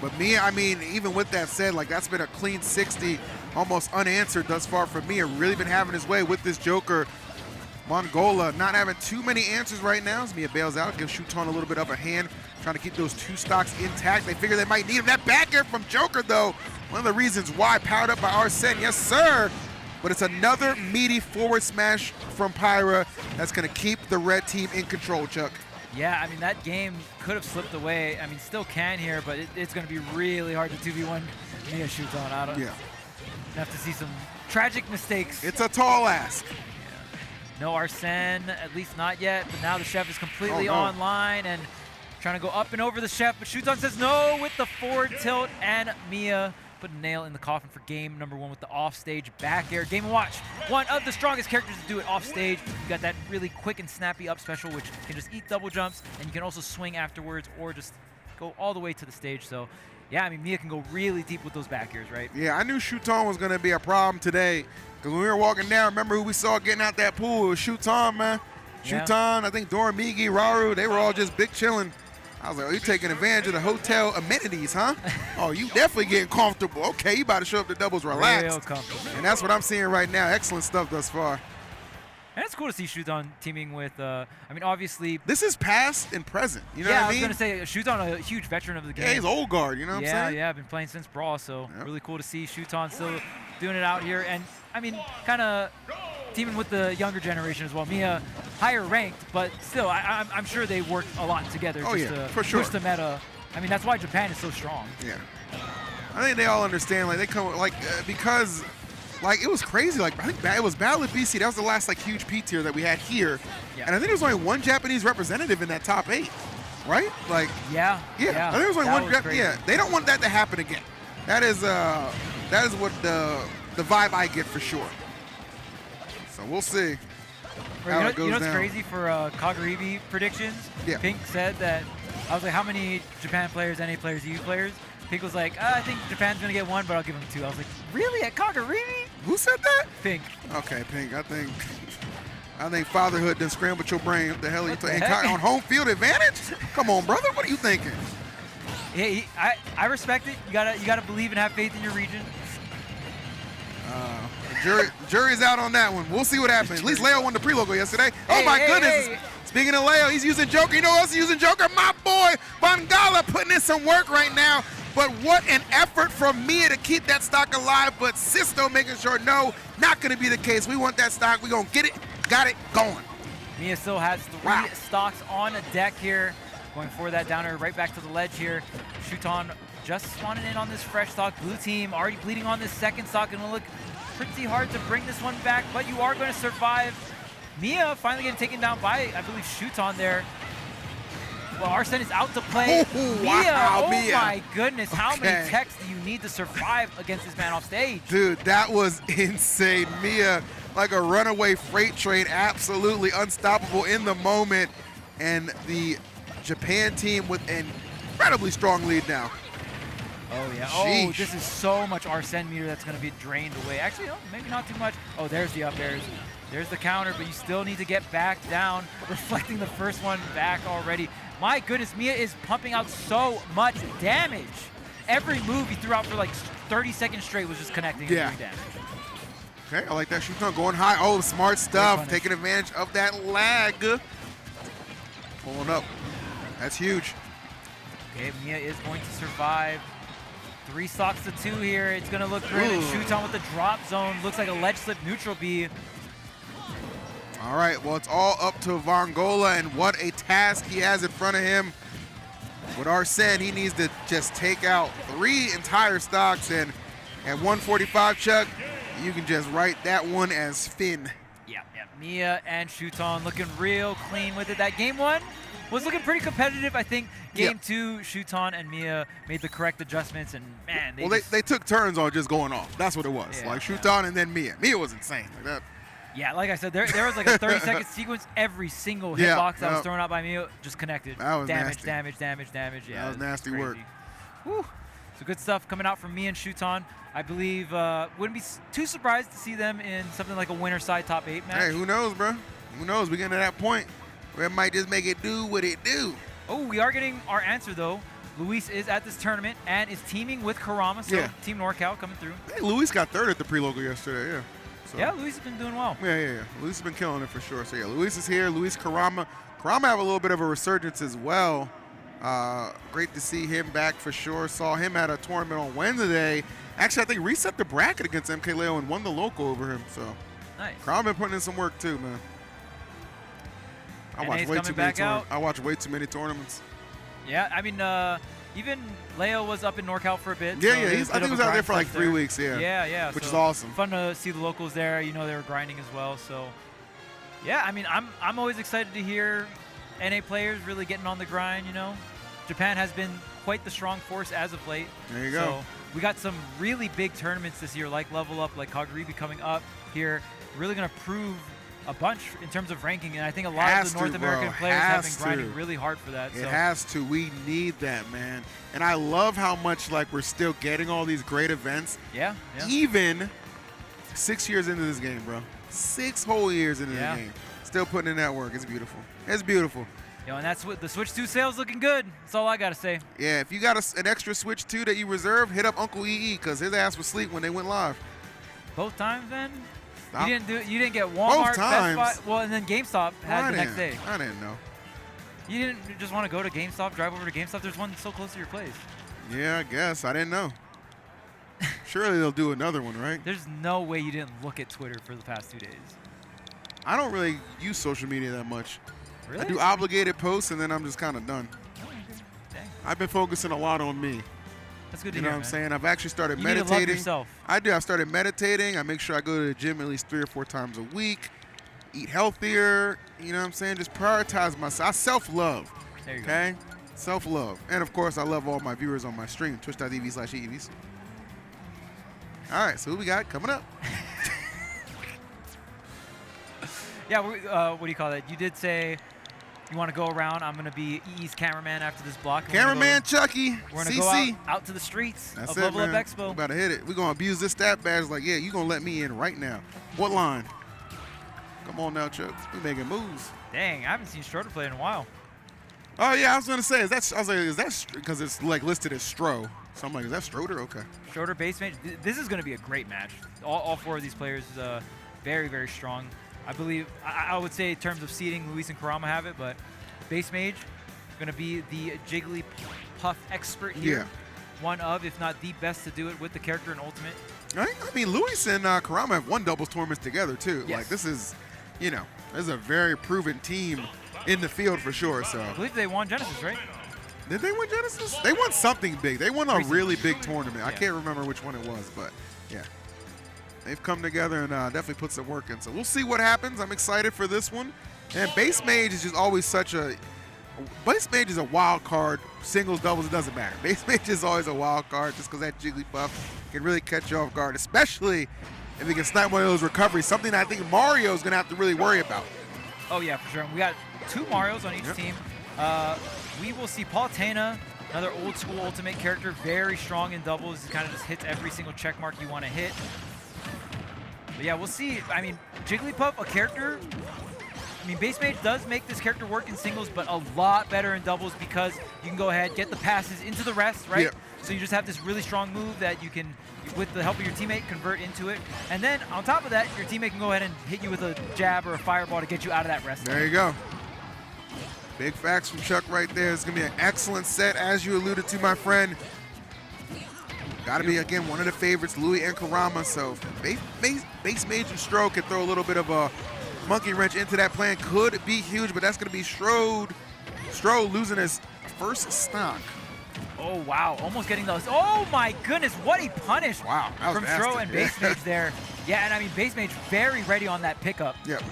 But Miya, I mean, even with that said, like that's been a clean 60, almost unanswered thus far for Miya. Really been having his way with this Joker. Vongola not having too many answers right now as Miya bails out, gives Shuton a little bit of a hand, trying to keep those two stocks intact. They figure they might need him. That back air from Joker, though, one of the reasons why, powered up by Arsene. Yes, sir. But it's another meaty forward smash from Pyra that's going to keep the red team in control, Chuck. Yeah, I mean, that game could have slipped away. I mean, still can here, but it's going to be really hard to 2v1 Miya Shuton. I don't have to see some tragic mistakes. It's a tall ask. No Arsene, at least not yet, but now the chef is completely online and trying to go up and over the chef, but Shuton says no with the forward tilt, and Miya put a nail in the coffin for game number one with the offstage back air. Game & Watch, one of the strongest characters to do it off stage. You got that really quick and snappy up special, which can just eat double jumps, and you can also swing afterwards or just go all the way to the stage. So yeah, I mean, Miya can go really deep with those back airs, right? Yeah, I knew Shuton was going to be a problem today. Because when we were walking down, remember who we saw getting out that pool? It was Shuton, man. Shuton, I think Doramigi, Raru, they were all just big chilling. I was like, oh, you're taking advantage of the hotel amenities, huh? Oh, you definitely getting comfortable. Okay, you about to show up to doubles relaxed. Real comfortable. And that's what I'm seeing right now. Excellent stuff thus far. And it's cool to see Shuton teaming with, I mean, obviously. This is past and present, you know what I mean? Yeah, I was going to say, Shuton, a huge veteran of the game. Yeah, he's old guard, you know what I'm saying? Yeah, I've been playing since Brawl, so really cool to see Shuton still doing it out here. And, I mean, kind of teaming with the younger generation as well. Miya, higher ranked, but still, I'm sure they worked a lot together to for sure. push the meta. I mean, that's why Japan is so strong. Yeah. I think they all understand, like, they come, like, because, like, it was crazy. Like, I think it was Battle of BC. That was the last, like, huge P tier that we had here. Yeah. And I think there was only one Japanese representative in that top 8, right? Like, yeah. I think there was only one. Yeah, they don't want that to happen again. That is what the vibe I get for sure. So we'll see how it goes down. You know what's crazy for Kagaribi predictions? Yeah. Pink said that, I was like, how many Japan players, NA players, EU players? Pink was like, I think Japan's going to get 1, but I'll give him 2. I was like, really? At Kagaribi? Who said that? Pink. Okay, Pink. I think fatherhood done scrambled your brain. What the hell are you playing? On home field advantage? Come on, brother. What are you thinking? Hey, I respect it. You gotta believe and have faith in your region. Jury's out on that one. We'll see what happens. At least Leo won the pre-logo yesterday. Oh my goodness. Hey. Speaking of Leo, he's using Joker. You know who else is using Joker? My boy, Vongola, putting in some work right now. But what an effort from Miya to keep that stock alive. But Scisto making sure, no, not going to be the case. We want that stock. We're going to get it, got it, going. Miya still has 3 stocks on deck here. Going for that downer right back to the ledge here. Shuton just spawning in on this fresh stock. Blue team already bleeding on this second stock, and it'll look pretty hard to bring this one back, but you are going to survive. Miya finally getting taken down by, I believe, Shuton there. Well, Arsene is out to play. Wow, Miya, Miya. My goodness, how many techs do you need to survive against this man off stage? Dude, that was insane. Miya, like a runaway freight train, absolutely unstoppable in the moment. And the Japan team with an incredibly strong lead now. Oh, yeah. Sheesh. Oh, this is so much Arsene meter that's going to be drained away. Actually, no, maybe not too much. Oh, there's the up airs. There's the counter, but you still need to get back down, reflecting the first one back already. My goodness, Miya is pumping out so much damage. Every move he threw out for like 30 seconds straight was just connecting and doing damage. Okay, I like that. Shuton going high. Oh, smart stuff. Taking advantage of that lag. Pulling up. That's huge. Okay, Miya is going to survive. 3 stocks to 2 here. It's going to look great. And Shuton with the drop zone. Looks like a ledge slip neutral B. All right, well, it's all up to Vongola, and what a task he has in front of him. With Arsene, he needs to just take out 3 entire stocks, and at 145, Chug, you can just write that one as Finn. Yeah. Miya and Shuton looking real clean with it. That game 1 was looking pretty competitive. I think game 2, Shuton and Miya made the correct adjustments, and man, they took turns on just going off. That's what it was. Like Shuton and then Miya. Miya was insane. Like that. Yeah, like I said, there was like a 30-second sequence. Every single hitbox that was thrown out by Miya just connected. That was damage. Yeah, that was nasty work. Whew. So good stuff coming out from Miya and Shuton. I believe wouldn't be too surprised to see them in something like a winner side top 8 match. Hey, who knows, bro? Who knows? We're getting to that point where it might just make it do what it do. Oh, we are getting our answer though. Luis is at this tournament and is teaming with Kurama, so Team NorCal coming through. Hey, Luis got 3rd at the pre-logo yesterday, So. Yeah, Luis has been doing well. Yeah. Luis has been killing it for sure. So yeah, Luis is here. Luis Kurama. Kurama have a little bit of a resurgence as well. Great to see him back for sure. Saw him at a tournament on Wednesday. Actually, I think reset the bracket against MkLeo and won the local over him. So nice. Kurama been putting in some work too, man. I watch way too many tournaments. Yeah, I mean, even Leo was up in NorCal for a bit. Yeah, I think he was out there for like 3 weeks, Yeah. Which is awesome. Fun to see the locals there. You know, they were grinding as well. So, yeah, I mean, I'm always excited to hear NA players really getting on the grind, you know. Japan has been quite the strong force as of late. There you go. So we got some really big tournaments this year, like Level Up, like Kaguribi coming up here. Really going to prove a bunch in terms of ranking, and I think a lot of the North American players have been grinding really hard for that. It has to. We need that, man. And I love how much like we're still getting all these great events. Yeah. Even 6 years into this game, bro. 6 whole years into the game. Still putting in that work. It's beautiful. It's beautiful. Yo, and that's what the Switch 2 sales looking good. That's all I got to say. Yeah, if you got an extra Switch 2 that you reserve, hit up Uncle EE because his ass was asleep when they went live. Both times, then? You didn't get Walmart, Best Buy, well, and then GameStop had the next day. I didn't know. You didn't just want to go to GameStop, drive over to GameStop? There's one so close to your place. Yeah, I guess. I didn't know. Surely they'll do another one, right? There's no way you didn't look at Twitter for the past 2 days. I don't really use social media that much. Really? I do obligated posts, and then I'm just kind of done. Oh, dang. I've been focusing a lot on me. That's good to hear, know what I'm saying? I've actually started you meditating. Need to love yourself. I do. I started meditating. I make sure I go to the gym at least 3 or 4 times a week. Eat healthier. You know what I'm saying? Just prioritize myself. I self-love. There you go. Self-love. And, of course, I love all my viewers on my stream, twitch.tv/EVs. All right, so who we got coming up? Yeah, what do you call that? You did say you want to go around. I'm going to be EE's cameraman after this block. Cameraman Chucky. We're going to go out to the streets of Level Up Expo. We're about to hit it. We're going to abuse this stat badge like, yeah, you're going to let me in right now. What line? Come on now, Chuck. We're making moves. Dang, I haven't seen Stro play in a while. Oh, yeah, I was going to say, is that because it's like listed as Stro. So I'm like, is that Stroder? Okay. Stroder, Bassmage. This is going to be a great match. All 4 of these players very, very strong. I believe, I would say in terms of seeding, Luis and Kurama have it, but Bassmage going to be the Jigglypuff expert here. Yeah. One of, if not the best to do it with the character in Ultimate. I mean, Luis and Kurama have won doubles tournaments together, too. Yes. Like, this is, you know, this is a very proven team in the field for sure. So I believe they won Genesis, right? Did they win Genesis? They won something big. They won a really big tournament. Yeah. I can't remember which one it was, but yeah. They've come together and definitely put some work in. So we'll see what happens. I'm excited for this one. And Bassmage is just always such a... Bassmage is a wild card. Singles, doubles, it doesn't matter. Bassmage is always a wild card just because that Jigglypuff can really catch you off guard, especially if he can snipe one of those recoveries, something I think Mario is going to have to really worry about. Oh, yeah, for sure. We got 2 Marios on each team. We will see Palutena, another old school Ultimate character, very strong in doubles. He kind of just hits every single check mark you want to hit. But yeah, we'll see. I mean, Jigglypuff, a character. I mean, Bassmage does make this character work in singles, but a lot better in doubles because you can go ahead, get the passes into the rest, right? Yep. So you just have this really strong move that you can, with the help of your teammate, convert into it. And then on top of that, your teammate can go ahead and hit you with a jab or a fireball to get you out of that rest. There you go. Big facts from Chuck right there. It's going to be an excellent set, as you alluded to, my friend. Got to be, again, one of the favorites, Louis and Kurama. So Bassmage and Stro can throw a little bit of a monkey wrench into that plan. Could be huge, but that's going to be Stro losing his first stock. Oh, wow. Almost getting those. Oh, my goodness. What a punish from Stro and Bassmage there. Yeah, and I mean, Bassmage very ready on that pickup. Yep.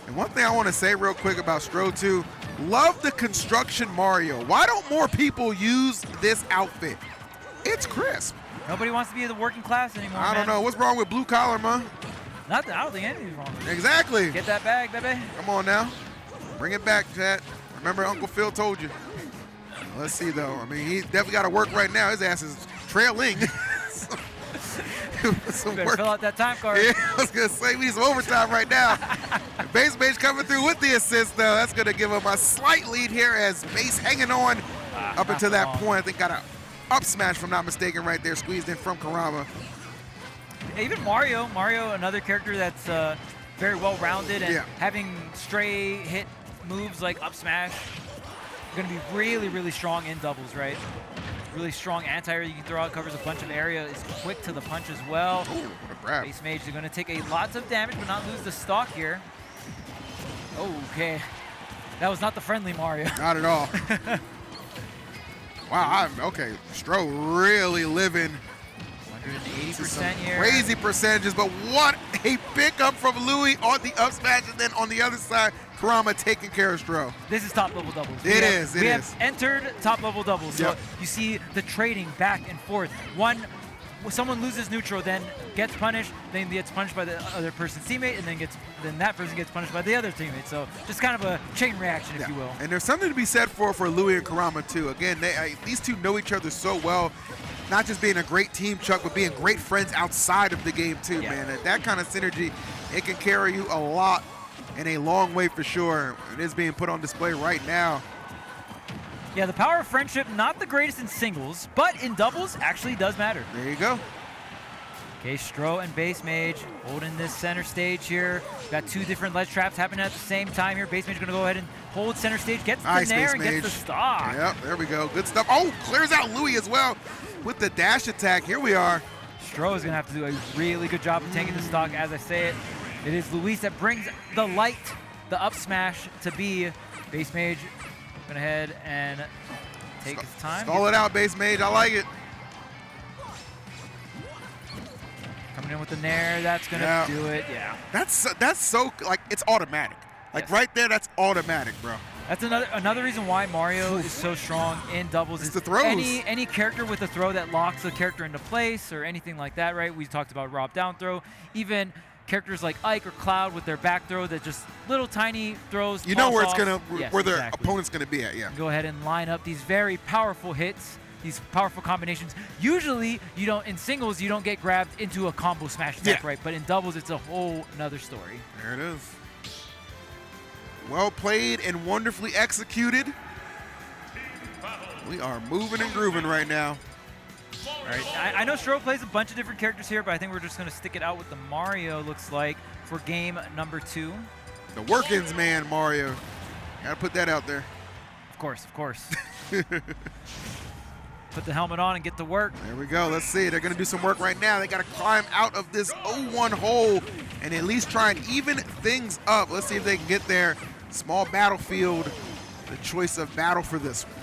And one thing I want to say real quick about Stro, too, love the construction Mario. Why don't more people use this outfit? It's crisp. Nobody wants to be the working class anymore, I don't know. What's wrong with blue collar, man? Nothing. I don't think anything's wrong with it. Exactly. Get that bag, baby. Come on now. Bring it back, chat. Remember Uncle Phil told you. Let's see, though. I mean, he's definitely got to work right now. His ass is trailing. Some better fill out that time card. Yeah, I was going to say, we need some overtime right now. Bassmage coming through with the assist, though. That's going to give him a slight lead here as Bass hanging on up until that point. I think got a up smash, if I'm not mistaken, right there, squeezed in from Kurama. Even Mario, another character that's very well-rounded and having stray hit moves like up smash, going to be really, really strong in doubles, right? Really strong anti-air you can throw out, covers a bunch of area, is quick to the punch as well. Ooh, what a grab. Bassmage is going to take lots of damage but not lose the stock here. Okay. That was not the friendly Mario. Not at all. Wow, okay. Stro really living 180% here. Crazy percentages, but what a pickup from Louis on the up smash, and then on the other side, Kurama taking care of Stro. This is top level doubles. It is. We have entered top level doubles. So you see the trading back and forth. Someone loses neutral, then gets punished, then gets punished by the other person's teammate, and then that person gets punished by the other teammate. So just kind of a chain reaction, if you will. And there's something to be said for Louis and Kurama too. Again, these two know each other so well. Not just being a great team, Chuck, but being great friends outside of the game too, man. That kind of synergy, it can carry you a lot and a long way for sure. It is being put on display right now. Yeah, the power of friendship, not the greatest in singles, but in doubles actually does matter. There you go. Okay, Stro and Bassmage holding this center stage here. Got 2 different ledge traps happening at the same time here. Bassmage going to go ahead and hold center stage, gets the nair and gets the stock. Yep, there we go. Good stuff. Oh, clears out Louis as well with the dash attack. Here we are. Stro is going to have to do a really good job of taking the stock. As I say it, it is Luis that brings the light, the up smash to be. Bassmage going ahead and take his time. Stall it out, Bassmage. I like it. Coming in with the nair, that's going to do it. Yeah. That's so, like, it's automatic. Like, right there, that's automatic, bro. That's another reason why Mario is so strong in doubles. It's is the throws. Any character with a throw that locks the character into place or anything like that, right? We talked about Rob down throw. Even characters like Ike or Cloud with their back throw that just little tiny throws. You know where it's where their opponent's gonna be at, Go ahead and line up these very powerful hits, these powerful combinations. Usually, in singles, you don't get grabbed into a combo smash attack, right? But in doubles, it's a whole nother story. There it is. Well played and wonderfully executed. We are moving and grooving right now. All right, I know Stro plays a bunch of different characters here, but I think we're just going to stick it out with the Mario, looks like, for game number 2. The workings man, Mario. Gotta put that out there. Of course, of course. Put the helmet on and get to work. There we go. Let's see. They're going to do some work right now. They got to climb out of this 0-1 hole and at least try and even things up. Let's see if they can get there. Small battlefield, the choice of battle for this one.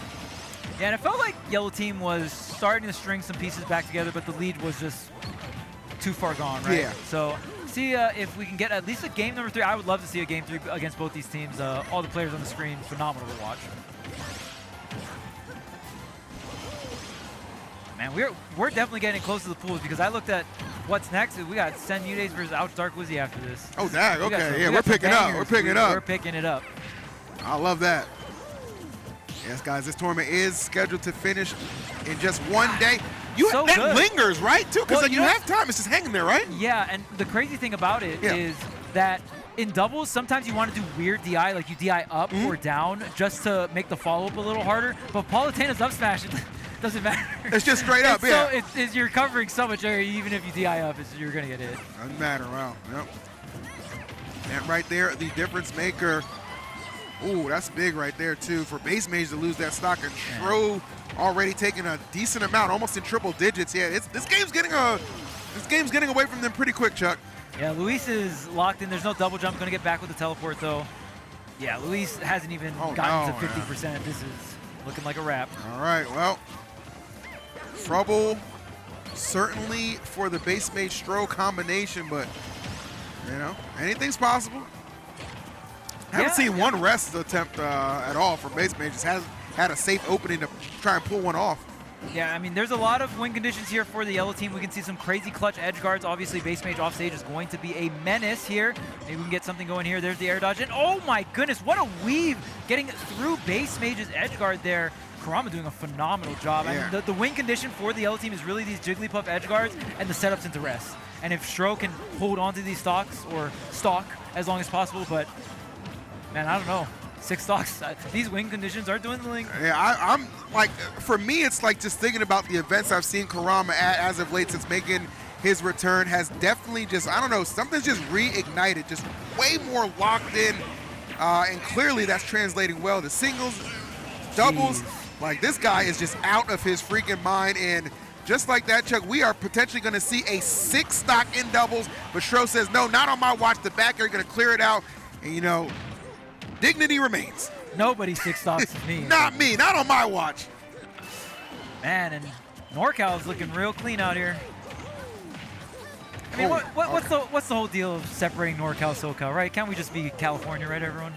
Yeah, and it felt like Yellow Team was starting to string some pieces back together, but the lead was just too far gone, right? Yeah. So see if we can get at least a game number 3. I would love to see a game 3 against both these teams. All the players on the screen, phenomenal to watch. Man, we're definitely getting close to the pools because I looked at what's next. We got Sen MuteAce versus Ouch Dark Wizzy after this. Oh, dang. Okay. Yeah, we're picking up. We're picking up. We're picking it up. I love that. Yes, guys, this tournament is scheduled to finish in just 1 day. That lingers, right, too? Because you have time. It's just hanging there, right? Yeah, and the crazy thing about it is that in doubles, sometimes you want to do weird DI, like you DI up or down just to make the follow-up a little harder. But Palutena's up smash, it doesn't matter. It's just straight up, yeah. So you're covering so much area, even if you DI up, you're going to get hit. Doesn't matter, wow. Yep. And right there, the difference maker. Ooh, that's big right there, too, for Bassmage to lose that stock. And Stro already taking a decent amount, almost in triple digits. Yeah, this game's getting away from them pretty quick, Chuck. Yeah, Luis is locked in. There's no double jump. Going to get back with the teleport, though. Yeah, Luis hasn't even gotten to 50%. Yeah. This is looking like a wrap. All right, well, trouble certainly for the Bassmage Stro combination, but, you know, anything's possible. Haven't seen one rest attempt at all from Bassmage. Just hasn't had a safe opening to try and pull one off. Yeah, I mean, there's a lot of win conditions here for the Yellow Team. We can see some crazy clutch edge guards. Obviously, Bassmage offstage is going to be a menace here. Maybe we can get something going here. There's the air dodge. And oh my goodness, what a weave getting through Bassmage's edge guard there. Kurama doing a phenomenal job. Yeah. I mean, the win condition for the Yellow Team is really these Jigglypuff edge guards and the setups into rest. And if Stro can hold onto these stocks or stock as long as possible, but man, I don't know. 6 stocks. These win conditions are dwindling. Yeah, I'm like, for me, it's like just thinking about the events I've seen Kurama at as of late since making his return has definitely just, I don't know, something's just reignited, just way more locked in. And clearly that's translating well to singles, doubles. Like, this guy is just out of his freaking mind. And just like that, Chuck, we are potentially going to see a 6 stock in doubles. But Stro says, no, not on my watch. The back air going to clear it out. And, you know, dignity remains. Nobody 6 stocks me. Not me, not on my watch. Man, and NorCal is looking real clean out here. I mean, what's the whole deal of separating NorCal, SoCal, right? Can't we just be California, right, everyone?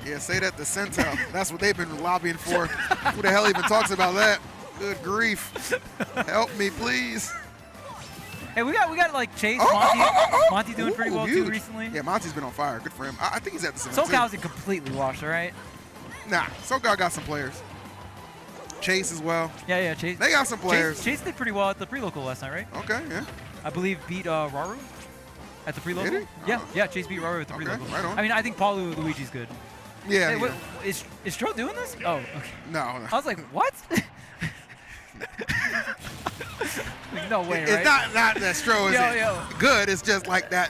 Yeah, say that to Centel. That's what they've been lobbying for. Who the hell even talks about that? Good grief. Help me, please. Hey, we got like Chase, Monty doing pretty well too recently. Yeah, Monty's been on fire. Good for him. I think he's at the center. SoCal isn't completely washed, all right? Nah, SoCal got some players. Chase as well. Yeah, Chase. They got some players. Chase did pretty well at the pre-local last night, right? Okay, yeah. I believe beat Raru at the pre-local. Did he? Yeah, Chase beat Raru at the pre-local. Right on. I mean, I think Luigi's good. Yeah. Hey, is Stro doing this? Oh, okay. No. I was like, what? No way, it's right? Not that Stro isn't good. It's just like that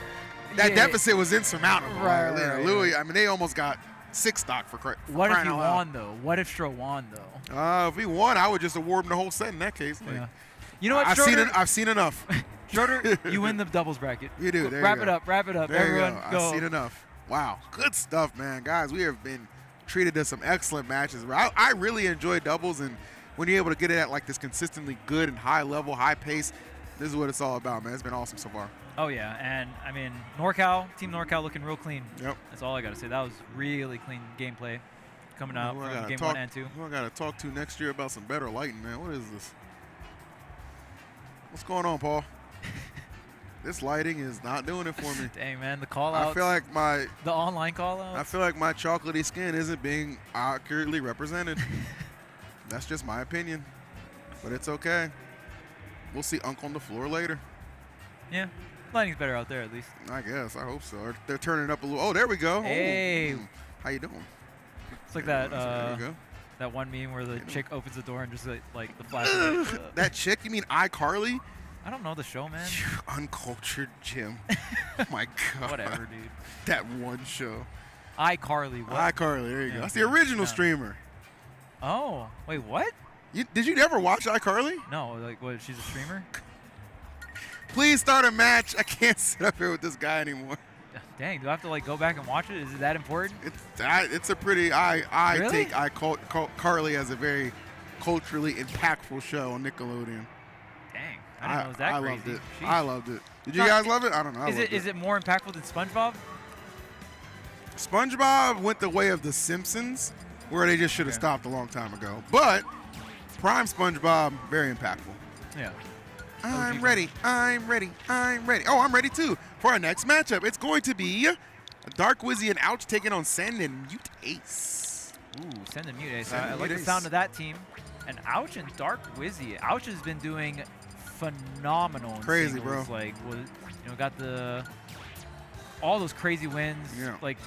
deficit was insurmountable. Right. Louis, I mean, they almost got 6 stock for what if he won, though? What if Stro won, though? If he won, I would just award him the whole set in that case. Like, yeah. You know what, I've seen enough. Schroeder, you win the doubles bracket. You do. Wrap it up. There Everyone, go. I've seen enough. Wow. Good stuff, man. Guys, we have been treated to some excellent matches. I really enjoy doubles, and when you're able to get it at like this consistently good and high level, high pace, this is what it's all about, man. It's been awesome so far. Oh, yeah. And, I mean, Team NorCal looking real clean. Yep. That's all I got to say. That was really clean gameplay coming out from game 1 and 2. Who I got to talk to next year about some better lighting, man? What is this? What's going on, Paul? This lighting is not doing it for me. Dang, man, the call-outs. I feel like the online call-outs. I feel like my chocolatey skin isn't being accurately represented. That's just my opinion, but it's okay. We'll see Unk on the floor later. Yeah, lighting's better out there at least. I guess. I hope so. They're turning it up a little. Oh, there we go. Hey. How you doing? It's like that. There you go. That one meme where the chick opens the door and just like the flash. That chick? You mean iCarly? I don't know the show, man. You uncultured Jim. Oh my God. Whatever, dude. That one show. iCarly. What? iCarly, there you go. That's the original streamer. Oh, wait, what? Did you never watch iCarly? No, like what? She's a streamer? Please start a match. I can't sit up here with this guy anymore. Dang, do I have to like go back and watch it? Is it that important? It's a pretty. I Really? take iCarly as a very culturally impactful show on Nickelodeon. Dang, I didn't know it was that crazy. Loved it. Sheesh. I loved it. Did you guys love it? I don't know. Is it more impactful than SpongeBob? SpongeBob went the way of The Simpsons, where they just should have stopped a long time ago. But Prime SpongeBob, very impactful. Yeah. I'm ready. I'm ready. I'm ready. Oh, I'm ready too for our next matchup. It's going to be Dark Wizzy and Ouch taking on Send and MuteAce. Ooh, Send and MuteAce. I like the sound of that team. And Ouch and Dark Wizzy. Ouch has been doing phenomenal. In crazy, singles. bro. Like, got all those crazy wins. Yeah. Like,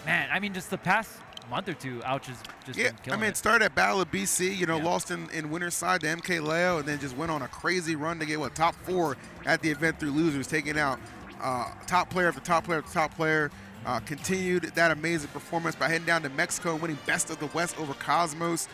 man, I mean, just the past month or two, Ouch has just been killing it started at Battle of BC, lost in winner's side to MkLeo, and then just went on a crazy run to get top 4 at the event through losers, taking out top player after top player after top player. Continued that amazing performance by heading down to Mexico and winning Best of the West over Cosmos,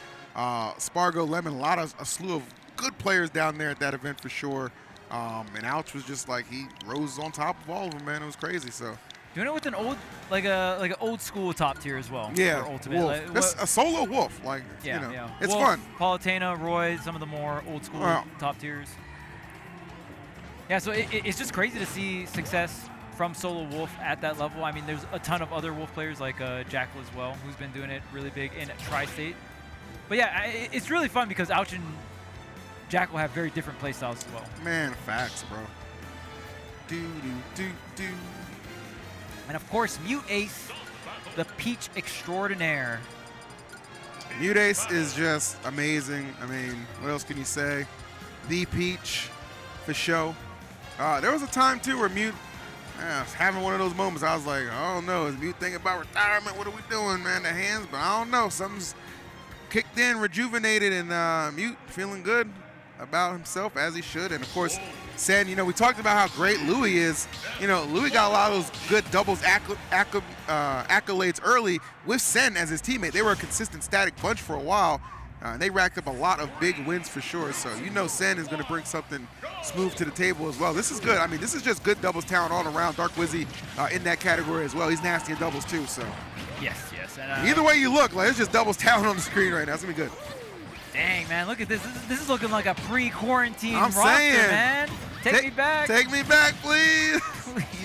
Spargo, Lemmon, a slew of good players down there at that event for sure. And Ouch was just like, he rose on top of all of them, man. It was crazy. So doing it with an old, like an old school top tier as well. Yeah, for Ultimate. Wolf. Like, That's a solo Wolf. Like, it's Wolf, fun. Palutena, Roy, some of the more old school top tiers. Yeah, so it's just crazy to see success from solo Wolf at that level. I mean, there's a ton of other Wolf players like Jackal as well, who's been doing it really big in Tri-State. But yeah, it's really fun because Ouch and Jackal have very different play styles as well. Man, facts, bro. And of course, MuteAce, the Peach extraordinaire. MuteAce is just amazing. I mean, what else can you say? The Peach, for show. There was a time, too, where Mute was having one of those moments. I was like, I don't know. Is Mute thinking about retirement? What are we doing, man? The hands? But I don't know. Something's kicked in, rejuvenated, and Mute feeling good about himself, as he should. And, of course, Sen, we talked about how great Louis is. Louis got a lot of those good doubles accolades early with Sen as his teammate. They were a consistent static bunch for a while. And they racked up a lot of big wins for sure. So Sen is going to bring something smooth to the table as well. This is good. I mean, this is just good doubles talent all around. Dark Wizzy in that category as well. He's nasty in doubles too. So yes. And, either way you look, like it's just doubles talent on the screen right now. It's going to be good. Dang, man, look at this. This is looking like a pre-quarantine roster, saying, man. Take me back. Take me back, please.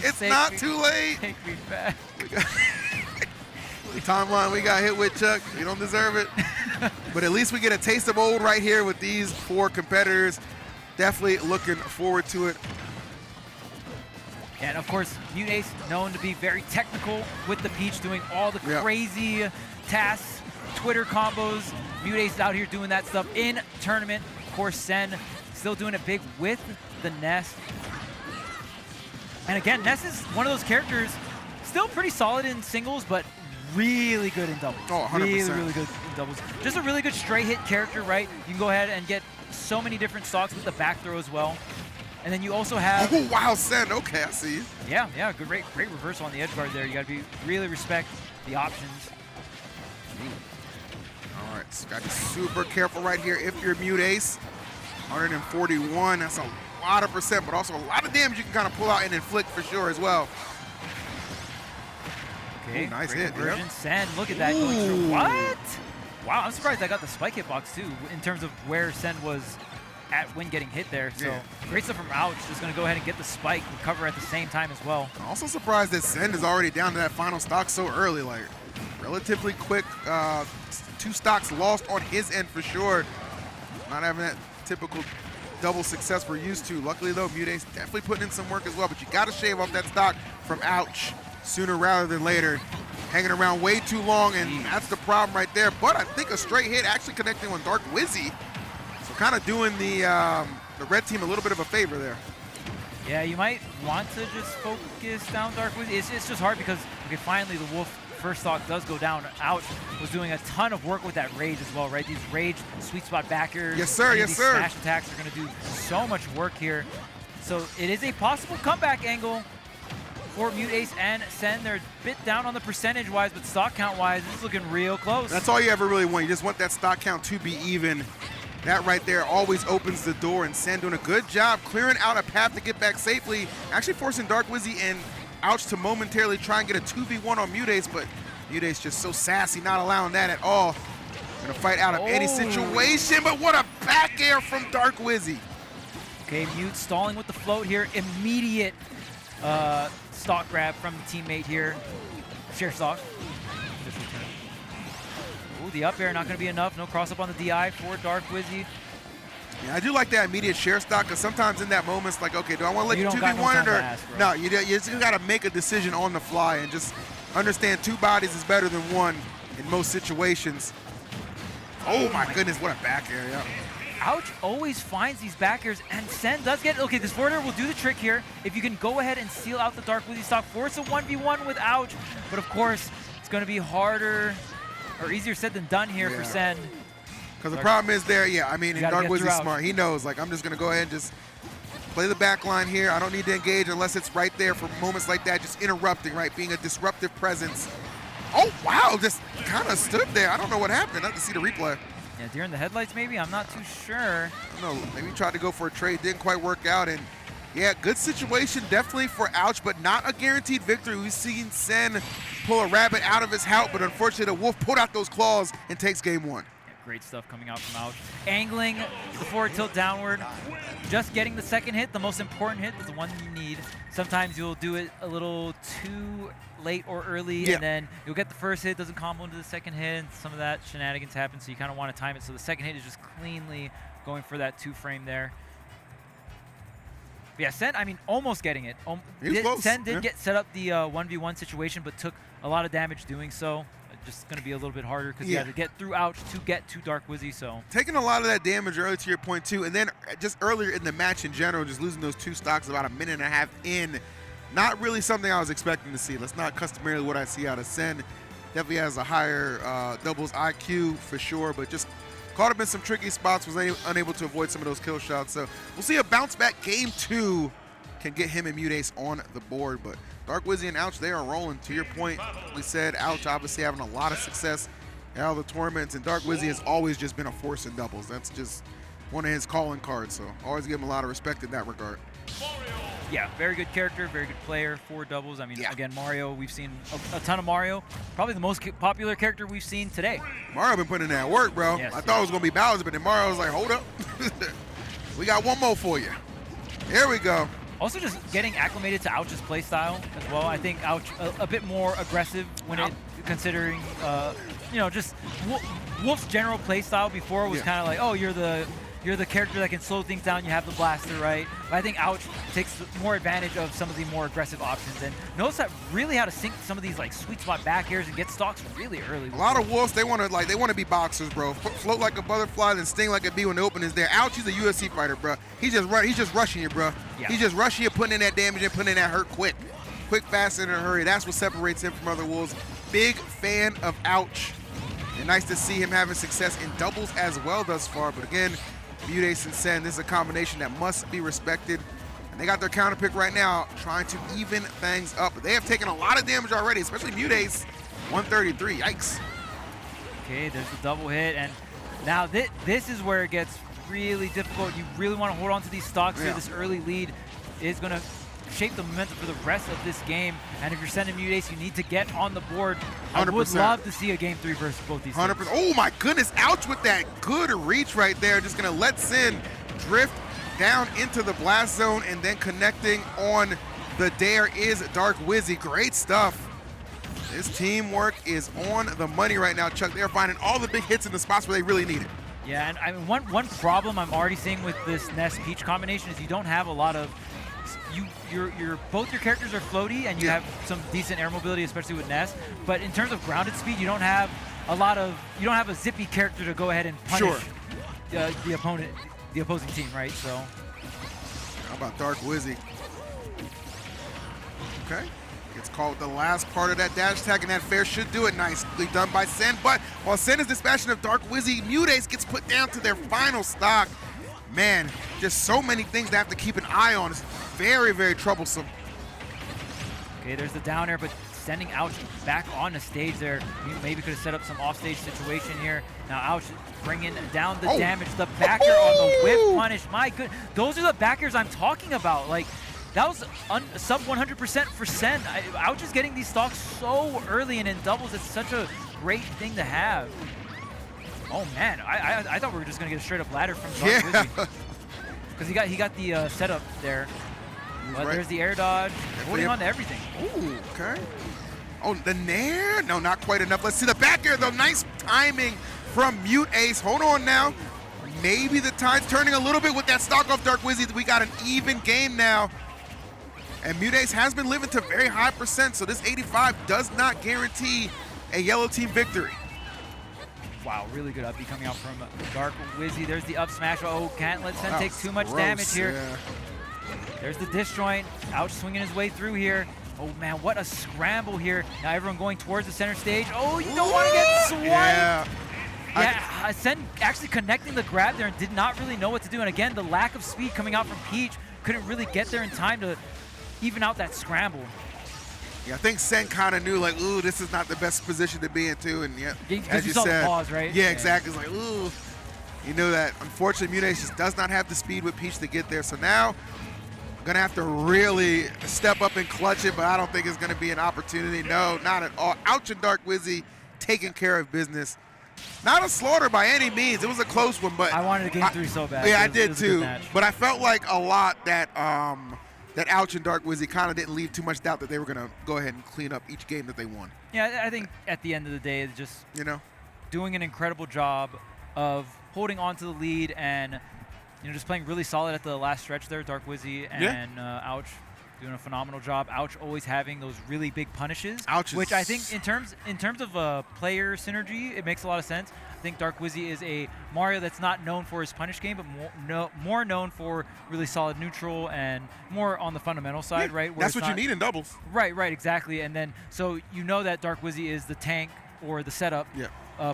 It's not too late. Take me back. The timeline we got hit with, Chuck. We don't deserve it. But at least we get a taste of old right here with these 4 competitors. Definitely looking forward to it. And of course, MuteAce known to be very technical with the Peach, doing all the crazy tasks, Twitter combos. MuteAce is out here doing that stuff in tournament. Of course, Sen still doing it big with the Nest. And again, Nest is one of those characters still pretty solid in singles, but really good in doubles. Oh, 100%. Really good in doubles. Just a really good straight hit character, right? You can go ahead and get so many different stocks with the back throw as well. And then you also have... Oh, wow, Sen. Okay, I see you. Yeah, great reversal on the edge guard there. You got to really respect the options. All right, so got to be super careful right here if you're MuteAce. 141, that's a lot of percent, but also a lot of damage you can kind of pull out and inflict for sure as well. Okay, ooh, nice hit. Yep. Sen, look at that. Going through. What? Wow, I'm surprised I got the spike hitbox too, in terms of where Sen was at when getting hit there. So great stuff from Ouch. Just going to go ahead and get the spike, recover at the same time as well. I'm also surprised that Sen is already down to that final stock so early. Like, relatively quick. 2 stocks lost on his end for sure. Not having that typical double success we're used to. Luckily though, MuteAce definitely putting in some work as well, but you got to shave off that stock from Ouch sooner rather than later. Hanging around way too long, and that's the problem right there. But I think a straight hit actually connecting on Dark Wizzy. So kind of doing the red team a little bit of a favor there. Yeah, you might want to just focus down Dark Wizzy. It's just hard because, okay, finally the Wolf first stock does go down, Ouch was doing a ton of work with that rage as well, right? These rage sweet spot backers. Yes, sir. Yes, these sir. Smash attacks are going to do so much work here. So it is a possible comeback angle for MuteAce and Sen. They're a bit down on the percentage-wise, but stock count-wise, this is looking real close. That's all you ever really want. You just want that stock count to be even. That right there always opens the door, and Sen doing a good job clearing out a path to get back safely, actually forcing Dark Wizzy and Ouch to momentarily try and get a 2v1 on MuteAce, but MuteAce just so sassy, not allowing that at all. Gonna fight out of any situation, but what a back air from Dark Wizzy. Okay, Mute stalling with the float here. Immediate stock grab from the teammate here. Share stock. Ooh, the up air not going to be enough. No cross up on the DI for Dark Wizzy. Yeah, I do like that immediate share stock, because sometimes in that moment it's like, okay, do I want to let you 2v1 or no? You just got to make a decision on the fly and just understand 2 bodies is better than 1 in most situations. Oh my goodness, what a back air! Yeah. Ouch always finds these back airs, and Sen does get, okay, this forward air will do the trick here. If you can go ahead and seal out the Dark Wizzy stock, force a 1v1 with Ouch, but of course, it's going to be harder, or easier said than done here for Sen. Because the problem is there, I mean, and Dark Wizzy's smart. He knows, like, I'm just going to go ahead and just play the back line here. I don't need to engage unless it's right there for moments like that, just interrupting, right, being a disruptive presence. Oh, wow, just kind of stood there. I don't know what happened. I have to see the replay. Yeah, during the headlights maybe? I'm not too sure. No, maybe he tried to go for a trade, didn't quite work out, and yeah, good situation definitely for Ouch, but not a guaranteed victory. We've seen Sen pull a rabbit out of his house, but unfortunately the wolf pulled out those claws and takes game 1. Yeah, great stuff coming out from Ouch. Angling the forward tilt downward, just getting the second hit, the most important hit, that's the one you need. Sometimes you'll do it a little too late or early, and then you'll get the first hit, doesn't combo into the second hit, and some of that shenanigans happen, so you kind of want to time it so the second hit is just cleanly going for that 2-frame there. But yeah, Sen, I mean, almost getting it. Sen did get set up the 1v1 situation, but took a lot of damage doing so. Just going to be a little bit harder because he had to get through Ouch to get to Dark Wizzy, so. Taking a lot of that damage early to your point too, and then just earlier in the match in general, just losing those 2 stocks about a minute and a half in. Not really something I was expecting to see. That's not customarily what I see out of Sen. Definitely has a higher doubles IQ for sure, but just caught up in some tricky spots, was unable to avoid some of those kill shots. So we'll see a bounce back game 2 can get him and MuteAce on the board. But Dark Wizzy and Ouch, they are rolling. To your point, we said Ouch obviously having a lot of success at all the tournaments, and Dark Wizzy has always just been a force in doubles. That's just one of his calling cards, so always give him a lot of respect in that regard. Yeah, very good character, very good player for doubles. I mean, again, Mario, we've seen a ton of Mario. Probably the most popular character we've seen today. Mario been putting in that work, bro. I thought it was going to be Bowser, but then Mario was like, hold up. We got one more for you. Here we go. Also just getting acclimated to Ouch's playstyle as well. I think Ouch a bit more aggressive when considering, you know, just Wolf's general playstyle before was kind of like, oh, you're the character that can slow things down, you have the blaster, right? But I think Ouch takes more advantage of some of the more aggressive options, and knows that really how to sink some of these like sweet spot back airs and get stocks really early. A lot of Wolves, they want to be boxers, bro. Float like a butterfly, then sting like a bee when the open is there. Ouch, he's a UFC fighter, bro. He's just rushing you, bro. Yeah. He's just rushing you, putting in that damage and putting in that hurt quick, fast, and in a hurry. That's what separates him from other Wolves. Big fan of Ouch, and nice to see him having success in doubles as well thus far. But again, MuteAce and Sen, this is a combination that must be respected. And they got their counter pick right now, trying to even things up. But they have taken a lot of damage already, especially MuteAce, 133, yikes. Okay, there's the double hit, and now this is where it gets really difficult. You really want to hold on to these stocks here. This early lead is going to shape the momentum for the rest of this game. And if you're sending MuteAce, you need to get on the board. 100%. I would love to see a game 3 versus both these 100%. Oh my goodness, Ouch with that good reach right there. Just gonna let Sen drift down into the blast zone and then connecting on the dare is Dark Wizzy. Great stuff. This teamwork is on the money right now, Chuck. They're finding all the big hits in the spots where they really need it. Yeah, and I mean, one problem I'm already seeing with this Ness Peach combination is you don't have a lot of both your characters are floaty and you have some decent air mobility, especially with Ness. But in terms of grounded speed, you don't have a zippy character to go ahead and punish the opposing team, right? So how about Dark Wizzy? Okay. Gets called the last part of that dash tag, and that fair should do it. Nicely done by Sen, but while Sen is dispatching of Dark Wizzy, MuteAce gets put down to their final stock. Man, just so many things to have to keep an eye on. It's very, very troublesome. Okay, there's the down air, but sending Ouch back on the stage there. Maybe could have set up some offstage situation here. Now Ouch bringing down the damage. The backer on the whip punish. My good, those are the backers I'm talking about. Like, that was sub 100% for Sen. Ouch is getting these stocks so early, and in doubles, it's such a great thing to have. Oh man, I thought we were just gonna get a straight up ladder from Dark Wizzy. Because he got the setup there. But there's the air dodge, holding on to everything. Ooh, okay. Oh, the nair? No, not quite enough. Let's see the back air, though. Nice timing from MuteAce. Hold on now. Maybe the tide's turning a little bit with that stock off Dark Wizzy. We got an even game now. And MuteAce has been living to very high percent, so this 85 does not guarantee a yellow team victory. Wow, really good up B coming out from Dark Wizzy. There's the up smash. Oh, can't let Sen take too much damage here. Yeah. There's the disjoint. Ouch swinging his way through here. Oh man, what a scramble here. Now everyone going towards the center stage. Oh, you don't want to get swiped. Yeah, Sen actually connecting the grab there and did not really know what to do. And again, the lack of speed coming out from Peach, couldn't really get there in time to even out that scramble. Yeah, I think Sen kind of knew, like, ooh, this is not the best position to be in, too. And yeah, as you saw the pause, right? Yeah, exactly. It's like, ooh. You know that, unfortunately, MuteAce just does not have the speed with Peach to get there. So now, gonna have to really step up and clutch it, but I don't think it's gonna be an opportunity. No, not at all. Ouch and Dark Wizzy taking care of business. Not a slaughter by any means. It was a close one, but I wanted a game 3 so bad. Yeah, I did too. But I felt like a lot that that Ouch and Dark Wizzy kind of didn't leave too much doubt that they were gonna go ahead and clean up each game that they won. Yeah, I think at the end of the day, it's just doing an incredible job of holding on to the lead and just playing really solid at the last stretch there. Dark Wizzy and Ouch doing a phenomenal job. Ouch always having those really big punishes, which I think in terms of player synergy, it makes a lot of sense. I think Dark Wizzy is a Mario that's not known for his punish game, but more known for really solid neutral and more on the fundamental side, right? That's what you need in doubles. Right, exactly. And then so you know that Dark Wizzy is the tank or the setup.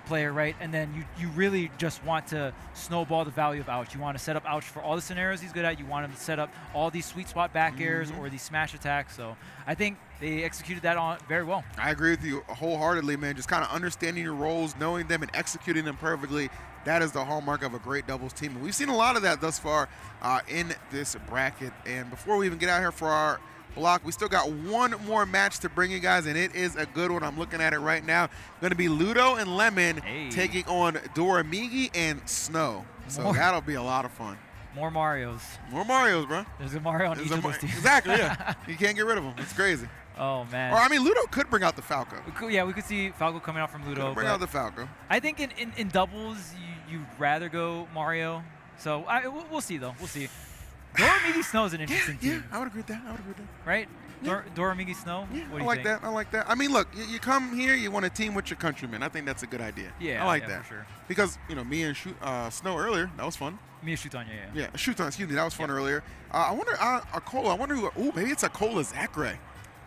Player, right? And then you really just want to snowball the value of Ouch. You want to set up Ouch for all the scenarios he's good at. You want him to set up all these sweet spot back airs or these smash attacks. So I think they executed that on very well. I agree with you wholeheartedly, man. Just kind of understanding your roles, knowing them, and executing them perfectly. That is the hallmark of a great doubles team. And we've seen a lot of that thus far in this bracket. And before we even get out here for our block, we still got one more match to bring you guys, and it is a good one. I'm looking at it right now. Going to be Ludo and Lemmon taking on Doramigi and Snow. So that'll be a lot of fun. More Marios. More Marios, bro. There's a Mario on each of those teams. Exactly, yeah. You can't get rid of them. It's crazy. Oh, man. Or, I mean, Ludo could bring out the Falco. Yeah, we could see Falco coming out from Ludo. Bring out the Falco. I think in doubles, you'd rather go Mario. So we'll see, though. We'll see. Doramigi Snow is an interesting team. Yeah, I would agree with that. Right? Yeah. Doramigi Snow? Yeah, what do you think? I like that. I mean, look, you come here, you want to team with your countrymen. I think that's a good idea. Yeah, I like that. For sure. Because, Miya and Snow earlier, that was fun. Miya Shuton, yeah. Yeah, Shuton, excuse me, that was fun earlier. I wonder, Acola, I wonder who, maybe it's Acola Zachary,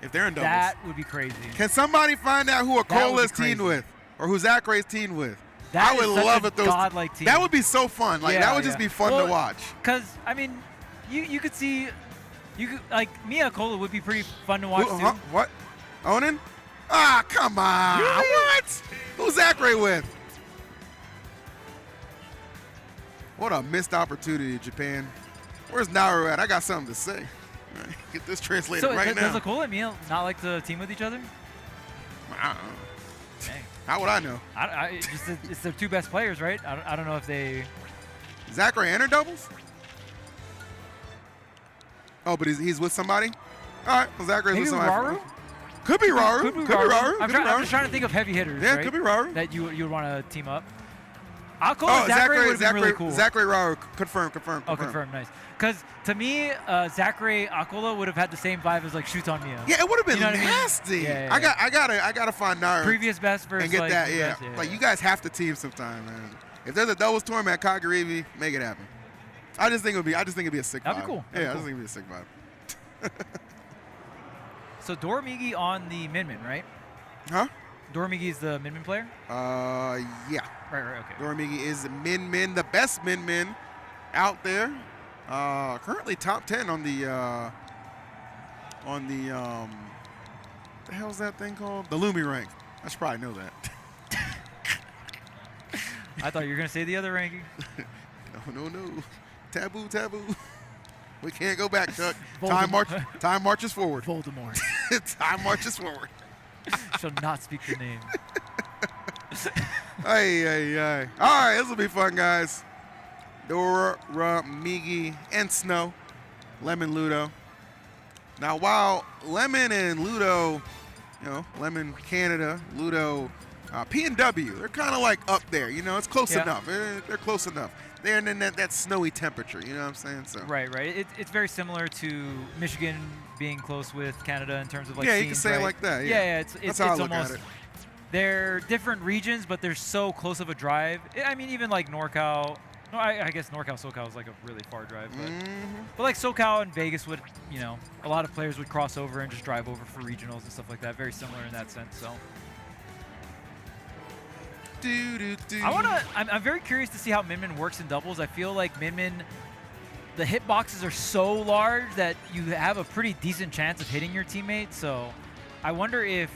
if they're in doubles. That would be crazy. Can somebody find out who Acola is teamed with? Or who Zachary's teamed with? I would love it. Godlike team. That would be so fun. Like, that would just be fun to watch. Because, I mean, you could see, like, Miya Acola would be pretty fun to watch too. What? Onin? Ah, come on. Really? What? Who's Zachary with? What a missed opportunity, Japan. Where's Naru at? I got something to say. Get this translated right now. Does Acola and Miya not like to team with each other? I don't know. Dang. How would I know? It's their two best players, right? I don't know if they... Zachary enter doubles? Oh, but he's with somebody? All right, well, Zachary's with somebody. Raru? Could be Raru. Could be Raru. I'm just trying to think of heavy hitters, yeah, right? Could be Raru. That you would want to team up. Acola Zachary would be really cool. Zachary Raru, confirm. Oh, confirm, nice. Because to me, Zachary Acola would have had the same vibe as like Shuton Miya. Yeah, it would have been nasty. Yeah. I gotta find Naru. Previous best versus and get like, that. Yeah. Best, Like you guys have to team sometime, man. If there's a doubles tournament at Kagurabi, make it happen. I just think it'd be a sick vibe. That'd be cool. Yeah, I just think it'd be a sick vibe. So Doramigi on the Min, right? Huh? Doramigi is the Min player? Yeah. Right, okay. Doramigi is the Min, the best Min out there. Currently top 10 on the what the hell's that thing called? The Lumi rank. I should probably know that. I thought you were going to say the other ranking. No. Taboo. We can't go back, Chuck. Time marches forward. Voldemort. Time marches forward. Shall not speak the name. Ay. All right, this will be fun, guys. Doramigi and Snow. Lemmon, Ludo. Now, while Lemmon and Ludo, Lemmon Canada, Ludo P&W, they're kind of like up there. It's close enough. They're close enough. They're in that snowy temperature, you know what I'm saying? So. Right. It's very similar to Michigan being close with Canada in terms of like you scenes, can say it like that. Yeah, it's how I look almost. at it. They're different regions, but they're so close of a drive. I mean, even like NorCal. No, I guess NorCal, SoCal is like a really far drive. But like SoCal and Vegas would, a lot of players would cross over and just drive over for regionals and stuff like that. Very similar in that sense. So. I'm very curious to see how Min works in doubles. I feel like Min, the hitboxes are so large that you have a pretty decent chance of hitting your teammate. So I wonder if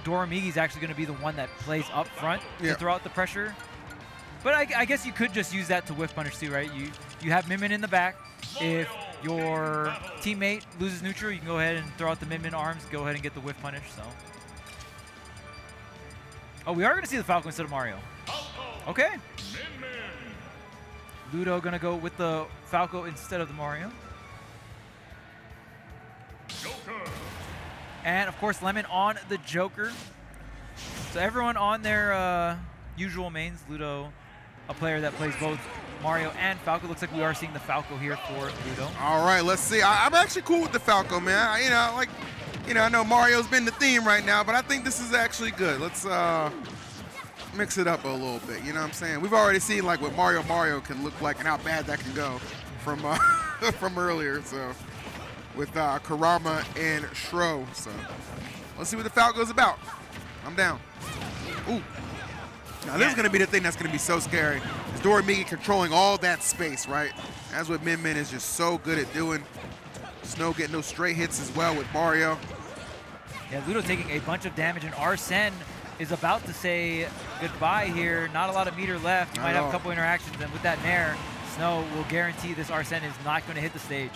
Doramigi is actually going to be the one that plays up front to throw out the pressure. But I guess you could just use that to whiff punish too, right? You have Min in the back. If your teammate loses neutral, you can go ahead and throw out the Min arms, go ahead and get the whiff punish. So. Oh, we are going to see the Falco instead of Mario. Okay. Ludo going to go with the Falco instead of the Mario. And, of course, Lemmon on the Joker. So everyone on their usual mains. Ludo, a player that plays both Mario and Falco. Looks like we are seeing the Falco here for Ludo. All right, let's see. I'm actually cool with the Falco, man. I know Mario's been the theme right now, but I think this is actually good. Let's mix it up a little bit, you know what I'm saying? We've already seen like what Mario can look like and how bad that can go from from earlier, so with Kurama and Stro. So let's see what the Falco's about. I'm down. Ooh. Now this is going to be the thing that's going to be so scary. Is Doramigi controlling all that space, right? That's what Min is just so good at doing. Snow getting those straight hits as well with Mario. Yeah, Ludo taking a bunch of damage, and Arsene is about to say goodbye here. Not a lot of meter left. You might have a couple interactions, and with that Nair, Snow will guarantee this Arsene is not going to hit the stage.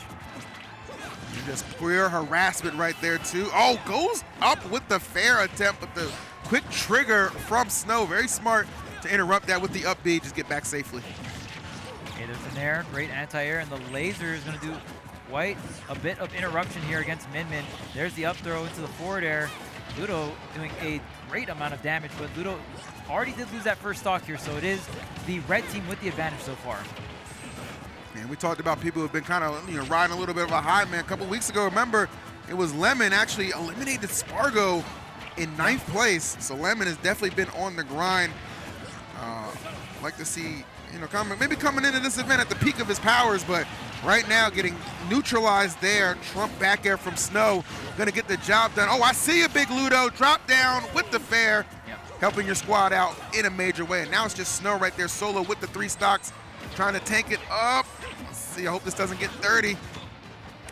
Just pure harassment right there, too. Oh, goes up with the fair attempt, but the quick trigger from Snow. Very smart to interrupt that with the up B. Just get back safely. Okay, there's the Nair. Great anti-air, and the laser is going to do quite a bit of interruption here against Min. There's the up throw into the forward air. Ludo doing a great amount of damage, but Ludo already did lose that first stock here, so it is the red team with the advantage so far. And we talked about people who've been kind of riding a little bit of a high, man. A couple weeks ago, remember, it was Lemmon actually eliminated Spargo in 9th place, so Lemmon has definitely been on the grind. Like to see, maybe coming into this event at the peak of his powers, but right now getting neutralized there. Trump back air from Snow, gonna get the job done. Oh, I see a big Ludo drop down with the fair, helping your squad out in a major way. And now it's just Snow right there, solo with the 3 stocks, trying to tank it up. Let's see, I hope this doesn't get 30.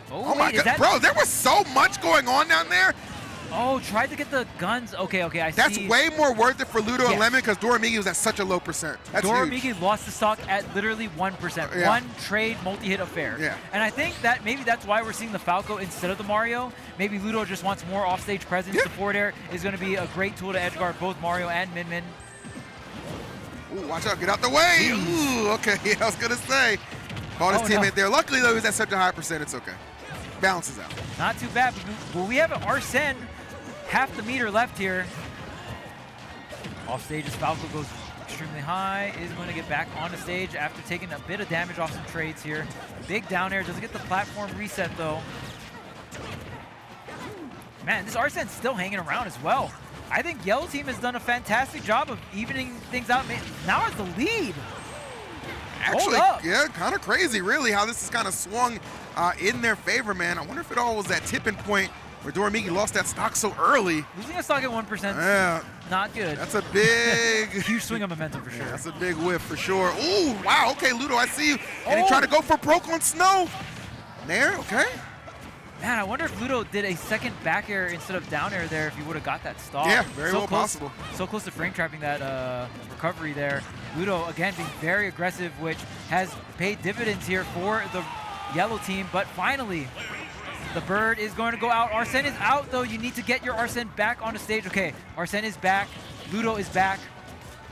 Oh my God, bro, there was so much going on down there. Oh, tried to get the guns. Okay, I see. That's way more worth it for Ludo and Lemmon because Doramigi was at such a low percent. That's Doramigi lost the stock at literally 1%. One trade multi-hit affair. Yeah. And I think that maybe that's why we're seeing the Falco instead of the Mario. Maybe Ludo just wants more offstage presence. The forward air is going to be a great tool to edgeguard both Mario and Min. Ooh, watch out, get out the way. Ooh, okay, I was going to say. Caught his teammate there. Luckily, though, he was at such a high percent, it's okay. Balances out. Not too bad, but we have an Arsene. Half the meter left here. Off stage as Falco goes extremely high, is going to get back on the stage after taking a bit of damage off some trades here. Big down air, doesn't get the platform reset though. Man, this Arsene's still hanging around as well. I think Yellow Team has done a fantastic job of evening things out. Now it's the lead. Actually, yeah, kind of crazy really how this has kind of swung in their favor, man. I wonder if it all was that tipping point where Doramigi lost that stock so early. Losing a stock at 1%, Yeah. not good. That's a big... Huge swing of momentum for sure. Yeah, that's a big whiff for sure. Ooh, wow, okay, Ludo, I see you. And he tried to go for broke on Snow. There, okay. Man, I wonder if Ludo did a second back air instead of down air there if he would have got that stock. Yeah, very well possible. So close to frame trapping that recovery there. Ludo, again, being very aggressive, which has paid dividends here for the yellow team. But finally, the bird is going to go out. Arsene is out, though. You need to get your Arsene back on the stage. Okay, Arsene is back. Ludo is back.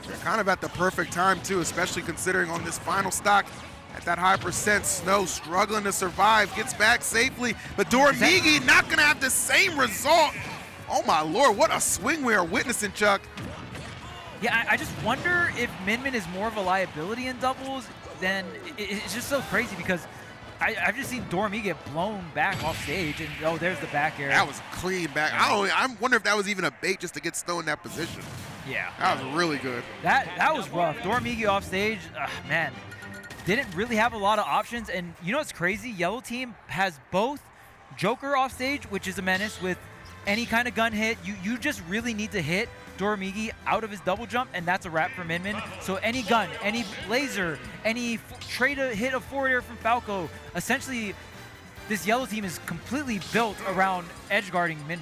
They're kind of at the perfect time, too, especially considering on this final stock, at that high percent, Snow struggling to survive, gets back safely, but Doramigi not going to have the same result. Oh my Lord, what a swing we are witnessing, Chuck. Yeah, I just wonder if Min is more of a liability in doubles. Then it's just so crazy because I've just seen Doramigi get blown back off stage, and oh, there's the back air. That was clean back. I wonder if that was even a bait just to get Snow in that position. Yeah. That was really good. That was rough. Doramigi off stage, man. Didn't really have a lot of options, and you know what's crazy? Yellow team has both Joker off stage, which is a menace with any kind of gun hit. You just really need to hit Doramigi out of his double jump, and that's a wrap for Min. So any gun, any laser, any trade a hit of forward air from Falco, essentially this yellow team is completely built around edge guarding Min.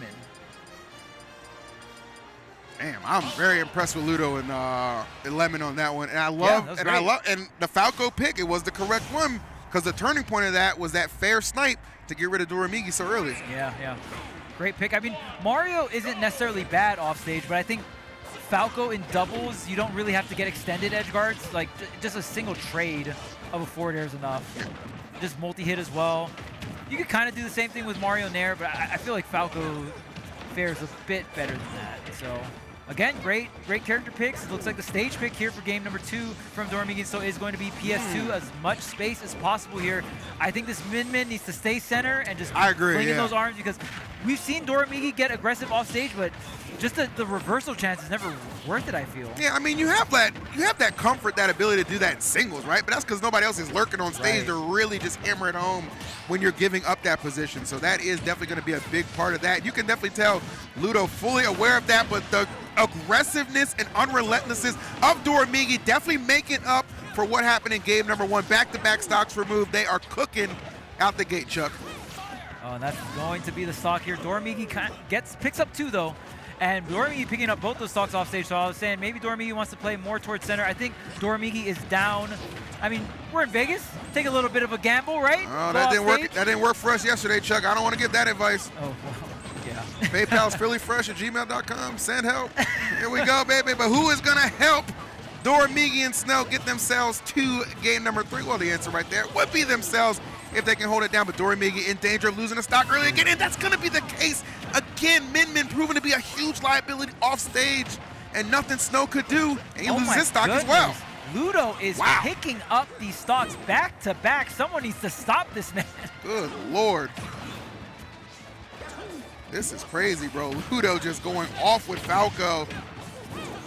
Damn, I'm very impressed with Ludo and Lemmon on that one, and and the Falco pick. It was the correct one because the turning point of that was that fair snipe to get rid of Doramigi so early. Yeah. Great pick. I mean, Mario isn't necessarily bad off stage, but I think Falco in doubles, you don't really have to get extended edge guards. Like just a single trade of a forward air is enough. Just multi-hit as well. You could kind of do the same thing with Mario Nair, but I feel like Falco fares a bit better than that. So again, great character picks. It looks like the stage pick here for game number 2 from Doramigi, so is going to be PS2, as much space as possible here. I think this Min needs to stay center and just fling in those arms, because we've seen Doramigi get aggressive off stage, but just the reversal chance is never worth it, I feel. Yeah, I mean, you have that comfort, that ability to do that in singles, right? But that's because nobody else is lurking on stage to really just hammer it home when you're giving up that position. So that is definitely going to be a big part of that. You can definitely tell Ludo fully aware of that, but the aggressiveness and unrelentlessness of Doramigi definitely making up for what happened in game number 1. Back-to-back stocks removed. They are cooking out the gate, Chuck. Oh, and that's going to be the stock here. Doramigi picks up 2, though. And Doramigi picking up both those stocks off stage, so I was saying maybe Doramigi wants to play more towards center. I think Doramigi is down. I mean, we're in Vegas. Take a little bit of a gamble, right? Oh, that didn't work. That didn't work for us yesterday, Chuck. I don't want to give that advice. Oh, well, yeah. PayPal's phillyfresh@gmail.com. Send help. Here we go, baby. But who is going to help Doramigi and Snow get themselves to game number 3? Well, the answer right there would be themselves if they can hold it down. But Doramigi in danger of losing a stock early again, and that's going to be the case again. Min proven to be a huge liability off stage, and nothing Snow could do, and he loses his stock as well. Ludo is picking up these stocks back to back. Someone needs to stop this man. Good Lord. This is crazy, bro. Ludo just going off with Falco.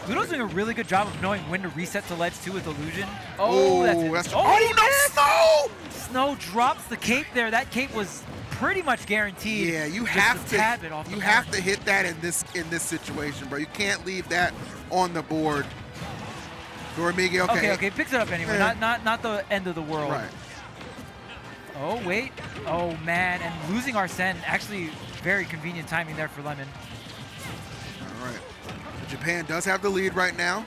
Ludo's doing a really good job of knowing when to reset to ledge 2 with illusion. Oh, that's no, Snow! Snow drops the cape there. That cape was pretty much guaranteed. Yeah, you have to hit that in this situation, bro. You can't leave that on the board. Doramigi, okay, picks it up anyway. Not the end of the world. Right. Oh wait. Oh man, and losing Arsene, actually very convenient timing there for Lemmon. All right. Japan does have the lead right now.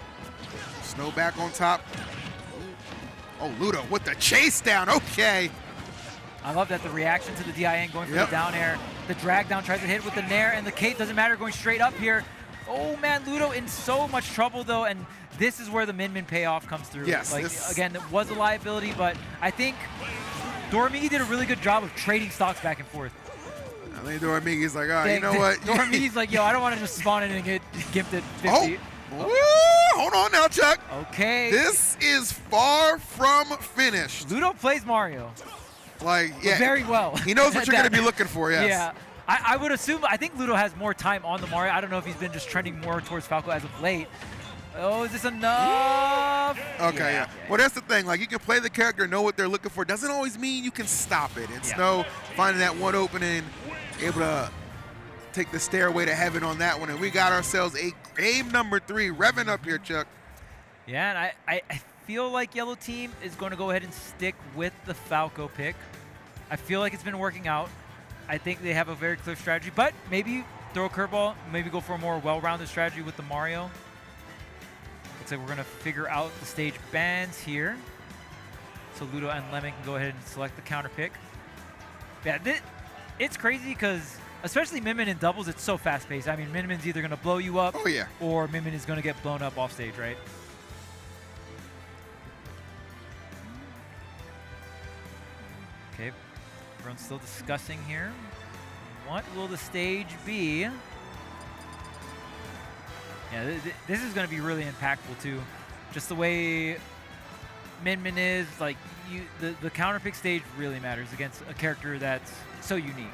Snow back on top. Oh, Ludo with the chase down. Okay. I love that the reaction to the DIN going for the down air. The drag down tries to hit with the nair, and the cape doesn't matter, going straight up here. Oh man, Ludo in so much trouble though, and this is where the Min payoff comes through. Yes. Like again, it was a liability, but I think Doramigi did a really good job of trading stocks back and forth. I think Doramigi's like, oh, you know what? Doramigi's like, yo, I don't want to just spawn in and get gifted 50. Oh, hold on now, Chuck. Okay. This is far from finished. Ludo plays Mario. Like, yeah. Very well. He knows what you're going to be looking for, yes. Yeah. I would assume, I think Ludo has more time on the Mario. I don't know if he's been just trending more towards Falco as of late. Oh, is this enough? Okay, yeah. Well, that's the thing. Like, you can play the character, know what they're looking for. Doesn't always mean you can stop it. And Snow finding that one opening, able to take the stairway to heaven on that one, and we got ourselves a game number 3 revving up here, Chuck. Yeah, and I feel like yellow team is going to go ahead and stick with the Falco pick. I feel like it's been working out. I think they have a very clear strategy, but maybe throw a curveball, maybe go for a more well-rounded strategy with the Mario. Looks like we're going to figure out the stage bans here. So Ludo and Lemmon can go ahead and select the counter pick. Yeah, it's crazy because, especially Min Min in doubles, it's so fast-paced. I mean, Min Min's either going to blow you up, or Min Min is going to get blown up off stage, right? Okay, everyone's still discussing here. What will the stage be? Yeah, this is going to be really impactful too. Just the way Min Min is, like, the counter pick stage really matters against a character that's so unique.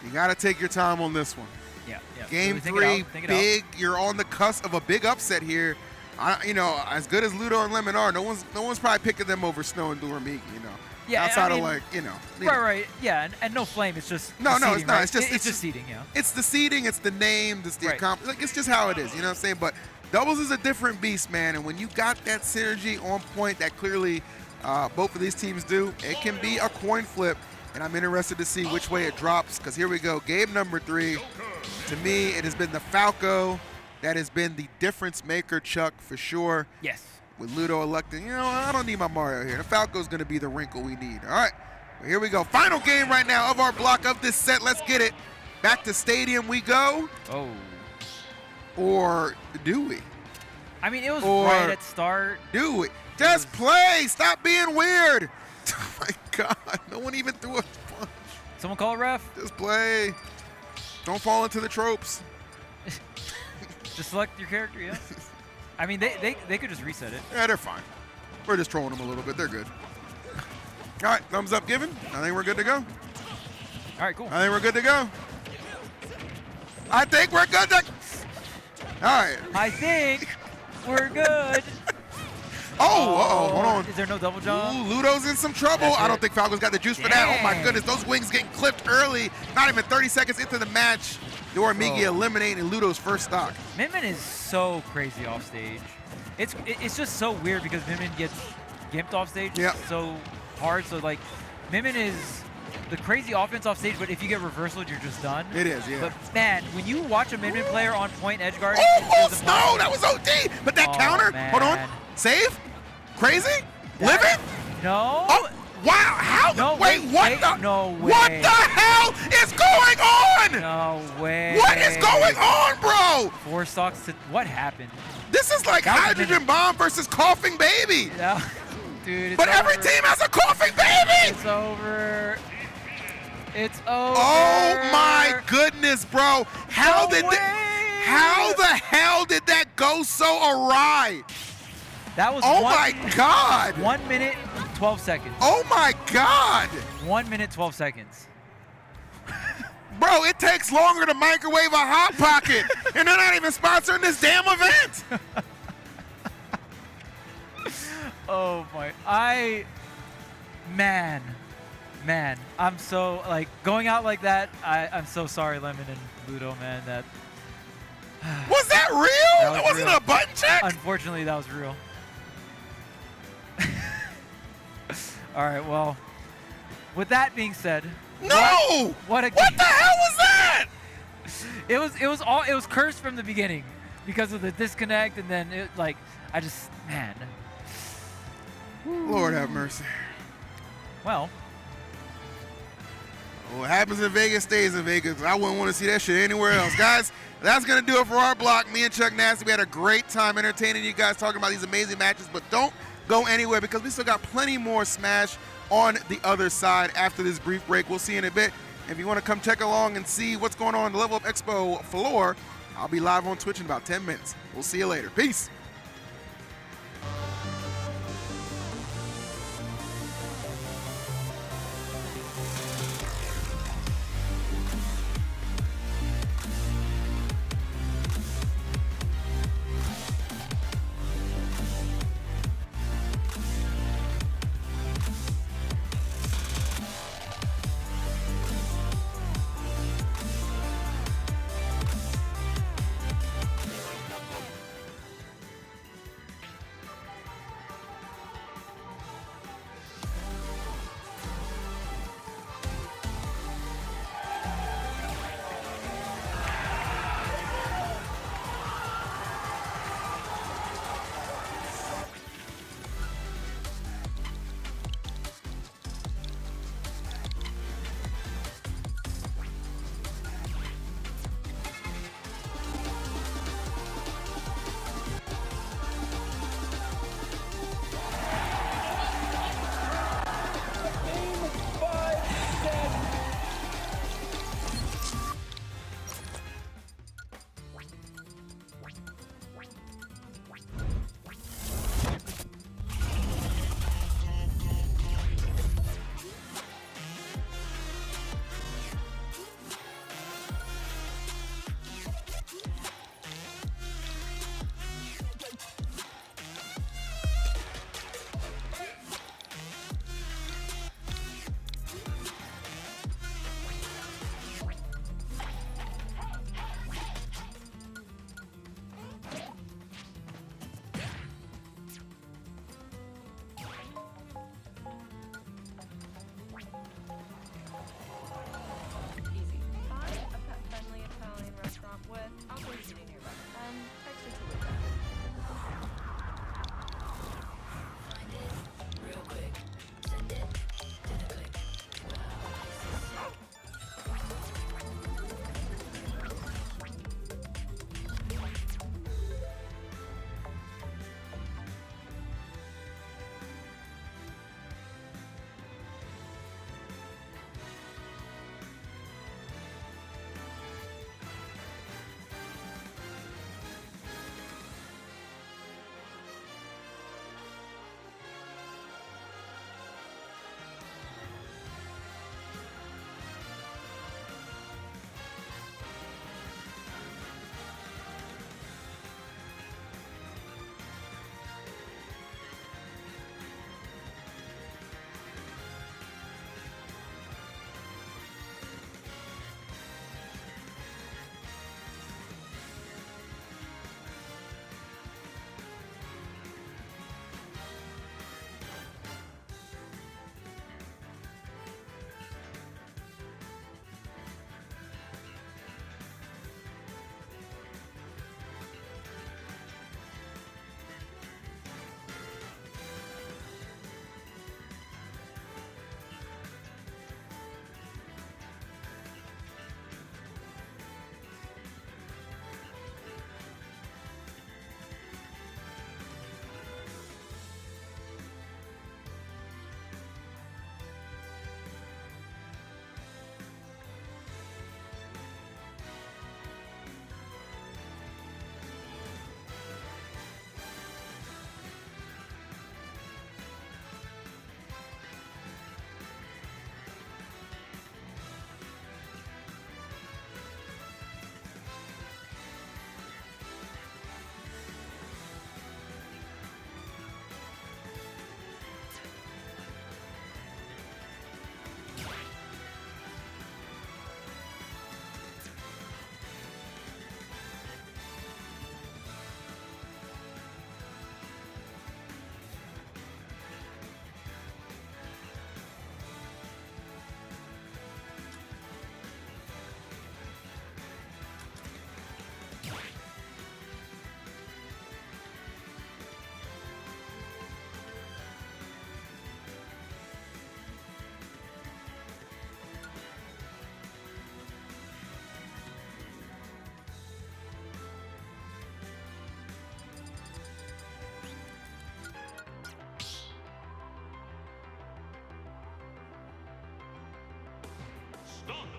You got to take your time on this one. Yeah. Game really 3, big. You're on the cusp of a big upset here. You know, as good as Ludo and Lemmon are, no one's probably picking them over Snow and Doramigi, you know. Yeah, outside I mean, of, like, you know. Right. Yeah, and no flame. It's just no, seeding, it's not. right? It's just seeding. Yeah. It's the seeding. It's the name. It's the like, it's just how it is. You know what I'm saying? But doubles is a different beast, man. And when you got that synergy on point, that clearly both of these teams do, it can be a coin flip. And I'm interested to see which way it drops. Because here we go, game number 3. To me, it has been the Falco that has been the difference maker, Chuck, for sure. Yes. With Ludo electing, you know, I don't need my Mario here. The Falco's going to be the wrinkle we need. All right. Well, here we go. Final game right now of our block of this set. Let's get it. Back to stadium we go. Oh. Or do we? I mean, it was right at start. Do we? Just play. Stop being weird. Oh, my God. No one even threw a punch. Someone call a ref. Just play. Don't fall into the tropes. Just select your character, yeah. I mean, they could just reset it. Yeah, they're fine. We're just trolling them a little bit. They're good. All right, thumbs up given. I think we're good to go. All right, cool. I think we're good to go. I think we're good to... All right. I think we're good. Oh, hold on. Is there no double jump? Ooh, Ludo's in some trouble. I don't think Falco's got the juice for that. Oh, my goodness. Those wings getting clipped early. Not even 30 seconds into the match. Doramigi eliminating Ludo's first stock. Min Min is so crazy off stage. It's just so weird because Min Min gets gimped off stage so hard. So, like, Min Min is the crazy offense off stage, but if you get reversal, you're just done. It is, yeah. But, man, when you watch a Min Min player on point edge guard... Almost! No, that was OD! But that counter, man. Hold on. Save? Crazy? Living? No. Oh, wow. How? No, wait, what wait, the? no way. What the hell is going on? No way. What is going on, bro? 4 stocks to... What happened? This is like hydrogen bomb versus coughing baby. Yeah. Dude, but every team has a coughing baby. It's over. It's over. Oh, my goodness, bro. How the hell did that go so awry? That was my God. 1 minute, 12 seconds. Oh, my God. 1 minute, 12 seconds. Bro, it takes longer to microwave a Hot Pocket, and they're not even sponsoring this damn event. Oh, my. Man. I'm so, like, going out like that, I'm so sorry, Lemmon and Ludo, man. Was that real? That wasn't real. A button check? Unfortunately, that was real. All right, well, with that being said, no! What the hell was that? It was cursed from the beginning because of the disconnect, and then man. Lord have mercy. Well, what happens in Vegas stays in Vegas. I wouldn't want to see that shit anywhere else. Guys, that's going to do it for our block. Me and Chuck Nasty, we had a great time entertaining you guys, talking about these amazing matches, but don't go anywhere because we still got plenty more Smash on the other side after this brief break. We'll see you in a bit. If you want to come check along and see what's going on the Level Up Expo floor, I'll be live on Twitch in about 10 minutes. We'll see you later. Peace.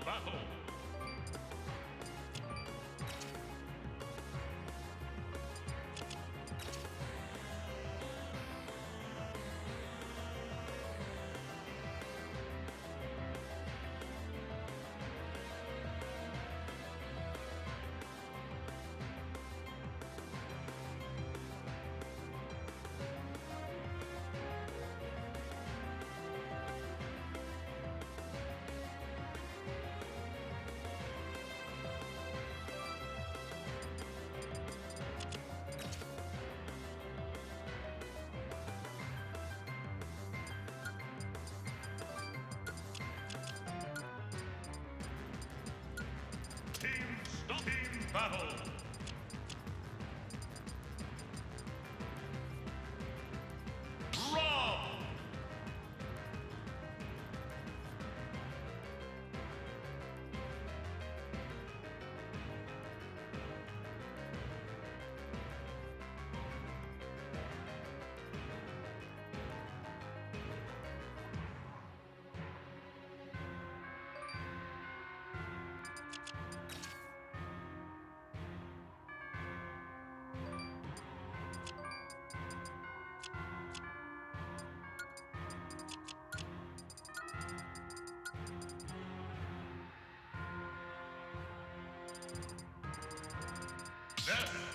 battle. Team battle. Draw. Death.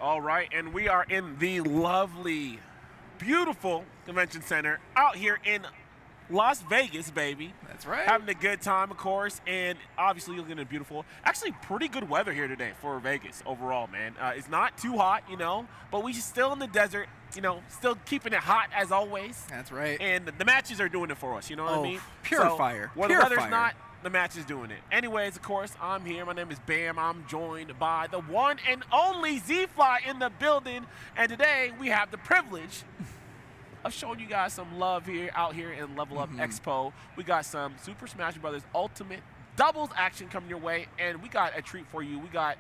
All right, and we are in the lovely, beautiful convention center out here in Las Vegas, baby. That's right. Having a good time, of course, and obviously looking at beautiful. Actually, pretty good weather here today for Vegas overall, man. It's not too hot, you know, but we still in the desert, you know, still keeping it hot as always. That's right. And the matches are doing it for us, you know what I mean? Pure so, fire. When Pure the weather's fire. not, the match is doing it. Anyways, of course, I'm here. My name is Bam. I'm joined by the one and only Z-Fly in the building. And today we have the privilege of showing you guys some love here out here in Level Up Expo. We got some Super Smash Brothers Ultimate doubles action coming your way, and we got a treat for you. We got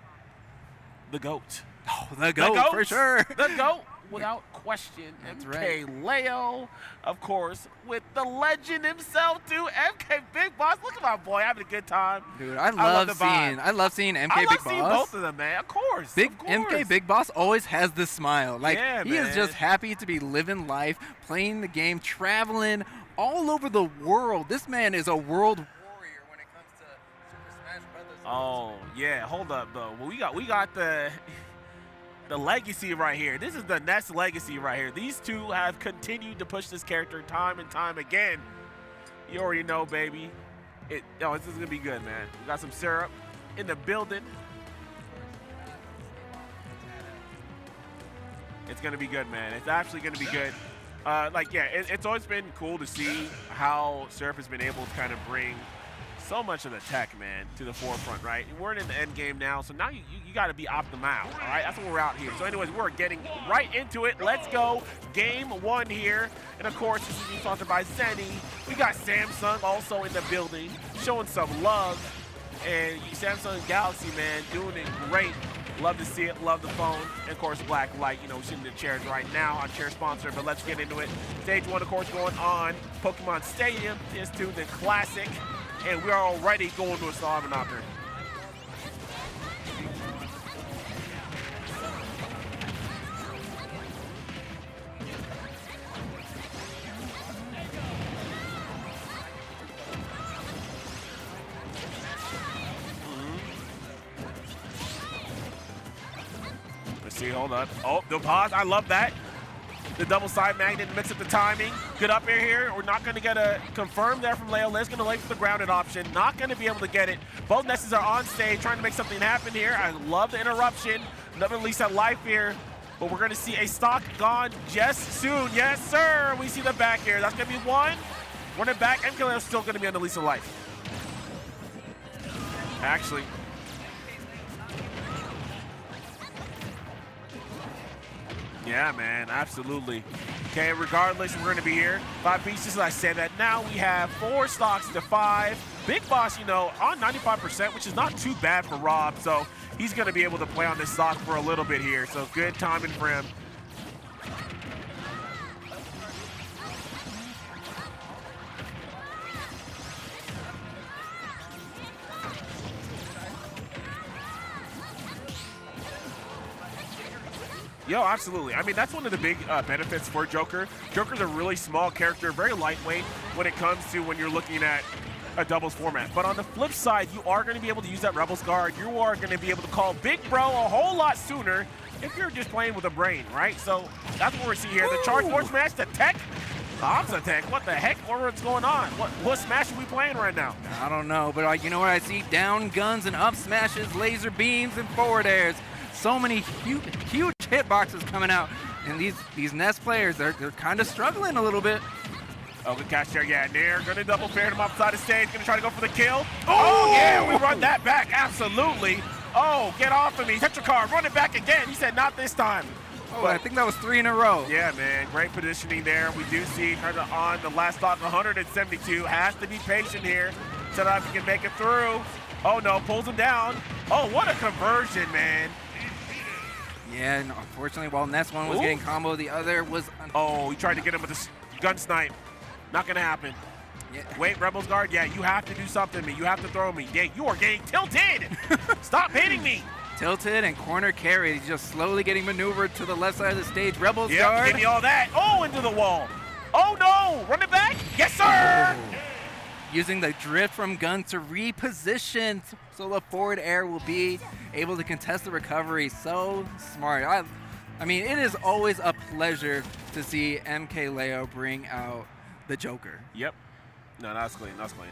the GOAT. Oh, the GOAT, for sure. The GOAT, without question. That's right. MkLeo, of course, with the legend himself, dude. MKBigBoss. Look at my boy having a good time. Dude, I love seeing MK Big Boss. seeing both of them, man. Of course. MkBigBoss always has this smile. Like, yeah, he is just happy to be living life, playing the game, traveling all over the world. This man is a world warrior when it comes to Super Smash Brothers. Oh, yeah. Hold up, though. Well, we got the legacy right here. This is the Ness legacy right here. These two have continued to push this character time and time again. You already know, baby. This is going to be good, man. We got some syrup in the building. It's going to be good, man. It's actually going to be good. It's always been cool to see how Syrup has been able to kind of bring so much of the tech, man, to the forefront, right? We're in the end game now, so now you got to be optimal, all right? That's what we're out here. So anyways, we're getting right into it. Let's go. Game 1 here. And of course, this is being sponsored by Zenny. We got Samsung also in the building, showing some love. And Samsung Galaxy, man, doing it great. Love to see it, love the phone. And of course, Black Light, you know, sitting in the chairs right now, our chair sponsor, but let's get into it. Stage 1, of course, going on Pokemon Stadium is to the Classic, and we are already going to a Solomon Knocker. See, hold on. Oh, the pause. I love that. The double side magnet mix up the timing. Good up air here. We're not going to get a confirm there from Leo. Leo's going to wait for the grounded option. Not going to be able to get it. Both Nesses are on stage trying to make something happen here. I love the interruption. Another release at Life here. But we're going to see a stock gone just soon. Yes, sir. We see the back here. That's going to be one. Running back. MkLeo is still going to be on the lease of life. Actually. Yeah, man, absolutely. Okay, regardless, we're going to be here. 5 pieces, as I said that. Now we have 4 stocks to 5. Big Boss, you know, on 95%, which is not too bad for Rob. So he's going to be able to play on this stock for a little bit here. So good timing for him. Yo, absolutely. I mean, that's one of the big benefits for Joker. Joker's a really small character, very lightweight when it comes to when you're looking at a doubles format. But on the flip side, you are going to be able to use that Rebels guard. You are going to be able to call Big Bro a whole lot sooner if you're just playing with a brain, right? So that's what we're seeing here. The charge force smash, the tech. Opsa tech, what the heck? What's going on? What smash are we playing right now? I don't know, but you know what I see? Down guns and up smashes, laser beams and forward airs. So many huge hitboxes coming out, and these Nest players, they're kind of struggling a little bit. Oh, good catch there. Yeah, Nair gonna double fair him upside the stage, gonna try to go for the kill. Oh yeah, we run that back, absolutely. Oh, get off of me, Tetracar, run it back again. He said not this time. Oh, but I think that was 3 in a row. Yeah, man, great positioning there. We do see kind of on the last stock, 172. Has to be patient here so that he can make it through. Oh no, pulls him down. Oh, what a conversion, man. Yeah, and unfortunately, while Nest one was getting combo, the other was... Oh, he tried to get him with a gun snipe. Not going to happen. Yeah. Wait, Rebels guard, yeah, you have to do something to me. You have to throw me. Yeah, you are getting tilted. Stop hitting me. Tilted and corner carry. He's just slowly getting maneuvered to the left side of the stage. Rebels guard. Give me all that. Oh, into the wall. Oh, no. Run it back. Yes, sir. Oh. Using the drift from gun to reposition, so the forward air will be able to contest the recovery. So smart. I mean, it is always a pleasure to see MkLeo bring out the Joker. Yep. No, that's clean. That's clean.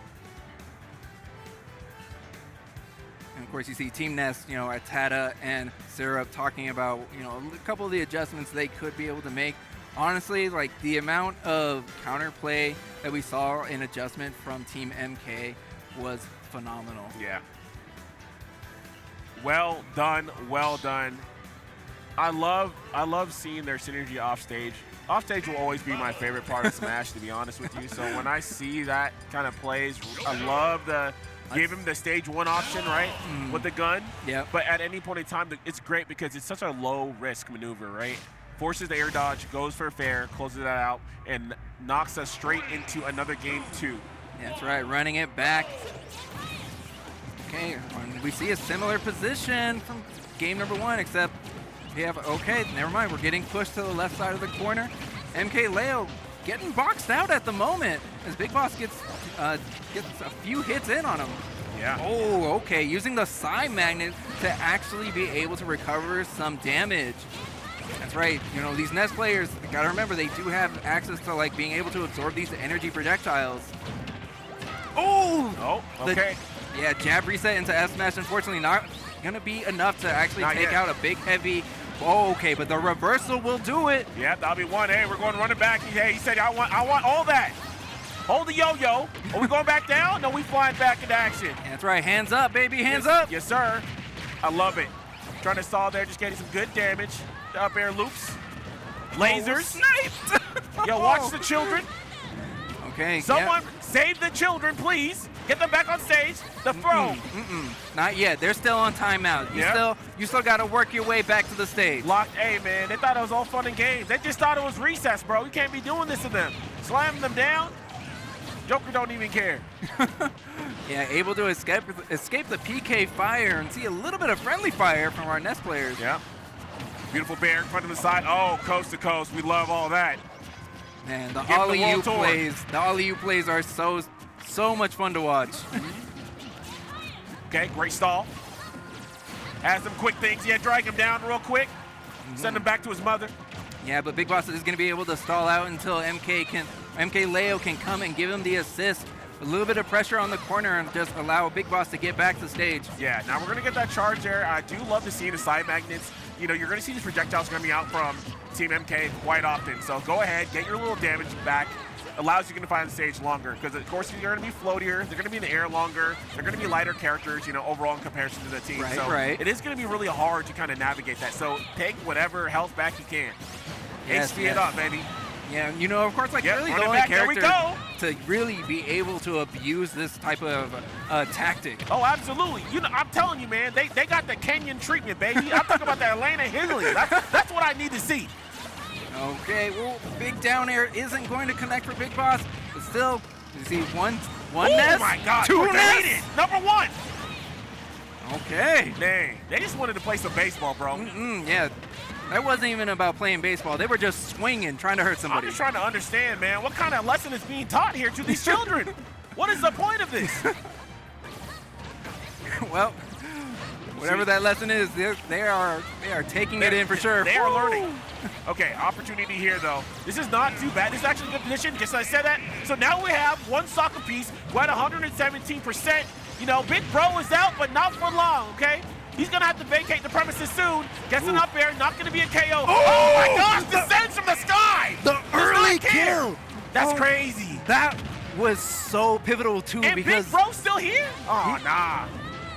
And of course, you see Team Nest, you know, ATATA and Syrup talking about, you know, a couple of the adjustments they could be able to make. Honestly, like the amount of counterplay that we saw in adjustment from Team MK was phenomenal. Yeah. Well done, well done. I love seeing their synergy off stage. Off stage will always be my favorite part of Smash, to be honest with you. So when I see that kind of plays, I love the give him the stage 1 option, right, with the gun. Yeah. But at any point in time, it's great because it's such a low risk maneuver, right? Forces the air dodge, goes for fair, closes that out, and knocks us straight into another game 2. That's right, running it back. Okay, we see a similar position from game number 1, except we have, okay, never mind, we're getting pushed to the left side of the corner. MkLeo getting boxed out at the moment as Big Boss gets a few hits in on him. Yeah. Oh, okay, using the side magnet to actually be able to recover some damage. That's right. You know, these Nest players, you gotta remember, they do have access to like being able to absorb these energy projectiles. Oh! Oh, okay. Yeah, jab reset into F smash. Unfortunately, not gonna be enough to actually take out a big heavy. Oh, okay, but the reversal will do it. Yeah, that'll be one. Hey, we're going running back. Hey, he said, I want all that. Hold the yo-yo. Are we going back down? No, we flying back into action. That's right. Hands up, baby. Hands Yes, up. Yes, sir. I love it. Trying to stall there, just getting some good damage. The up air loops. Lasers. Sniped. Yo, watch the children. Okay. Someone save the children, please. Get them back on stage. The throw. Not yet. They're still on timeout. You still got to work your way back to the stage. Locked. Hey, man, they thought it was all fun and games. They just thought it was recess, bro. You can't be doing this to them. Slamming them down. Joker don't even care. Yeah, able to escape the PK fire and see a little bit of friendly fire from our Nest players. Yeah. Beautiful bear in front of the side. Oh, coast to coast. We love all that. Man, the Give 'em the alley-oop world tour. plays are so much fun to watch. Okay, great stall. Has some quick things. Yeah, drag him down real quick. Send him back to his mother. Yeah, but Big Boss is going to be able to stall out until MkLeo can come and give him the assist. A little bit of pressure on the corner and just allow Big Boss to get back to stage. Yeah, now we're going to get that charge there. I do love to see the side magnets. You know, you're going to see these projectiles coming out from Team MK quite often. So go ahead, get your little damage back. Allows you to find the stage longer because, of course, you're going to be floatier. They're going to be in the air longer. They're going to be lighter characters, you know, overall in comparison to the team. Right, so right. it is going to be really hard to kind of navigate that. So take whatever health back you can. Yes, HP yes. it up, baby. Yeah, you know, of course, like Yep, really run the it only back. There we character go. to really be able to abuse this type of tactic. Oh, absolutely. You know, I'm telling you, man, they got the Kenyan treatment, baby. I'm talking about the Atlanta Higgling. That's what I need to see. Okay, well, big down air isn't going to connect for Big Boss, but still, you see one Oh nest, my God, two tornado. nests. Number one. Okay. Dang, they just wanted to play some baseball, bro. Yeah, that wasn't even about playing baseball. They were just swinging, trying to hurt I'm somebody. just trying to understand, man, what kind of lesson is being taught here to these children? What is the point of this? Well, whatever that lesson is, they are taking it in for sure. They are learning. Okay, opportunity here, though. This is not too bad. This is actually a good position, just as I said that. So now we have one stock apiece. We're at 117%. You know, Big Bro is out, but not for long, okay? He's going to have to vacate the premises soon. Gets an up air, not going to be a KO. Oh my gosh, descends from the sky! The Does early not care. kill. That's crazy. That was so pivotal too And because Big Bro's still here? Oh, nah.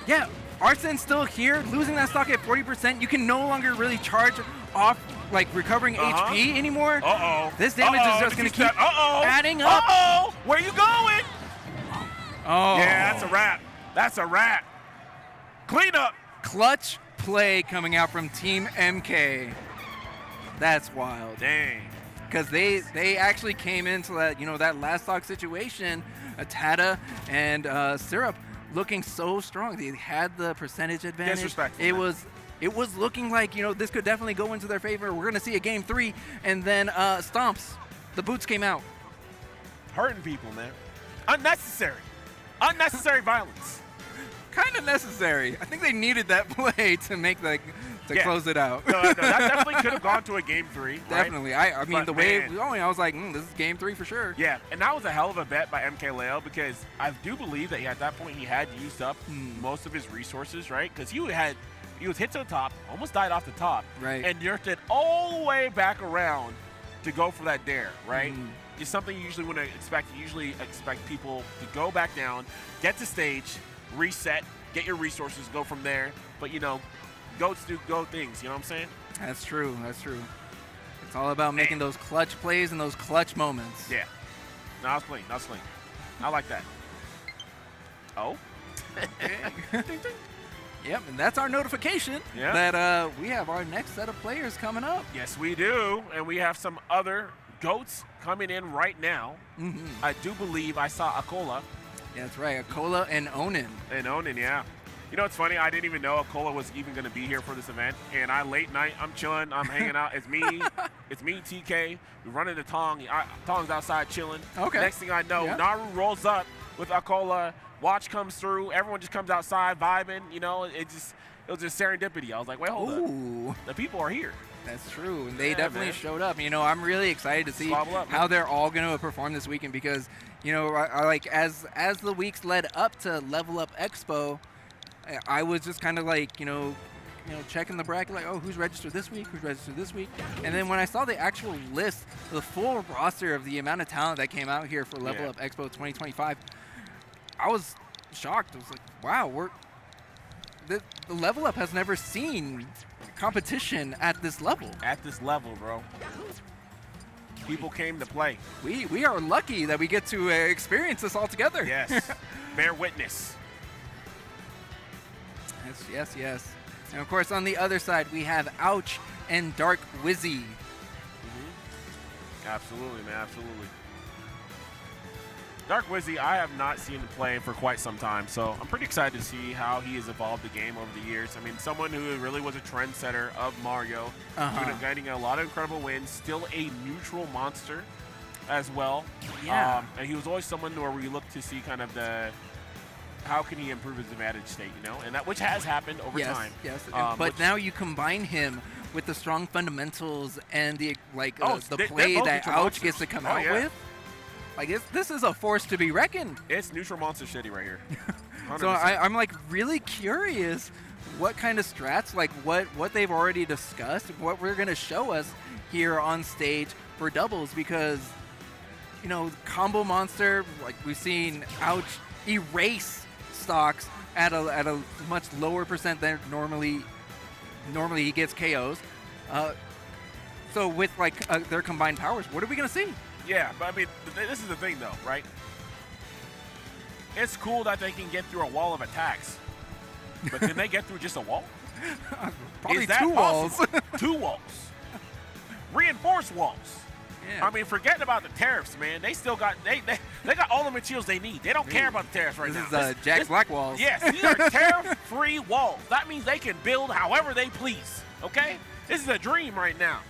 yeah, Arsen's still here, losing that stock at 40%. You can no longer really charge off like recovering HP anymore. Uh-oh. This damage is just going to keep adding up. Uh-oh. Where you going? Oh, Yeah, that's a wrap. That's a wrap. Clean up. clutch play coming out from Team MK. That's wild. Dang. Because they actually came into that, you know, that last stock situation, ATATA and Syrup looking so strong. They had the percentage advantage. Disrespectful, It man. was looking like, you know, this could definitely go into their favor. We're gonna see a game 3, and then Stomps. The boots came out. Hurting people, man. Unnecessary. Unnecessary violence. Kind of necessary. I think they needed that play to make the Yeah. close it out. No, that definitely could have gone to a game 3. Right? Definitely. I mean, But, the way it man. was going, I was like, this is game 3 for sure. Yeah, and that was a hell of a bet by MkLeo because I do believe that at that point he had used up most of his resources, right? Because he was hit to the top, almost died off the top, Right. and drifted all the way back around to go for that dare, right? It's something you usually want to expect. You usually expect people to go back down, get to stage, reset, get your resources, go from there. But you know, goats do goat things. You know what I'm saying? That's true. That's true. It's all about making those clutch plays and those clutch moments. Yeah. No, I was playing. I like that. Oh. Ding, ding. Yep, and that's our notification Yeah. that we have our next set of players coming up. Yes, we do, and we have some other goats coming in right now. I do believe I saw acola Yeah, that's right. acola and Onin. and Onin. Yeah. You know, it's funny. I didn't even know acola was even going to be here for this event. And late night, I'm chilling. I'm hanging out. It's me, TK. We're running the tongs outside chilling. Okay. Next thing I know, Yeah. Naru rolls up with acola. Watch comes through. Everyone just comes outside vibing. You know, it was just serendipity. I was like, wait, hold up. Ooh, The people are here. that's true. And they Yeah, definitely man. showed up. You know, I'm really excited to see Squabble up, man. how they're all going to perform this weekend because, you know, I like as the weeks led up to Level Up Expo, I was just kind of like, you know, checking the bracket, like, oh, who's registered this week, who's registered this week. And then when I saw the actual list, the full roster of the amount of talent that came out here for Level Up Expo 2025, I was shocked. I was like, wow, the Level Up has never seen competition at this level. At this level, bro. People came to play. We are lucky that we get to experience this all together. Yes. Bear witness. Yes. And of course, on the other side, we have Ouch and Dark Wizzy. Absolutely, man. Absolutely. Dark Wizzy, I have not seen him play for quite some time, so I'm pretty excited to see how he has evolved the game over the years. I mean, someone who really was a trendsetter of Mario, getting a lot of incredible wins, still a neutral monster as well. Yeah. And he was always someone where we look to see kind of how can he improve his advantage state, and that which has happened over time. Yes, but now you combine him with the strong fundamentals and the play that Ouch gets to come out with. Like, this is a force to be reckoned. It's neutral monster shitty right here. So I'm like really curious what kind of strats, like what they've already discussed, what we're gonna show us here on stage for doubles, because combo monster, like we've seen Ouch erase stocks at a much lower percent than normally he gets KOs. So with their combined powers, what are we gonna see? Yeah, but I mean, this is the thing, though, right? It's cool that they can get through a wall of attacks, but can they get through just a wall? Probably is that 2 walls. 2 walls. Reinforced walls. Yeah. I mean, forgetting about the tariffs, man. They still got they got all the materials they need. They don't care about the tariffs right now. This is Jack's Black Walls. Yes, these are tariff-free walls. That means they can build however they please. Okay, this is a dream right now.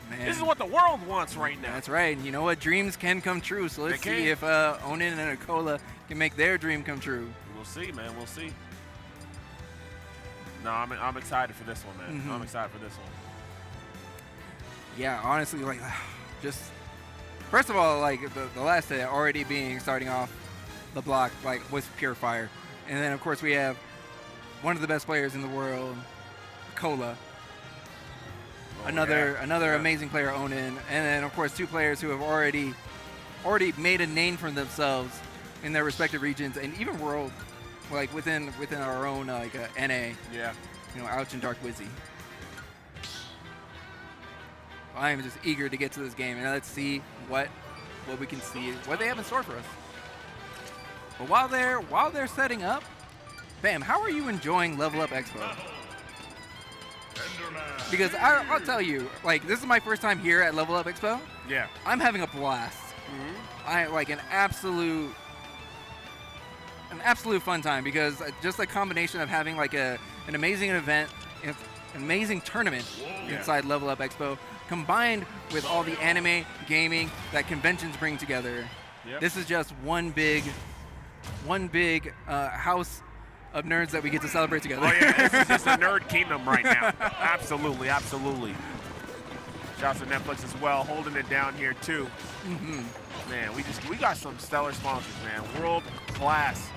Man. This is what the world wants right now. That's right. And you know what? Dreams can come true. So let's see if Onin and Acola can make their dream come true. We'll see, man. We'll see. No, I'm excited for this one, man. I'm excited for this one. Yeah, honestly, just first of all, the last day already starting off the block was pure fire, and then of course we have one of the best players in the world, Acola. Another amazing player, Onin, and then of course 2 players who have already made a name for themselves in their respective regions and even world, within our own NA. Yeah. Ouch and Dark Wizzy. I am just eager to get to this game, and let's see what we can see, what they have in store for us. But while they're setting up, Bam, how are you enjoying Level Up Expo? Because I'll tell you, this is my first time here at Level Up Expo. Yeah. I'm having a blast. I an absolute fun time, because just a combination of having an amazing event, an amazing tournament inside Level Up Expo, combined with all the anime gaming that conventions bring together. Yep. This is just one big house of nerds that we get to celebrate together. Oh yeah, this is just a nerd kingdom right now. Absolutely. Shouts to Netflix as well, holding it down here too. Man, we got some stellar sponsors, man. World class.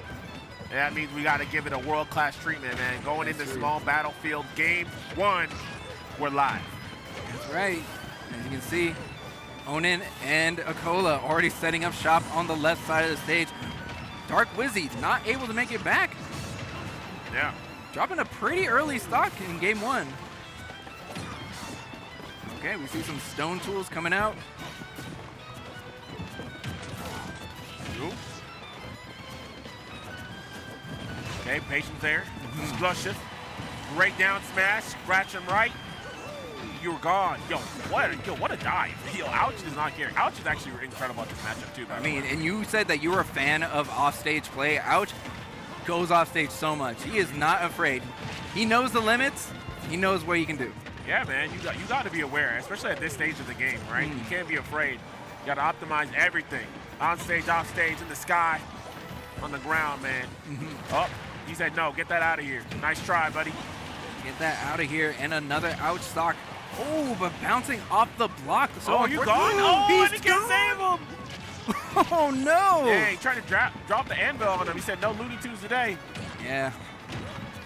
And that means we got to give it a world class treatment, man. Going into small battlefield game 1, we're live. That's right. As you can see, Onin and Acola already setting up shop on the left side of the stage. Dark Wizzy not able to make it back. Yeah. Dropping a pretty early stock in game 1. Okay, we see some stone tools coming out. Okay, patience there. Splushes. Great down smash. Scratch him right. You're gone. Yo, what a dive. Yo, Ouch does not care. Ouch is actually incredible at this matchup too, by the way. And you said that you were a fan of offstage play. Ouch goes offstage so much. He is not afraid. He knows the limits. He knows what he can do. Yeah, man, you got to be aware, especially at this stage of the game, right? You can't be afraid. You got to optimize everything. On stage, off stage, in the sky, on the ground, man. Oh, he said no. Get that out of here. Nice try, buddy. Get that out of here. And another Ouch stock. Oh, but bouncing off the block. So you gone? Oh, he's and he can't save him. Oh, no. Yeah, he tried to drop the anvil on him. He said no Looney Tunes today. Yeah.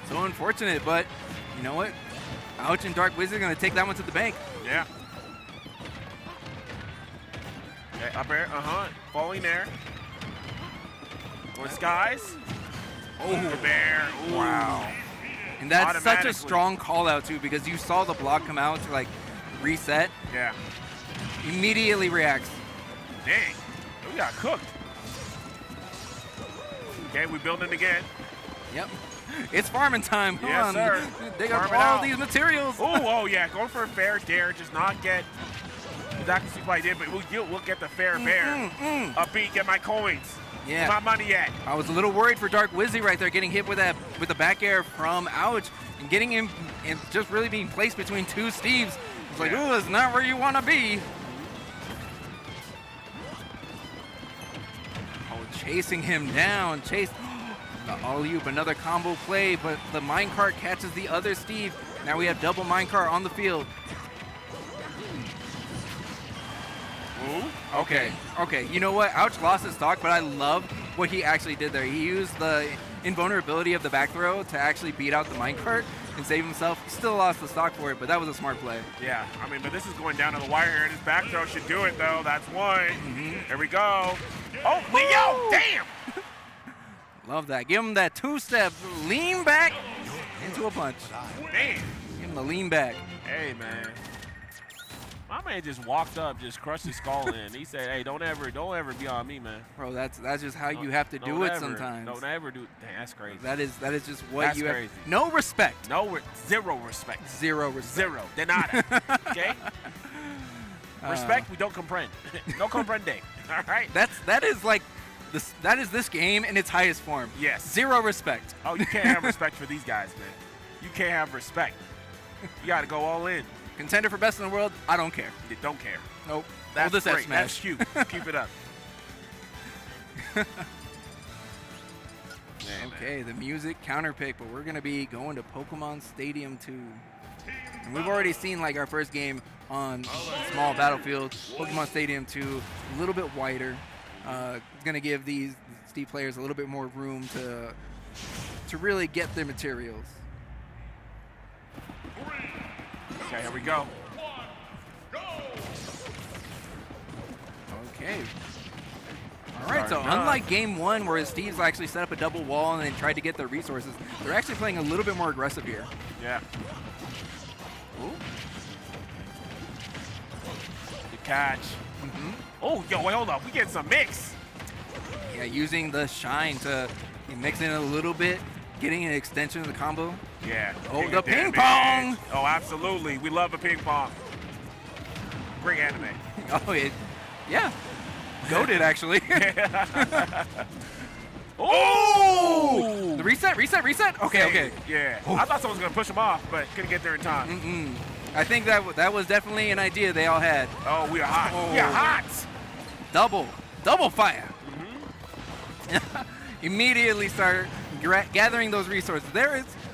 So unfortunate, but you know what? Ouch and Dark Wizzy are going to take that one to the bank. Yeah. Okay, up air, falling there. Or skies. Oh, the bear. Ooh. Wow. And that's such a strong call out too, because you saw the block come out to like reset. Yeah. Immediately reacts. Dang. We got cooked. Okay, we building again. Yep. It's farming time. Come on. Sir. Dig up Farming all out. these materials. Ooh, oh yeah, going for a fair dare, just not get exactly what I did, but we'll get the fair bear. A beat, get my coins. Yeah. My money yet. I was a little worried for Dark Wizzy right there, getting hit with the back air from Ouch and getting him and just really being placed between two Steves. It's like, ooh, it's not where you want to be. Oh, chasing him down. Chase. The alley-oop, another combo play, but the minecart catches the other Steve. Now we have double minecart on the field. Ooh, okay. You know what? Ouch lost his stock, but I love what he actually did there. He used the invulnerability of the back throw to actually beat out the minecart and save himself. Still lost the stock for it, but that was a smart play. Yeah, I mean, but this is going down to the wire here, and his back throw should do it, though. That's one. There we go. Oh, Leo, damn! Love that. Give him that two-step, lean back into a punch. Damn. Give him the lean back. Hey, man. My man just walked up, just crushed his skull in. He said, hey, don't ever be on me, man. Bro, that's just how you have to do it sometimes. Don't ever do it. Dang, that's crazy. That is just what that's you crazy. have. No respect. Zero respect. Zero respect. Zero. De nada. Okay? Respect, we don't comprehend. No comprende. All right? That is like that is this game in its highest form. Yes. Zero respect. Oh, you can't have respect for these guys, man. You can't have respect. You got to go all in. Contender for best in the world, I don't care. You don't care. Nope. That's this great. Smash. That's cute. Keep it up. Okay, the music counter pick, but we're going to be going to Pokemon Stadium 2. And we've already seen like our first game on small battlefield. Pokemon Stadium 2, a little bit wider. It's going to give these Steve players a little bit more room to really get their materials. Okay, here we go. Okay. All right, so unlike game one where Steve's actually set up a double wall and then tried to get their resources, they're actually playing a little bit more aggressive here. Yeah. Ooh. Good catch. Oh, yo, wait, hold up. We get some mix. Yeah, using the shine to mix in a little bit, getting an extension of the combo. Yeah. Oh, the ping pong. Oh, absolutely. We love a ping pong. Great anime. Oh, yeah. Goated, actually. Oh! The reset? Okay. Yeah. I thought someone was going to push him off, but couldn't get there in time. I think that was definitely an idea they all had. Oh, we are hot. Oh. We are hot. Double fire. Immediately start gathering those resources.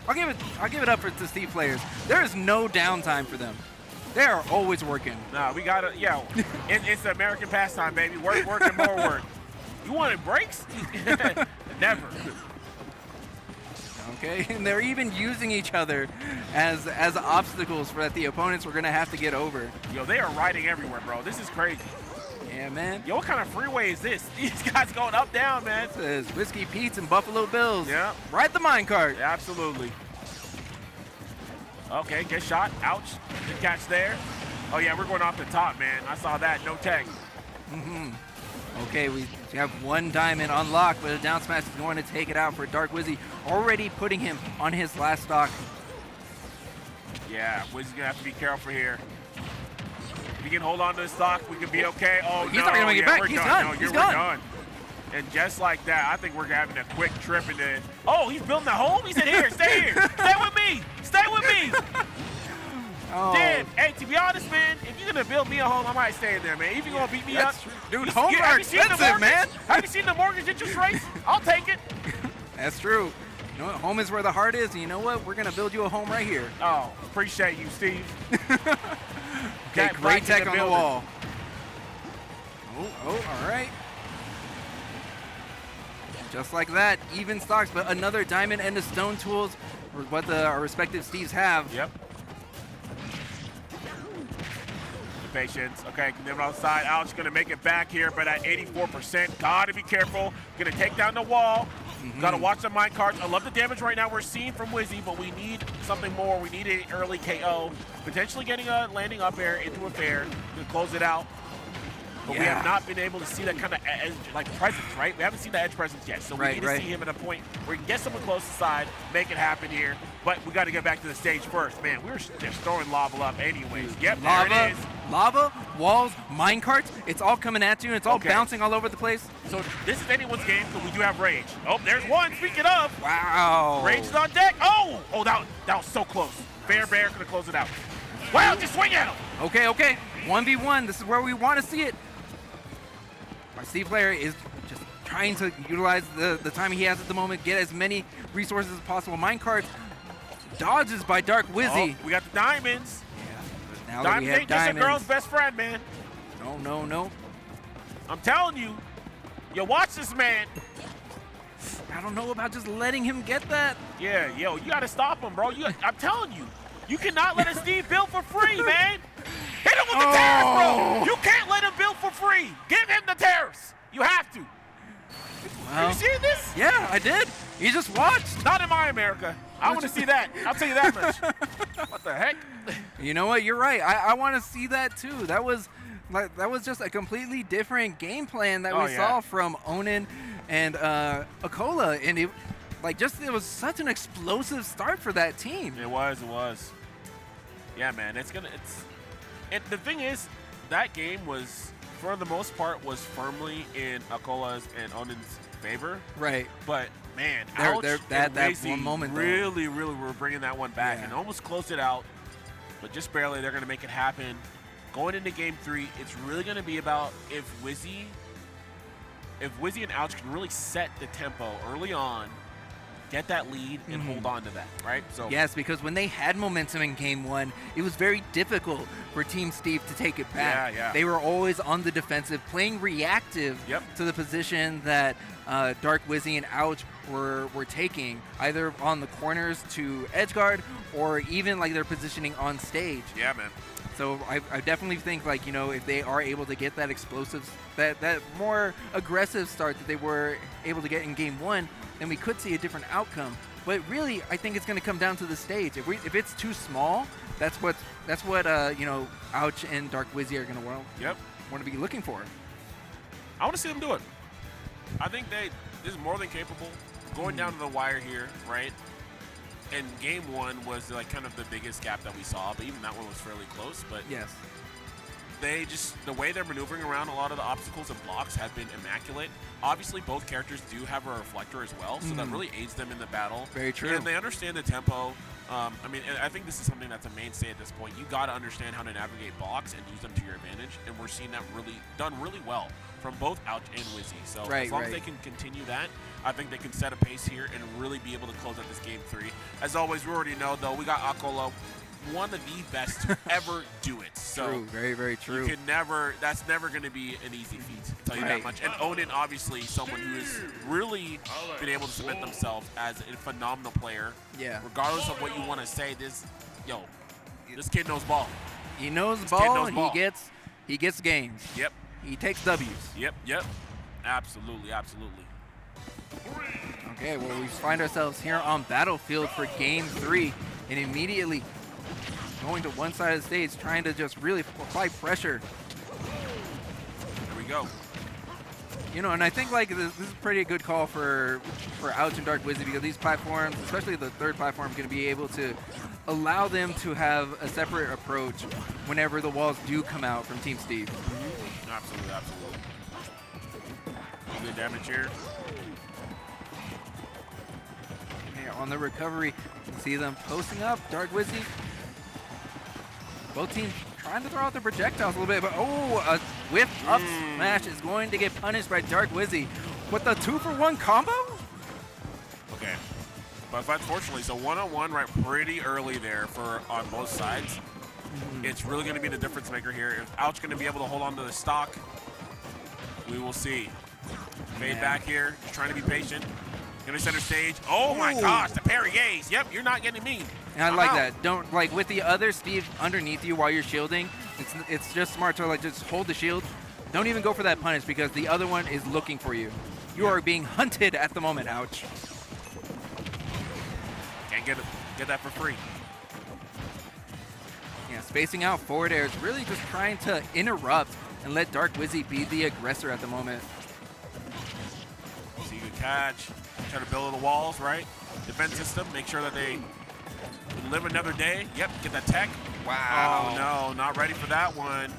I'll give it up to Steve players. There is no downtime for them. They are always working. Nah, we gotta, it's the American pastime, baby. Work, and more work. You wanted breaks? Never. Okay, and they're even using each other as obstacles that the opponents were gonna have to get over. Yo, they are riding everywhere, bro. This is crazy. Yeah, man. Yo, what kind of freeway is this? These guys going up, down, man. This is Whiskey Pete's and Buffalo Bills. Yeah. Ride the minecart. Yeah, absolutely. Okay, get shot. Ouch. Good catch there. Oh, yeah, we're going off the top, man. I saw that. No tag. Okay, we have one diamond unlocked, but a down smash is going to take it out for Dark Wizzy, already putting him on his last stock. Yeah, Wizzy's going to have to be careful here. If he can hold on to the stock, we could be okay. Oh, he's not going to make it back. He's done. No, He's we're done. And just like that, I think we're having a quick trip into. Oh, he's building a home? He said, here, stay here. Stay with me. Stay with me. Oh. Damn. Hey, to be honest, man, if you're going to build me a home, I might stay in there, man. If you're going to beat me up. Dude, homes are expensive, man. Have you seen the mortgage interest rates? I'll take it. That's true. You know what? Home is where the heart is. And you know what? We're going to build you a home right here. Oh, appreciate you, Steve. Okay, great tech on the wall. Oh, all right. Just like that, even stocks, but another diamond and the stone tools, what our respective Steves have. Yep. patience. Okay, can on the side. Ouch, gonna make it back here, but at 84%, gotta be careful. Gonna take down the wall. Gotta watch the mine carts. I love the damage right now we're seeing from Wizzy, but we need something more. We need an early KO. Potentially getting a landing up air into a fair to close it out. But we have not been able to see that kind of edge, like presence, right? We haven't seen that edge presence yet. So we need to see him at a point where we can get someone close to the side, make it happen here. But we got to get back to the stage first. Man, we're just throwing lava up anyways. Yep, there it is. Lava, walls, minecarts, it's all coming at you, and it's all bouncing all over the place. So this is anyone's game, but we do have rage. Oh, there's one, speaking of. Wow. Rage is on deck. Oh, that was so close. Fair Bear gonna close it out. Wow, just swing at him. Okay. 1v1, this is where we want to see it. Our Steve player is just trying to utilize the time he has at the moment, get as many resources as possible. Minecart dodges by Dark Wizzy. Oh, we got the diamonds. Yeah, now diamonds we have ain't just a girl's best friend, man. No. I'm telling you. Yo, watch this man. I don't know about just letting him get that. Yeah, yo, you gotta stop him, bro. I'm telling you. You cannot let a Steve build for free, man. Hit him with the terrace, bro. You can't let him build for free. Give him the terrace. You have to. Are you seeing this? Yeah, I did. You just watched. Not in my America. I want to see that. I'll tell you that much. What the heck? You know what? You're right. I want to see that too. That was just a completely different game plan that we saw from Onin and Acola, and it was such an explosive start for that team. It was. Yeah, man. The thing is, that game was, for the most part, was firmly in Acola's and Onin's favor. Right. But man, that one moment really were bringing that one back and almost closed it out, but just barely. They're going to make it happen. Going into game 3, it's really going to be about if Wizzy and Ouch can really set the tempo early on, get that lead, and hold on to that, right? So yes, because when they had momentum in game 1, it was very difficult for Team Steve to take it back. Yeah. They were always on the defensive, playing reactive to the position that Dark Wizzy and Ouch were taking, either on the corners to edge guard or even like their positioning on stage. Yeah, man. So I definitely think, like, you know, if they are able to get that explosive, that more aggressive start that they were able to get in game 1, then we could see a different outcome. But really, I think it's going to come down to the stage. If it's too small, that's what you know, Ouch and Dark Wizzy are going to want to be looking for. I want to see them do it. I think this is more than capable. Going down to the wire here, right? And game 1 was like kind of the biggest gap that we saw, but even that one was fairly close. But yes, the way they're maneuvering around a lot of the obstacles and blocks have been immaculate. Obviously, both characters do have a reflector as well, so that really aids them in the battle. Very true. And they understand the tempo. I mean, I think this is something that's a mainstay at this point. You got to understand how to navigate blocks and use them to your advantage, and we're seeing that done really well from both Ouch and Wizzy. So as long as they can continue that, I think they can set a pace here and really be able to close out this game 3. As always, we already know, though, we got Acola, one of the best to ever do it. So true, very true. That's never going to be an easy feat, I'll tell you that much. And Onin, obviously, someone who has really been able to cement themselves as a phenomenal player. Yeah. Regardless of what you want to say, this kid knows ball. He knows ball, and he gets games. Yep. He takes W's. Yep. Absolutely. Okay, well, we find ourselves here on Battlefield for game 3, and immediately going to one side of the stage, trying to just really apply pressure. There we go. You know, and I think like this is a pretty good call for Ouch and Dark Wizzy, because these platforms, especially the third platform, is going to be able to allow them to have a separate approach whenever the walls do come out from Team Steve. Absolutely. Good damage here. Yeah, on the recovery, you can see them posting up. Dark Wizzy. Both teams trying to throw out their projectiles a little bit, but a whip up smash is going to get punished by Dark Wizzy with the 2-for-1 combo. Okay, but unfortunately, so one-on-one right pretty early there on both sides. It's really going to be the difference maker here. If Ouch going to be able to hold on to the stock, we will see. Fade back here, just trying to be patient. Gonna center stage. Oh my gosh, the parry ace. Yep, you're not getting me. And I like that. Don't, like, with the other Steve underneath you while you're shielding, It's just smart to like just hold the shield. Don't even go for that punish because the other one is looking for you. You are being hunted at the moment. Ouch. Can't get that for free. Yeah, spacing out forward air is really just trying to interrupt and let Dark Wizzy be the aggressor at the moment. So you can catch, try to build the walls, right? Defense system, make sure that they live another day. Yep, get that tech. Wow. Oh no, not ready for that one.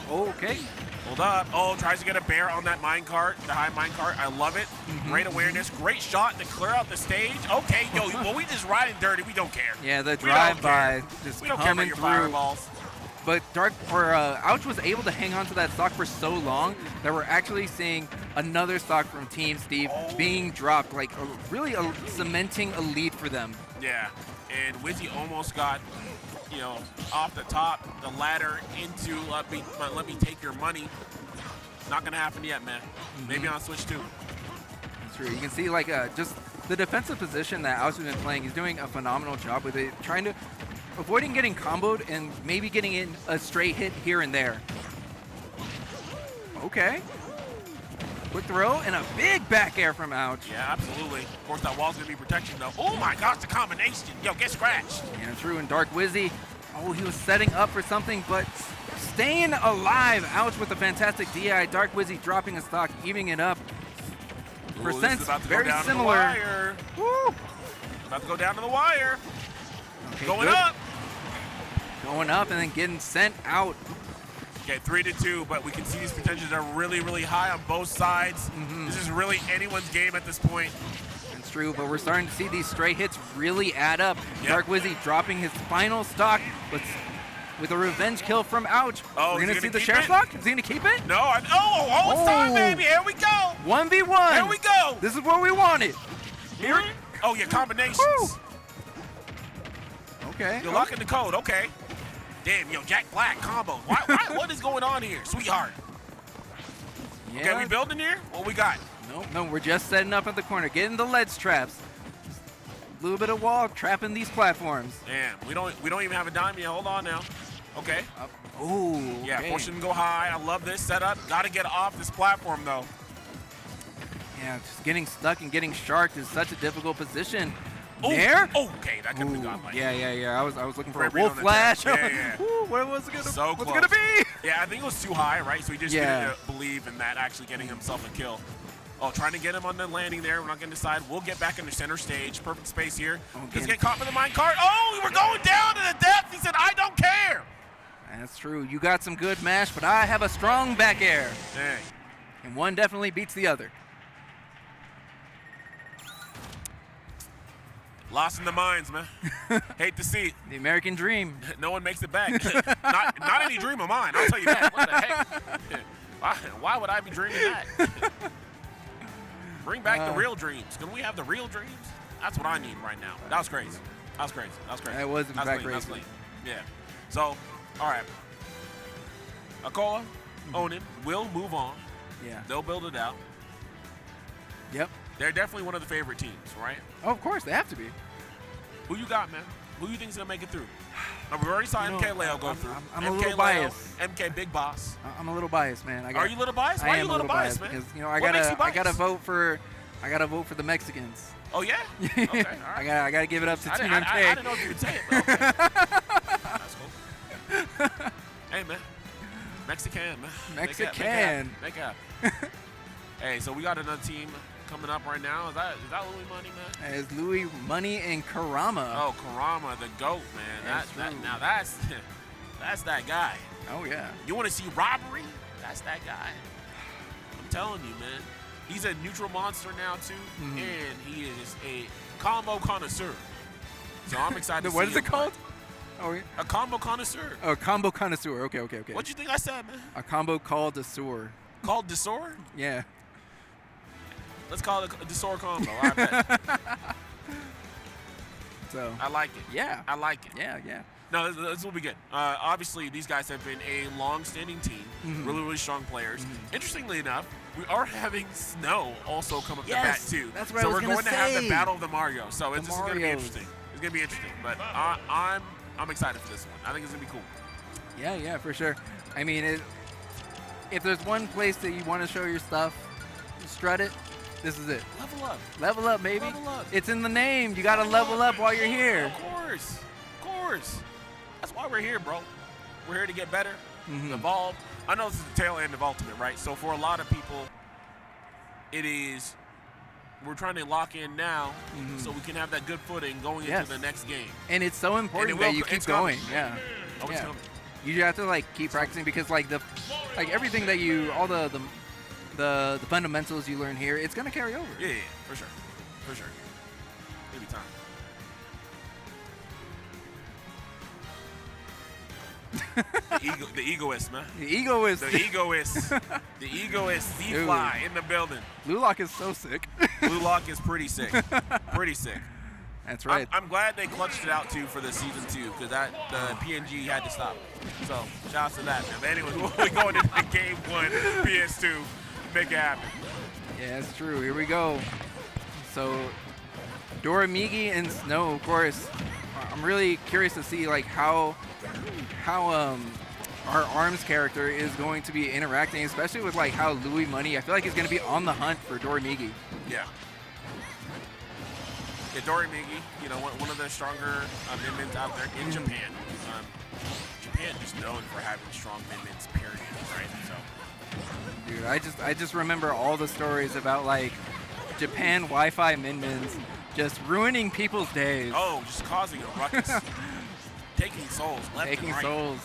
Okay. Hold up. Oh, tries to get a bear on that minecart, the high minecart. I love it. Great awareness, great shot to clear out the stage. Okay, yo, well, we just riding dirty. We don't care. Yeah, the We don't drive-by care. just We don't care about coming your through. fireballs. But Ouch was able to hang on to that stock for so long that we're actually seeing another stock from Team Steve being dropped, like really cementing a lead for them. Yeah, and Wizzy almost got, you know, off the top, the ladder into let me take your money. Not gonna happen yet, man. Maybe on Switch 2. That's true. You can see like just the defensive position that Ouch has been playing. He's doing a phenomenal job with it, trying to avoiding getting comboed and maybe getting in a straight hit here and there. Okay. Quick throw and a big back air from Ouch. Yeah, absolutely. Of course, that wall's gonna be protection though. Oh my gosh, the combination. Yo, get scratched. Yeah, true. And Dark Wizzy, oh, he was setting up for something, but staying alive. Ouch with a fantastic DI. Dark Wizzy dropping a stock, evening it up. Ooh, Percent's this is about to go very down similar. To the wire. Woo! About to go down to the wire. Okay, Going good. up. Going up and then getting sent out. Okay, 3-2, but we can see these potentials are really, really high on both sides. This is really anyone's game at this point. It's true, but we're starting to see these stray hits really add up. Yep. Dark Wizzy dropping his final stock with a revenge kill from Ouch. Oh, we're is he going to see gonna the keep share it? stock? Is he going to keep it? No, it's time, Oh. baby. Here we go. 1v1. Here we go. This is what we wanted. Here. Oh, yeah, combinations. Woo. Okay. You're locking the code. Okay. Damn, yo, Jack Black combo. What is going on here, sweetheart? Yeah. Okay, we building here? What we got? No, we're just setting up at the corner, getting the ledge traps. A little bit of wall trapping these platforms. Damn, we don't even have a dime yet. Hold on now. Okay. Oh, Yeah, okay. push him to go high. I love this setup. Got to get off this platform though. Yeah, just getting stuck and getting sharked is such a difficult position. Ooh. There? Okay, that could have been Ooh, godlike. yeah. I was looking for Great a read wolf on the flash. tech. Yeah. Ooh, what was it gonna? So what's close. gonna be? Yeah, I think it was too high, right? So he just Yeah. didn't believe in that actually getting himself a kill. Oh, trying to get him on the landing there. We're not going to decide. We'll get back into center stage. Perfect space here. Okay. Let's get caught with the minecart. Oh, we're going down to the depth. He said, I don't care. That's true. You got some good mash, but I have a strong back air. Dang. And one definitely beats the other. Lost in the mines, man. Hate to see it. The American dream. No one makes it back. not any dream of mine. I'll tell you that. What the heck? Why would I be dreaming that? Bring back the real dreams. Can we have the real dreams? That's what I need right now. That was crazy. That was crazy. That was in fact clean. crazy. That's clean. Yeah. So, all right. Acola, Onin will move on. Yeah. They'll build it out. Yep. They're definitely one of the favorite teams, right? Oh, of course, they have to be. Who you got, man? Who you think's gonna make it through? Now, we already saw MkLeo go through. I'm a little MkLeo, biased. MkBigBoss. I'm a little biased, man. Are you a little biased? Why are you a little biased, man? Because What makes you I gotta biased? vote for the Mexicans. Oh yeah? Okay, all right. I gotta give it up to Team MK. I didn't know if you would say it, but okay. That's cool. Hey, man. Mexican, man. Mexican. Make it happen. Hey, so we got another team coming up right now. Is that Louis Money, man? As Louis Money and Kurama. Oh, Kurama, the GOAT, man. That's That's that guy. Oh yeah. You want to see robbery? That's that guy. I'm telling you, man. He's a neutral monster now, too, and he is a combo connoisseur. So I'm excited to see What is him it called? play. Oh, yeah. A combo connoisseur. Oh, combo connoisseur. Okay. What'd you think I said, man? A combo called a sewer. Called Desor? Yeah. Let's call it a Desor combo. I bet. So. I like it. Yeah. I like it. Yeah. No, this will be good. Obviously, these guys have been a long-standing team, really, really strong players. Interestingly enough, we are having Snow also come up the bat too. That's what so I was we're going gonna to have say. the battle of the Mario. So this is going to be Marios. interesting. It's going to be interesting. But I'm excited for this one. I think it's going to be cool. Yeah, for sure. I mean, if there's one place that you want to show your stuff, strut it, this is it. Level up. Level up, baby. Level up. It's in the name. You got to level up while you're here. Of course. That's why we're here, bro. We're here to get better, evolve. I know this is the tail end of Ultimate, right? So for a lot of people, we're trying to lock in now so we can have that good footing going into the next game. And it's so important that you keep going. Yeah. Always coming. You have to like keep practicing because like everything that you all the fundamentals you learn here, it's gonna carry over. Yeah, for sure. Maybe time. The egoist, man. The egoist. The egoist Z-Fly in the building. Blue Lock is so sick. Blue Lock is pretty sick. That's right. I'm glad they clutched it out too for the season 2 because the PNG had to stop. So shout out to that. But anyway, we're going into game 1, PS2. Make it happen. Yeah, that's true. Here we go. So Doramigi and Snow, of course. I'm really curious to see like how our ARMS character is going to be interacting, especially with like how Louis Money. I feel like he's going to be on the hunt for Doramigi. Yeah, Doramigi, one of the stronger minions out there in Japan. Japan is known for having strong minions, period, right? So, dude, I just remember all the stories about like Japan Wi-Fi minions just ruining people's days. Oh, just causing a ruckus. Taking souls left and right. Souls.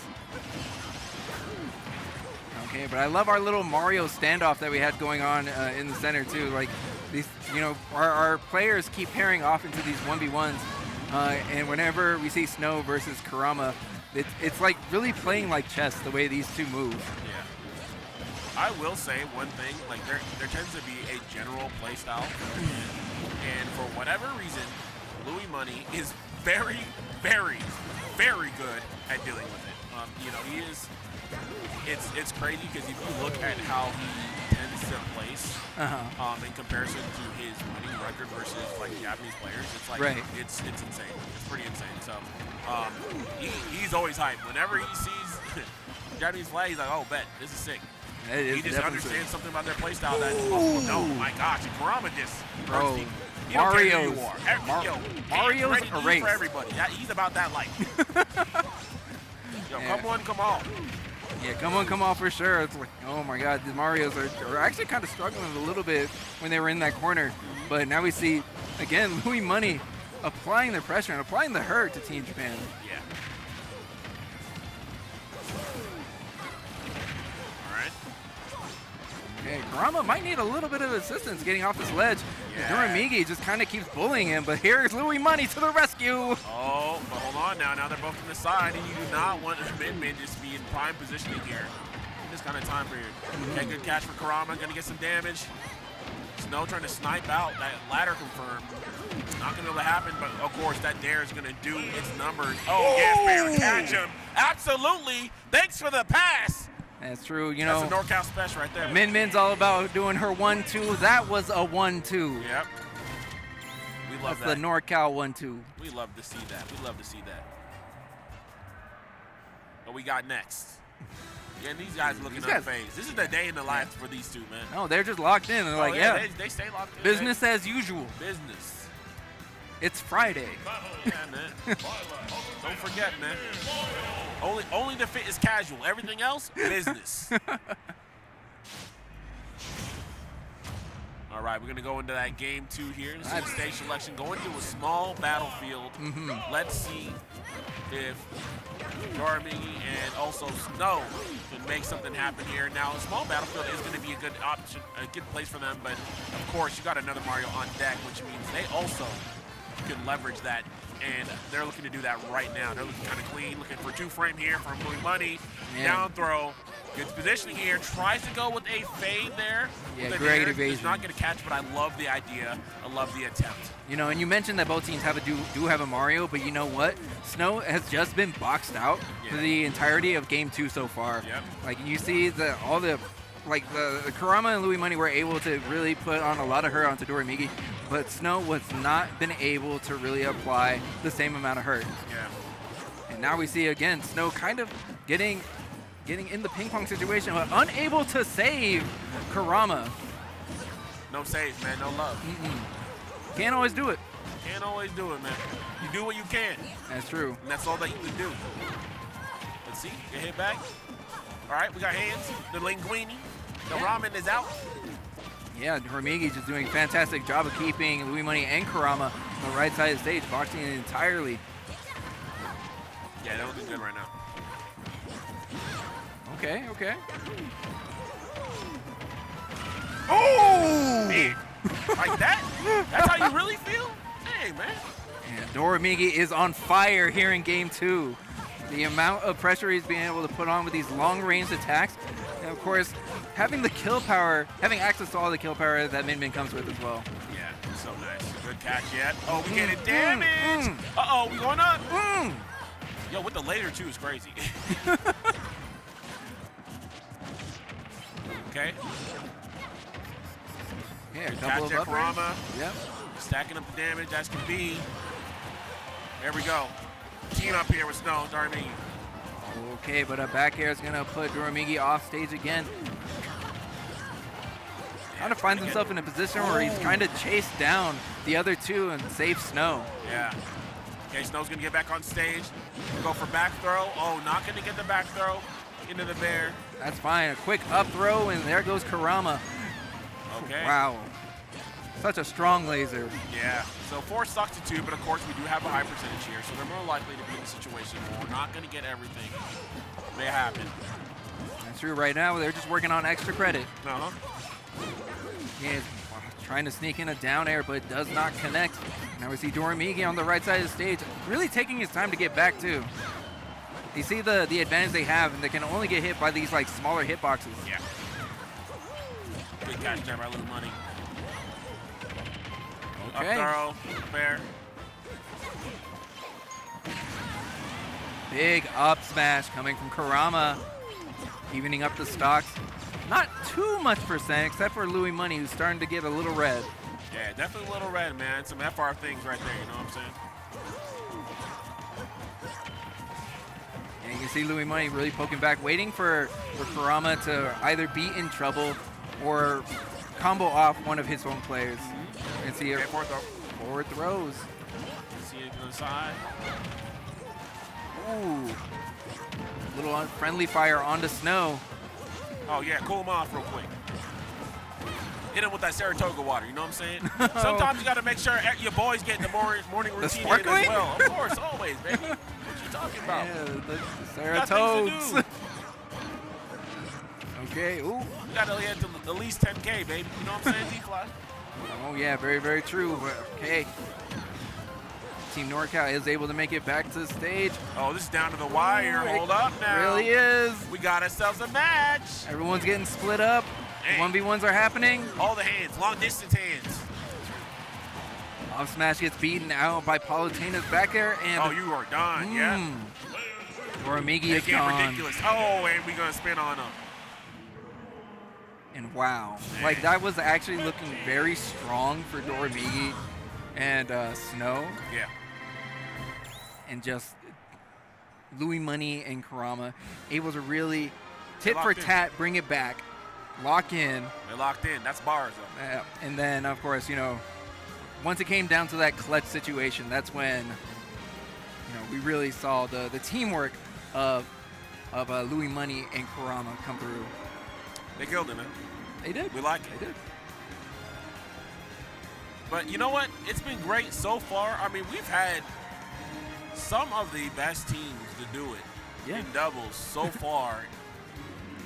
Okay, but I love our little Mario standoff that we had going on in the center too. Like these, our players keep pairing off into these 1v1s, and whenever we see Snow versus Kurama, it's like really playing like chess the way these two move. Yeah. I will say one thing, like there tends to be a general play style, and for whatever reason, Louis Money is very, very, very good at dealing with it. He is. It's crazy because if you look at how he tends to place in comparison to his winning record versus like Japanese players, it's like it's insane. It's pretty insane. So he's always hyped. Whenever he sees Japanese flag, he's like, oh, bet this is sick. He just understands something about their playstyle that no, my gosh, Kurama just burns people. You don't care who you are. Mario's a race for everybody. He's about that life. Come on. Yeah, come on for sure. It's like, oh my God, the Marios are actually kind of struggling a little bit when they were in that corner. But now we see, again, Louis Money applying the pressure and applying the hurt to Team Japan. Yeah. All right. Okay, Kurama might need a little bit of assistance getting off this ledge. Yeah. Doramigi just kind of keeps bullying him, but here's Louis Money to the rescue. Oh, but hold on now. Now they're both on the side, and you do not want mid just be in prime positioning here. This kind of time period. Okay, good catch for Kurama. Going to get some damage. Snow trying to snipe out. That ladder confirmed. Not going to be able to happen, but of course that dare is going to do its numbers. Oh, yes, man. Catch him. Absolutely. Thanks for the pass. That's true, That's a NorCal special right there. Min's all about doing her 1-2. That was a 1-2. Yep. We love that. That's the NorCal 1-2. We love to see that. What we got next? Yeah, these guys looking unfazed. This is the day in the life for these two, man. No, they're just locked in. They're like, yeah. They stay locked in. Business as usual. Business. It's Friday. Yeah, man. Don't forget, man. Only the fit is casual. Everything else, business. All right, we're going to go into that game 2 here. This is stage selection. Going to a small battlefield. Let's see if Doramigi and also Snow can make something happen here. Now, a small battlefield is going to be a good option, a good place for them. But, of course, you got another Mario on deck, which means they also can leverage that. And they're looking to do that right now. They're looking kind of clean, looking for 2-frame here from Louis Money. Down throw. Good positioning here. Tries to go with a fade there. Yeah, great evasion. He's not going to catch, but I love the idea. I love the attempt. And you mentioned that both teams do have a Mario, but you know what? Snow has just been boxed out for the entirety of Game 2 so far. Yep. Like, you see the Kurama and Louis Money were able to really put on a lot of hurt onto Doramigi, but Snow was not been able to really apply the same amount of hurt. Yeah. And now we see again Snow kind of getting in the ping pong situation, but unable to save Kurama. No saves, man. No love. Can't always do it. Can't always do it, man. You do what you can. That's true. And that's all that you can do. Let's see. Get hit back. All right, we got hands. The linguini. The ramen is out. Yeah, Doramigi just doing a fantastic job of keeping Louis Money and Kurama on the right side of the stage, boxing it entirely. Yeah, they're looking good right now. Okay, okay. Oh! Man. Like that? That's how you really feel? Hey, man. And Doramigi is on fire here in game 2. The amount of pressure he's being able to put on with these long-range attacks, and of course, having the kill power, having access to all the kill power that Min Min comes with as well. Yeah, so nice. Good catch yet. Oh, we getting damage. Uh-oh, we going up. Yo, with the later too is crazy. Okay. Yeah, a Good couple catch of there, Kurama. uppers. Yep. Stacking up the damage as can be. There we go. Team up here with Snow, Doramigi. Okay, but a back air is going to put Doramigi off stage again. Kind of finds himself in a position where he's kind of chased down the other two and save Snow. Yeah. Okay, Snow's going to get back on stage. Go for back throw. Oh, not going to get the back throw into the bear. That's fine. A quick up throw, and there goes Kurama. Okay. Wow. Such a strong laser. Yeah. So 4 sucks to 2, but of course we do have a high percentage here, so they're more likely to be in a situation where we're not going to get everything. May happen. That's true. Right now, they're just working on extra credit. Uh-huh. He's trying to sneak in a down air, but does not connect. Now we see Doramigi on the right side of the stage, really taking his time to get back too. You see the advantage they have, and they can only get hit by these like smaller hitboxes. Yeah. Good catch there by Little Money. Okay. Up throw, fair. Big up smash coming from Kurama, evening up the stocks. Not too much percent, except for Louis Money, who's starting to get a little red. Yeah, definitely a little red, man. Some FR things right there, you know what I'm saying? And you can see Louis Money really poking back, waiting for Kurama to either be in trouble or combo off one of his own players. You can see it. Okay, Forward throws. See it to the side. Ooh. Little unfriendly fire onto Snow. Oh, yeah, cool him off real quick. Hit him with that Saratoga water, you know what I'm saying? Sometimes you got to make sure your boys get the morning routine in as well. Of course, always, baby. What you talking about? Yeah, the Got things to Saratogs. do. Okay, ooh. You got to hit at least 10K, baby. You know what I'm saying, D-Fly? Oh yeah, very, very true. But okay. Team NorCal is able to make it back to the stage. Oh, this is down to the wire. Hold up now. Really is. We got ourselves a match. Everyone's getting split up. Hey. 1v1s are happening. All the hands, long distance hands. Off smash gets beaten out by Palutena's back there, and Oh, you are done, yeah? Doramigi They is get gone. ridiculous. Oh, and we're going to spin on them. And wow, like that was actually looking very strong for Doramigi and Snow, Yeah. and just Louis Money and Kurama able to really tit for locked in. tat, bring it back, lock in, They're locked in. That's bars, though. and then of course, you know, once it came down to that clutch situation, that's when, you know, we really saw the teamwork of Louis Money and Kurama come through. They killed it, man. They did. We like it. They did. But you know what? It's been great so far. I mean, we've had some of the best teams to do it in doubles so far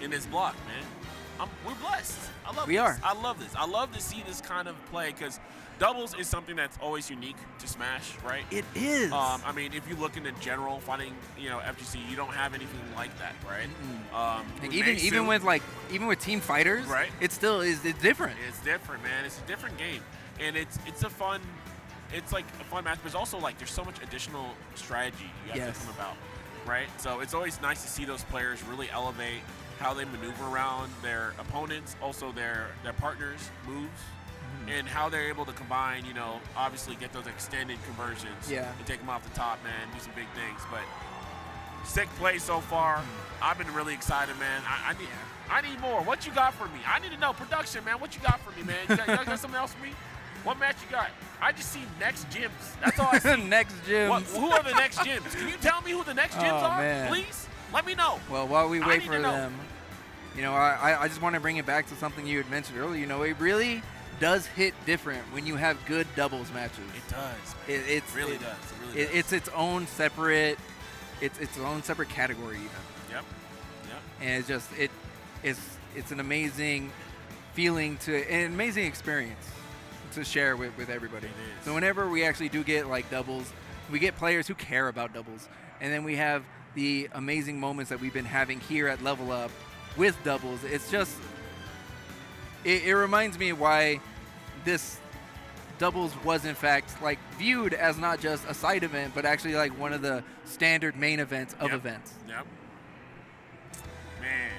in this block, man. We're blessed. I love We this. are. I love this. I love to see this kind of play because doubles is something that's always unique to Smash, right? It is. I mean, if you look into general fighting, you know, FGC, you don't have anything like that, right? Like with even with team fighters, Right. It still is. It's different. It's different, man. It's a different game, and it's like a fun match. But it's also like there's so much additional strategy you have to come about, right? So it's always nice to see those players really elevate how they maneuver around their opponents, also their partners' moves, and how they're able to combine. You know, obviously get those extended conversions, Yeah. and take them off the top, man. Do some big things, but Sick play so far. I've been really excited, man. I need more. What you got for me? I need to know. Production, man. What you got for me, man? You got something else for me? What match you got? I just see next gyms. That's all I see. Next gyms. Who are the next gyms? Can you tell me who the next gyms are, man. please? Let me know. Well, while we wait need for to know. them, you know, I just want to bring it back to something you had mentioned earlier. You know, it really does hit different when you have good doubles matches. It does. Man. It really does. It really does. It's its own separate. It's its own separate category even. Yep. And it's just it's an amazing feeling an amazing experience to share with everybody. It is. So whenever we actually do get like doubles, we get players who care about doubles, and then we have the amazing moments that we've been having here at Level Up with doubles. It's just it reminds me why this doubles was in fact like viewed as not just a side event, but actually like one of the standard main events of events. Yep. Man,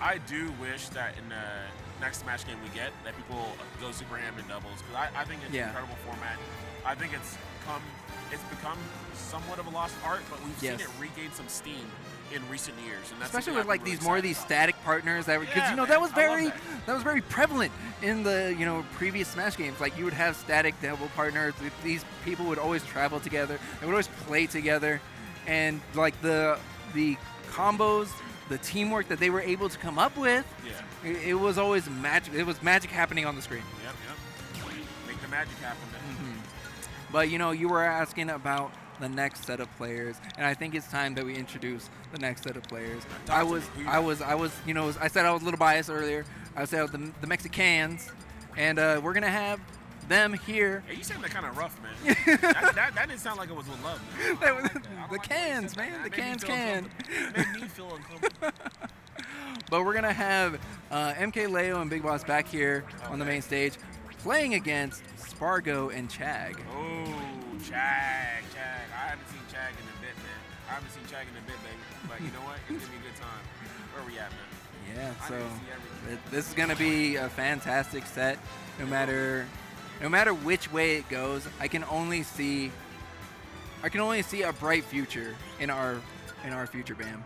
I do wish that in the next Smash game we get that people go super ham in doubles, because I think it's an incredible format. I think it's become somewhat of a lost art, but we've seen it regain some steam in recent years, and that's especially with like really these static partners that because you know that was very prevalent in the previous Smash games. Like you would have static double partners. These people would always travel together. They would always play together, and like the combos, the teamwork that they were able to come up with, it was always magic. It was magic happening on the screen. Yep. Make the magic happen. But you were asking about the next set of players, and I think it's time that we introduce the next set of players. I said I was a little biased earlier. I said the Mexicans, and we're gonna have them here. Hey, you said that kind of rough, man. that didn't sound like it was with love, man. The cans, man. The cans can. It made me feel uncomfortable. But we're gonna have MkLeo and Big Boss back here on the main stage, playing against Spargo and Chag. Oh, Chag. I haven't seen Chag in a bit, man. I haven't seen Chag in a bit, baby. But you know what? It's gonna be a good time. Where we at, man? Yeah. So this is gonna be a fantastic set. No matter which way it goes, I can only see a bright future in our future, Bam.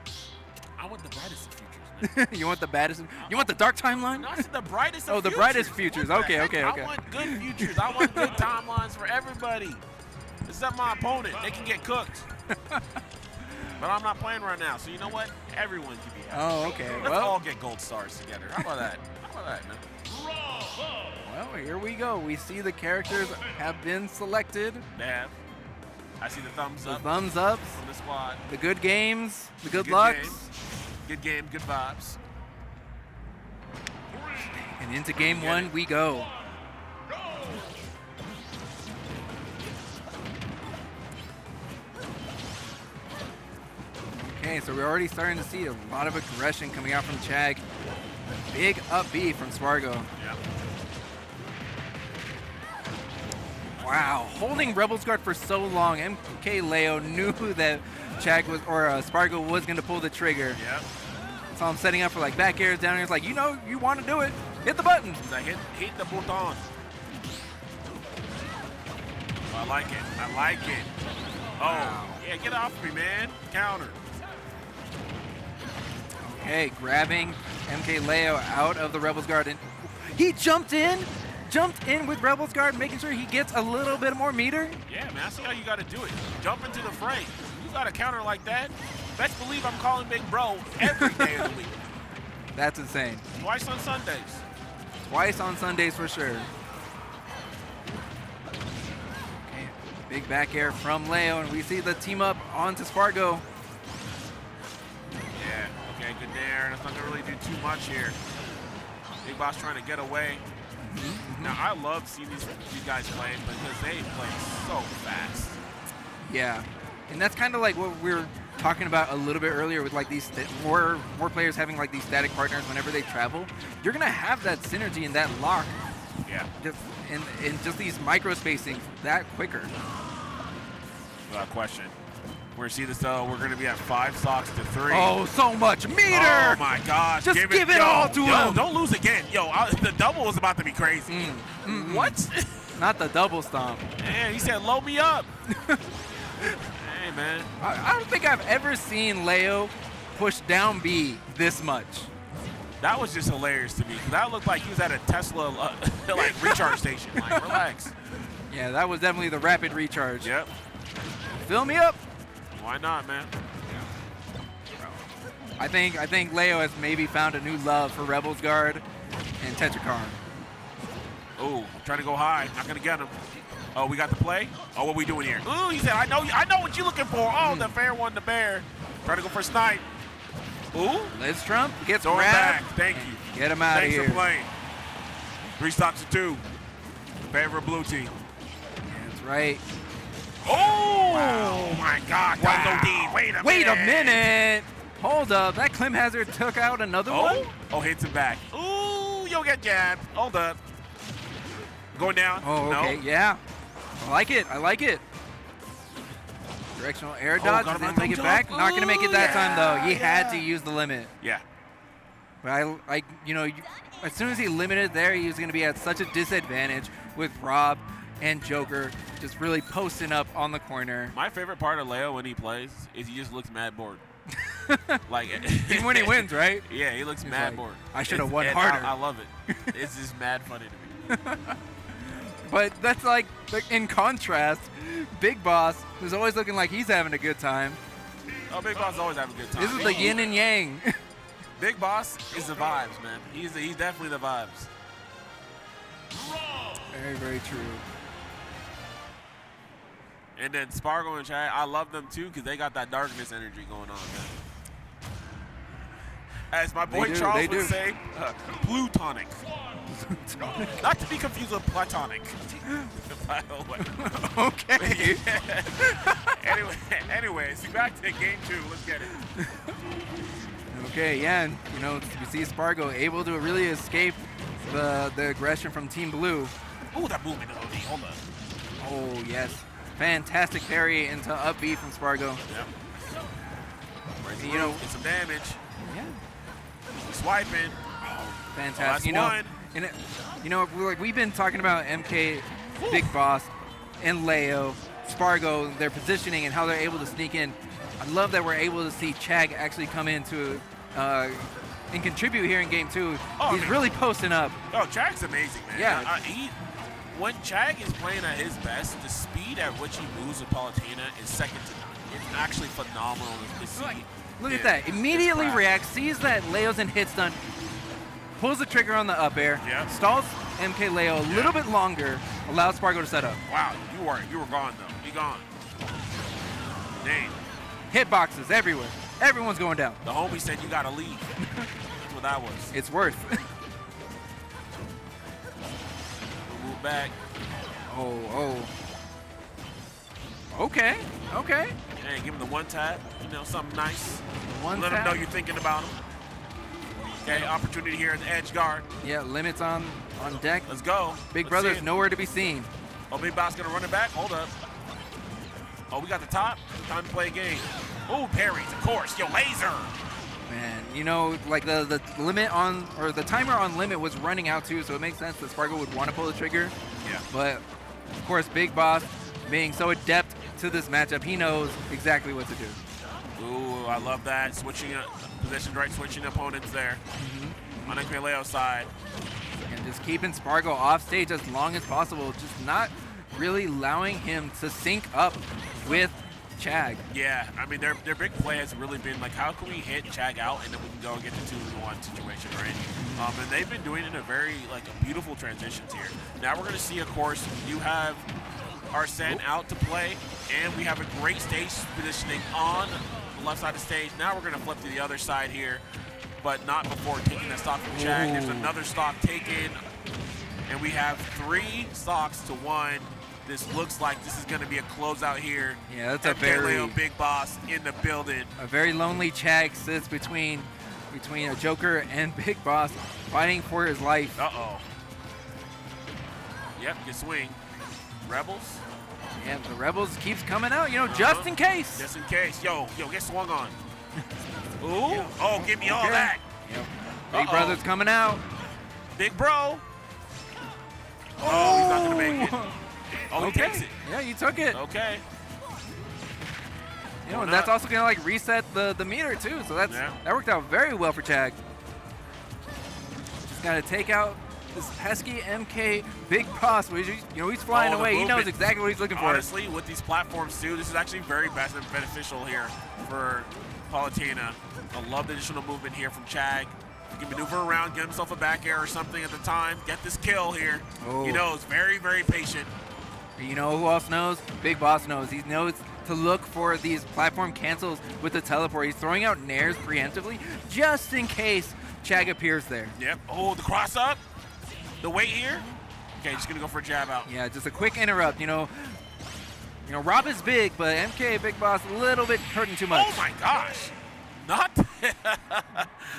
I want the brightest of futures, man. You want the baddest? You want the dark timeline? No, I said the brightest of futures. The brightest futures. Okay. I want good futures. I want good timelines for everybody. Except my opponent. They can get cooked. But I'm not playing right now, so you know what? Everyone can be happy. Oh, okay. Let's all get gold stars together. How about that? Man? Well, here we go. We see the characters have been selected. They have. I see the thumbs up. The thumbs ups. From the squad. The good games. The good lucks. Good game, good vibes. And into game one we go. Okay, so we're already starting to see a lot of aggression coming out from Chag. Big up B from Spargo. Yeah. Wow, holding Rebel's Guard for so long. MkLeo knew that Chag was, or Spargo was going to pull the trigger. Yep. Saw him setting up for like back airs down here. It's like, you want to do it. Hit the button. He's like, hit the button. I like it. Oh, wow. Yeah, get off me, man. Counter. Okay, grabbing MkLeo out of the Rebel's Guard. And he jumped in with Rebel's Guard, making sure he gets a little bit more meter. Yeah, man, I see how you got to do it. Jump into the frame. You got a counter like that. Best believe I'm calling Big Bro every day of the week. That's insane. Twice on Sundays. Twice on Sundays for sure. Okay, big back air from Leo, and we see the team up onto Spargo. Yeah, okay, good there. That's not going to really do too much here. Big Boss trying to get away. Now, I love seeing these guys play because they play so fast. Yeah, and that's kind of like what we were talking about a little bit earlier with like these more players having like these static partners whenever they travel. You're gonna have that synergy and that lock. Yeah. Just in just these micro spacings that quicker. Without question. We're gonna see this though. We're gonna be at 5 stocks to 3. Oh, so much meter! Oh my gosh! Just give it all to him. Don't lose again. The double was about to be crazy. What? Not the double stomp. Man, he said load me up. Hey man. I don't think I've ever seen Leo push down B this much. That was just hilarious to me. 'Cause that looked like he was at a Tesla like recharge station. Like, relax. Yeah, that was definitely the rapid recharge. Yep. Fill me up. Why not, man? I think Leo has maybe found a new love for Rebels Guard and Tetrakarn. Oh, trying to go high. Not gonna get him. Oh, we got the play. Oh, what we doing here? Ooh, he said, I know what you're looking for. Oh, the fair one, the bear. Trying to go for a snipe. Ooh. Let's Trump gets Throw him grabbed. back. Thank you. Get him out of Thanks here. for playing. 3 stocks to 2. Favor of blue team. That's right. Oh my God. That was OD. Wait a minute. Hold up. That Clem Hazard took out another one. Oh, hits him back. Ooh, you'll get jabbed. Hold up. Going down. Oh, okay. No. Yeah. I like it. I like it. Directional air dodge. got him Didn't on make it the back. jump. Not going to make it that time, though. He Yeah, had to use the limit. Yeah. But as soon as he limited there, he was going to be at such a disadvantage with Rob and Joker just really posting up on the corner. My favorite part of Leo when he plays is he just looks mad bored. Like Even when he wins, right? Yeah, he looks He's mad like, bored. I should have won And harder. I love it. It's just mad funny to me. But that's like in contrast, Big Boss, who's always looking like he's having a good time. Oh, Big Boss always having a good time. This is the yin and yang. Big Boss is the vibes, man. He's definitely the vibes. Very, very true. And then Spargo and Chag, I love them too because they got that darkness energy going on, man. As my boy Charles would say, plutonic. Not to be confused with platonic. By the way. Okay. Anyways, back to game 2. Let's get it. Okay, yeah, and you see Spargo able to really escape the aggression from Team Blue. Ooh, that movement of OD. Hold up. Oh, yes. Fantastic parry into up B from Spargo. Yep. Right, get some damage. Yeah. Swiping. Fantastic. Oh, that's one. And it, we've been talking about MkBigBoss and Leo, Spargo, their positioning and how they're able to sneak in. I love that we're able to see Chag actually come into and contribute here in game 2. He's really posting up. Oh, Chag's amazing, man. Yeah. When Chag is playing at his best, the speed at which he moves with Palutena is second to none. It's actually phenomenal to see. Look at that. Immediately reacts, sees that Leo's in hit stun, pulls the trigger on the up air, stalls MkLeo a little bit longer, allows Spargo to set up. Wow, you were gone though. You gone. Dang. Hitboxes everywhere. Everyone's going down. The homie said you gotta leave. That's what that was. It's worth. Move back. Oh. Okay. Hey, give him the one tap. Something nice. Let him know you're thinking about him. Okay, opportunity here at the edge guard. Yeah, limits on deck. Let's go. Big Brother's nowhere to be seen. Oh, Big Boss gonna run it back. Hold up. Oh, we got the top. Time to play a game. Oh, parries, of course. Yo, laser. Man, like the limit on, or the timer on limit was running out too, so it makes sense that Spargo would want to pull the trigger. Yeah. But, of course, Big Boss, being so adept to this matchup, he knows exactly what to do. Ooh, I love that. Switching positions, right? Switching opponents there. On MkLeo's side. And just keeping Spargo off stage as long as possible, just not really allowing him to sync up with Chag. Yeah, I mean, their big play has really been like, how can we hit Chag out and then we can go and get the 2-1 situation, right? And they've been doing it in a very, beautiful transitions here. Now we're going to see, of course, you have Arsene out to play, and we have a great stage positioning on the left side of the stage. Now we're going to flip to the other side here, but not before taking that stock from Chag. There's another stock taken, and we have 3 stocks to 1. This looks like this is going to be a closeout here. Yeah, that's a very Big Boss in the building. A very lonely Chag sits between a Joker and Big Boss, fighting for his life. Uh-oh. Yep, good swing. Rebels. Yeah, the Rebels keeps coming out, just in case. Just in case. Yo, get swung on. Ooh. Oh, give me all that. Yep. Big Brother's coming out. Big bro. Oh, he's not going to make it. Oh, he takes it. Yeah, you took it. Okay. You know, and that's also going to like reset the meter too. So that worked out very well for Chag. Just got to take out this pesky MkBigBoss. You know, he's flying away. He knows exactly what he's looking for. Honestly, with these platforms too, this is actually very beneficial here for Palutena. I love the additional movement here from Chag. He can maneuver around, get himself a back air or something at the time, get this kill here. Oh. He knows, very, very patient. You know who else knows? Big Boss knows. He knows to look for these platform cancels with the teleport. He's throwing out nairs preemptively just in case Chag appears there. Yep. Oh, the cross up. The wait here. Okay, just gonna go for a jab out. Yeah, just a quick interrupt. You know, Rob is big, but MkBigBoss a little bit hurting too much. Oh my gosh. Not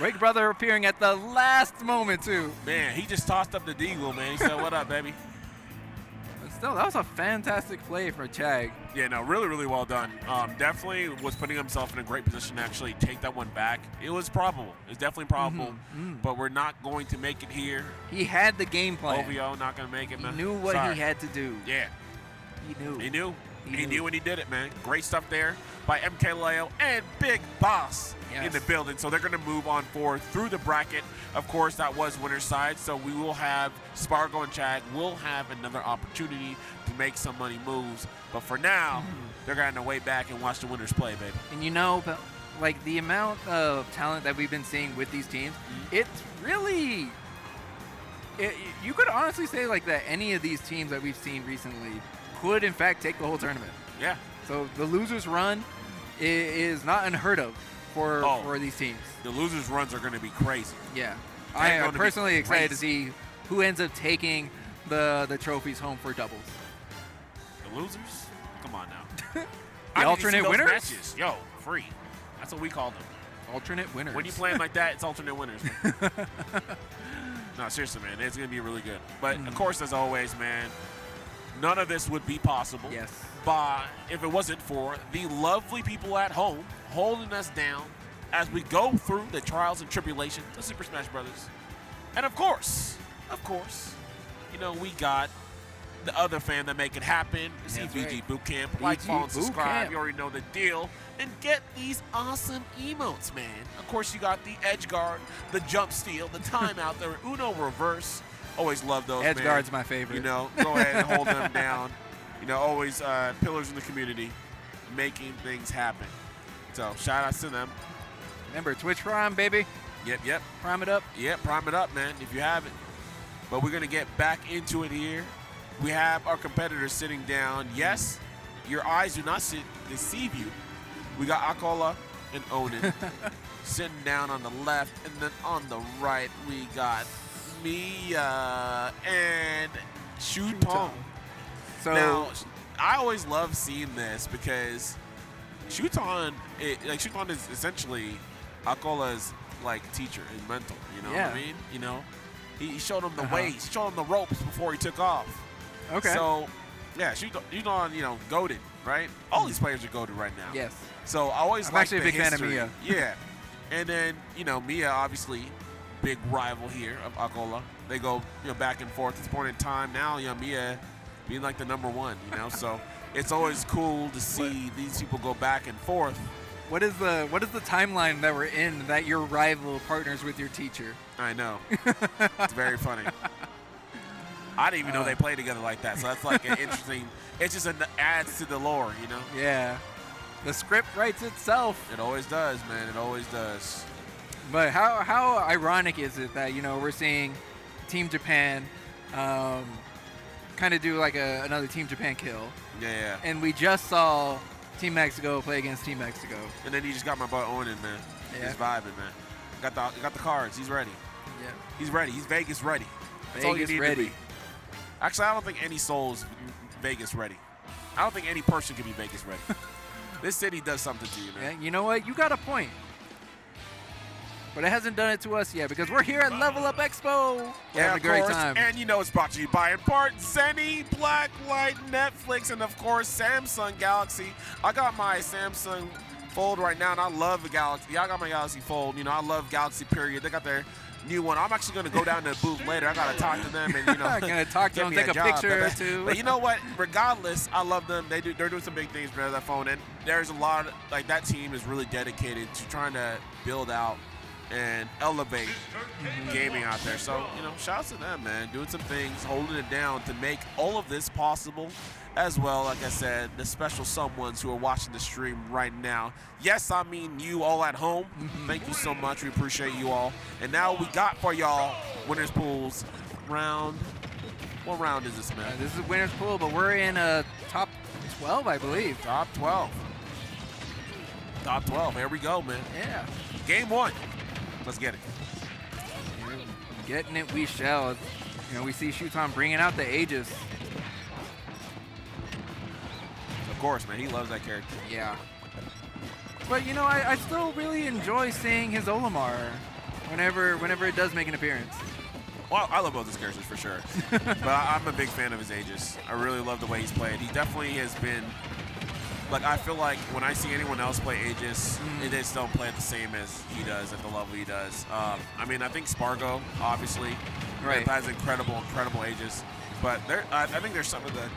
Wake Brother appearing at the last moment too. Man, he just tossed up the deagle, man. He said, "What up, baby?" But still, that was a fantastic play for Chag. Yeah, no, really, really well done. Definitely was putting himself in a great position to actually take that one back. It was probable. It's definitely probable, but we're not going to make it here. He had the game plan. OVO not going to make it, man. He knew what he had to do. Yeah. He knew. He knew. He knew and he did it, man. Great stuff there by MkLeo and Big Boss in the building. So they're going to move on forward through the bracket. Of course, that was winner's side. So we will have Spargo and Chag will have another opportunity to make some money moves. But for now, they're going to wait back and watch the winners play, baby. And you know, like the amount of talent that we've been seeing with these teams, it's really... you could honestly say like that any of these teams that we've seen recently could in fact take the whole tournament. Yeah. So the losers run is not unheard of for these teams. The losers runs are going to be crazy. Yeah. I am personally excited to see who ends up taking the trophies home for doubles. The losers? Come on now. The alternate winners? Matches. Yo, free. That's what we call them. Alternate winners. When you playing like that, it's alternate winners. No, seriously, man. It's going to be really good. But, of course, as always, man, none of this would be possible if it wasn't for the lovely people at home holding us down as we go through the trials and tribulations of Super Smash Brothers. And of course, you know, we got the other fan that make it happen. CVG Bootcamp. Like, follow, and subscribe. You already know the deal. And get these awesome emotes, man. Of course, you got the edge guard, the jump steal, the timeout, the Uno reverse. Always love those, Edge guard's my favorite. You know, go ahead and hold them down. You know, always pillars in the community, making things happen. So, shout outs to them. Remember, Twitch Prime, baby. Yep. Prime it up. Yep, prime it up, man, if you haven't. But we're going to get back into it here. We have our competitors sitting down. Yes, your eyes do not deceive you. We got Acola and Onin sitting down on the left, and then on the right, we got Miya and Shuton. So now, I always love seeing this because Shuton is essentially Akola's like teacher and mentor. You know what I mean? You know, he showed him the ways, showed him the ropes before he took off. Okay. So yeah, Shuton, you know, goated, right? All these players are goated right now. Yes. So I always I'm like actually a big fan of Miya. Yeah. And then, you know, Miya, obviously, big rival here of Acola. They go, you know, back and forth at this point in time. Now, you know, Miya being like the #1, you know. So it's always cool to see these people go back and forth. What is the timeline that we're in that your rival partners with your teacher? I know. It's very funny. I didn't even know they play together like that. So that's like an interesting. It's just adds to the lore, you know. Yeah. The script writes itself. It always does, man. It always does. But how ironic is it that, you know, we're seeing Team Japan kind of do like another Team Japan kill. Yeah. And we just saw Team Mexico play against Team Mexico. And then he just got my boy Onin, man. Yeah. He's vibing, man. Got the cards. He's ready. Yeah. He's ready. He's Vegas ready. That's Vegas all you need ready. to be. Actually, I don't think any soul is Vegas ready. I don't think any person can be Vegas ready. This city does something to you, man. Yeah, you know what? You got a point. But it hasn't done it to us yet because we're here at Level Up Expo. We're having a great time. And you know it's brought to you by, in part, Zenny, Blacklight, Netflix, and of course, Samsung Galaxy. I got my Samsung Fold right now, and I love the Galaxy. Yeah, I got my Galaxy Fold. You know, I love Galaxy, period. They got their new one. I'm actually gonna go down to the booth later. I gotta talk to them and Gonna talk to them, take a picture or two. But you know what? Regardless, I love them. They're doing some big things with that phone, and there's a lot of, like, that team is really dedicated to trying to build out and elevate gaming out there. So, shouts to them, man, doing some things, holding it down to make all of this possible, as well, like I said, the special someones who are watching the stream right now. Yes, I mean you all at home. Thank you so much. We appreciate you all. And now we got for y'all winners pools round. What round is this, man? This is winners pool, but we're in top 12, I believe. Top 12. Top 12. Here we go, man. Yeah. Game 1. Let's get it. Getting it, we shall. We see Shuton bringing out the Aegis. Of course, man. He loves that character. Yeah. But, I still really enjoy seeing his Olimar whenever it does make an appearance. Well, I love both his characters for sure. But I'm a big fan of his Aegis. I really love the way he's played. He definitely has been... Like, I feel like when I see anyone else play Aegis, they just don't play it the same as he does, at the level he does. I mean, I think Spargo, obviously, has incredible Aegis. But I think there's some of the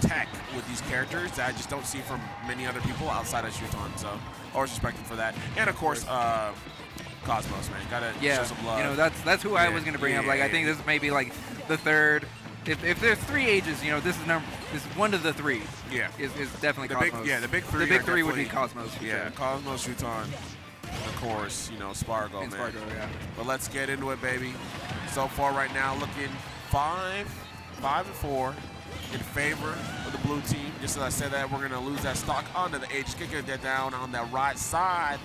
tech with these characters that I just don't see from many other people outside of Shuton. So, always respect him for that. And, of course, Cosmos, man. Gotta show some love. That's who I was going to bring up. Like, I think this is maybe, like, the third. If there's 3 Ages, this is one of the 3. Yeah, is definitely Cosmos. The big 3. The big 3 would be Cosmos. Yeah, sure. Cosmos, Shuton, of course. Spargo, and man. Spargo, yeah. But let's get into it, baby. So far, right now, looking 5-4 in favor of the blue team. Just as I said that, we're gonna lose that stock onto the Aegis, kicking that down on that right side.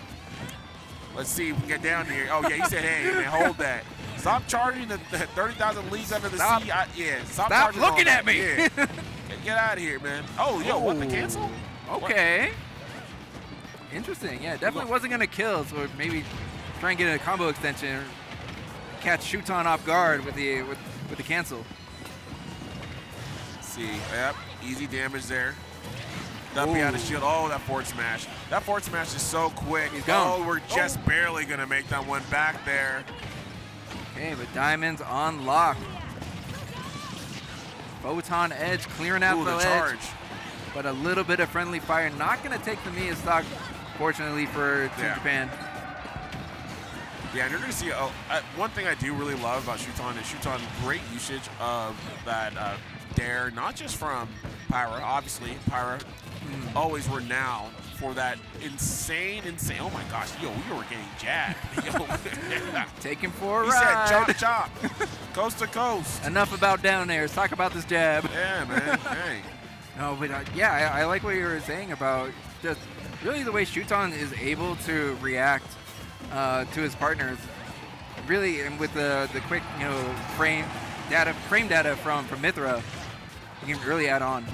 Let's see if we can get down here. Oh yeah, he said, "Hey, man, hold that." Stop charging the 30,000 leagues under the sea. Stop looking at me. Yeah. Get out of here, man. Oh, yo, what, the cancel? Okay. What? Interesting. Yeah, definitely wasn't going to kill, so maybe try and get a combo extension or catch Shuton off guard with the cancel. Let's see. Yep, easy damage there. Up behind the shield. Oh, that forward smash. That forward smash is so quick. He's gone. Oh, we're just barely going to make that one back there. Okay, but Diamond's on lock. Photon Edge clearing out the charge. edge. But a little bit of friendly fire. Not going to take the Miya stock, fortunately, for Team Japan. Yeah, and you're going to see one thing I do really love about Shuton is Shuton great usage of that dare, not just from Pyra. Obviously, Pyra always renowned for that insane. Oh my gosh, yo, we were getting jabbed. Take him for a ride. He said chop, coast to coast. Enough about down there. Let's talk about this jab. Yeah, man. Hey. No, but I like what you were saying about just really the way Shuton is able to react to his partners. Really, and with the quick frame data from Mythra, he can really add on.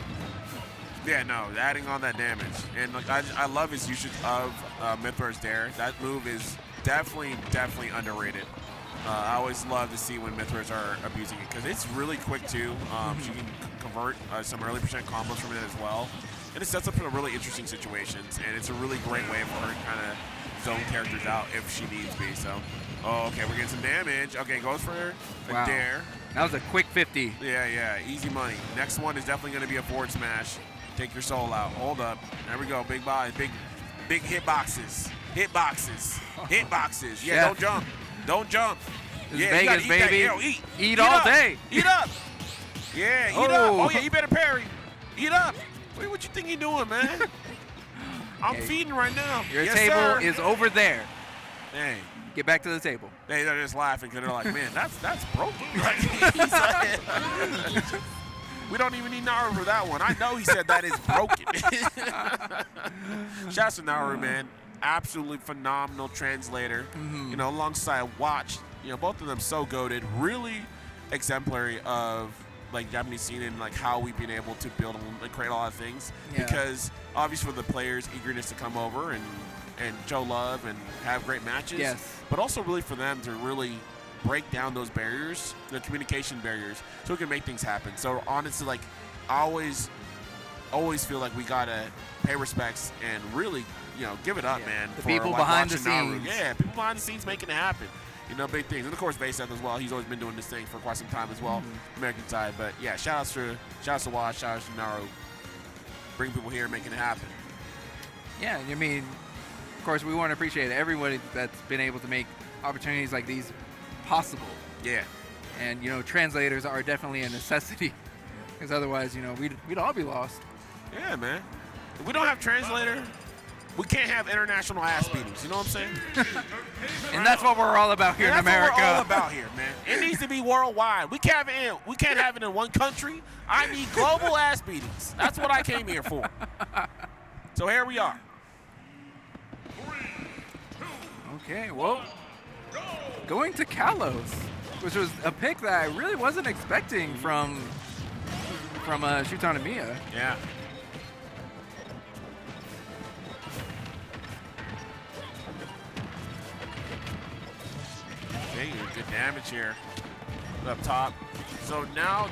Yeah, no, adding on that damage. And like, I love his usage of Mythra's Dare. That move is definitely underrated. I always love to see when Mythras are abusing it because it's really quick too. She can convert some early percent combos from it as well. And it sets up some really interesting situations. And it's a really great way for her to kind of zone characters out if she needs be. So, okay, we're getting some damage. Okay, goes for a dare. That was a quick 50. Yeah, easy money. Next one is definitely going to be a forward smash. Take your soul out. Hold up. There we go. Big body. Big hit boxes. Hit boxes. Yeah, don't jump. Don't jump. This is Vegas, baby. Eat all up. day. Eat up. Yeah, eat up. Oh, yeah, you better parry. Eat up. What you think you're doing, man? I'm feeding right now. Your table is over there. Hey. Get back to the table. They're just laughing because they're like, man, that's broken. We don't even need Naru for that one. I know he said that is broken. Shouts to Naru, man. Absolutely phenomenal translator. Alongside Watch. Both of them so goated. Really exemplary of like Japanese scene and like how we've been able to build and create a lot of things. Yeah. Because obviously for the players' eagerness to come over and show love and have great matches. Yes. But also really for them to really break down those barriers, the communication barriers, so we can make things happen. So honestly, like, I always feel like we gotta pay respects and really, give it up, man. The for people like behind the watching Naru. scenes. Yeah, people behind the scenes making it happen. You know, big things. And, of course, Bassmage as well. He's always been doing this thing for quite some time as well, American side. But, yeah, shout-outs to Wash, shout-outs to Naru. Bring people here, making it happen. Yeah, I mean, of course, we want to appreciate everybody that's been able to make opportunities like these possible. Yeah. And, you know, translators are definitely a necessity because otherwise, you know, we'd all be lost. Yeah, man. If we don't have translator, we can't have international ass beatings. You know what I'm saying? And that's what we're all about here in America. That's what we're all about here, man. It needs to be worldwide. We can't have it in one country. I need global ass beatings. That's what I came here for. So here we are. Okay, well, going to Kalos, which was a pick that I really wasn't expecting from Shuton and Miya. Yeah. Okay, good damage here up top. So now,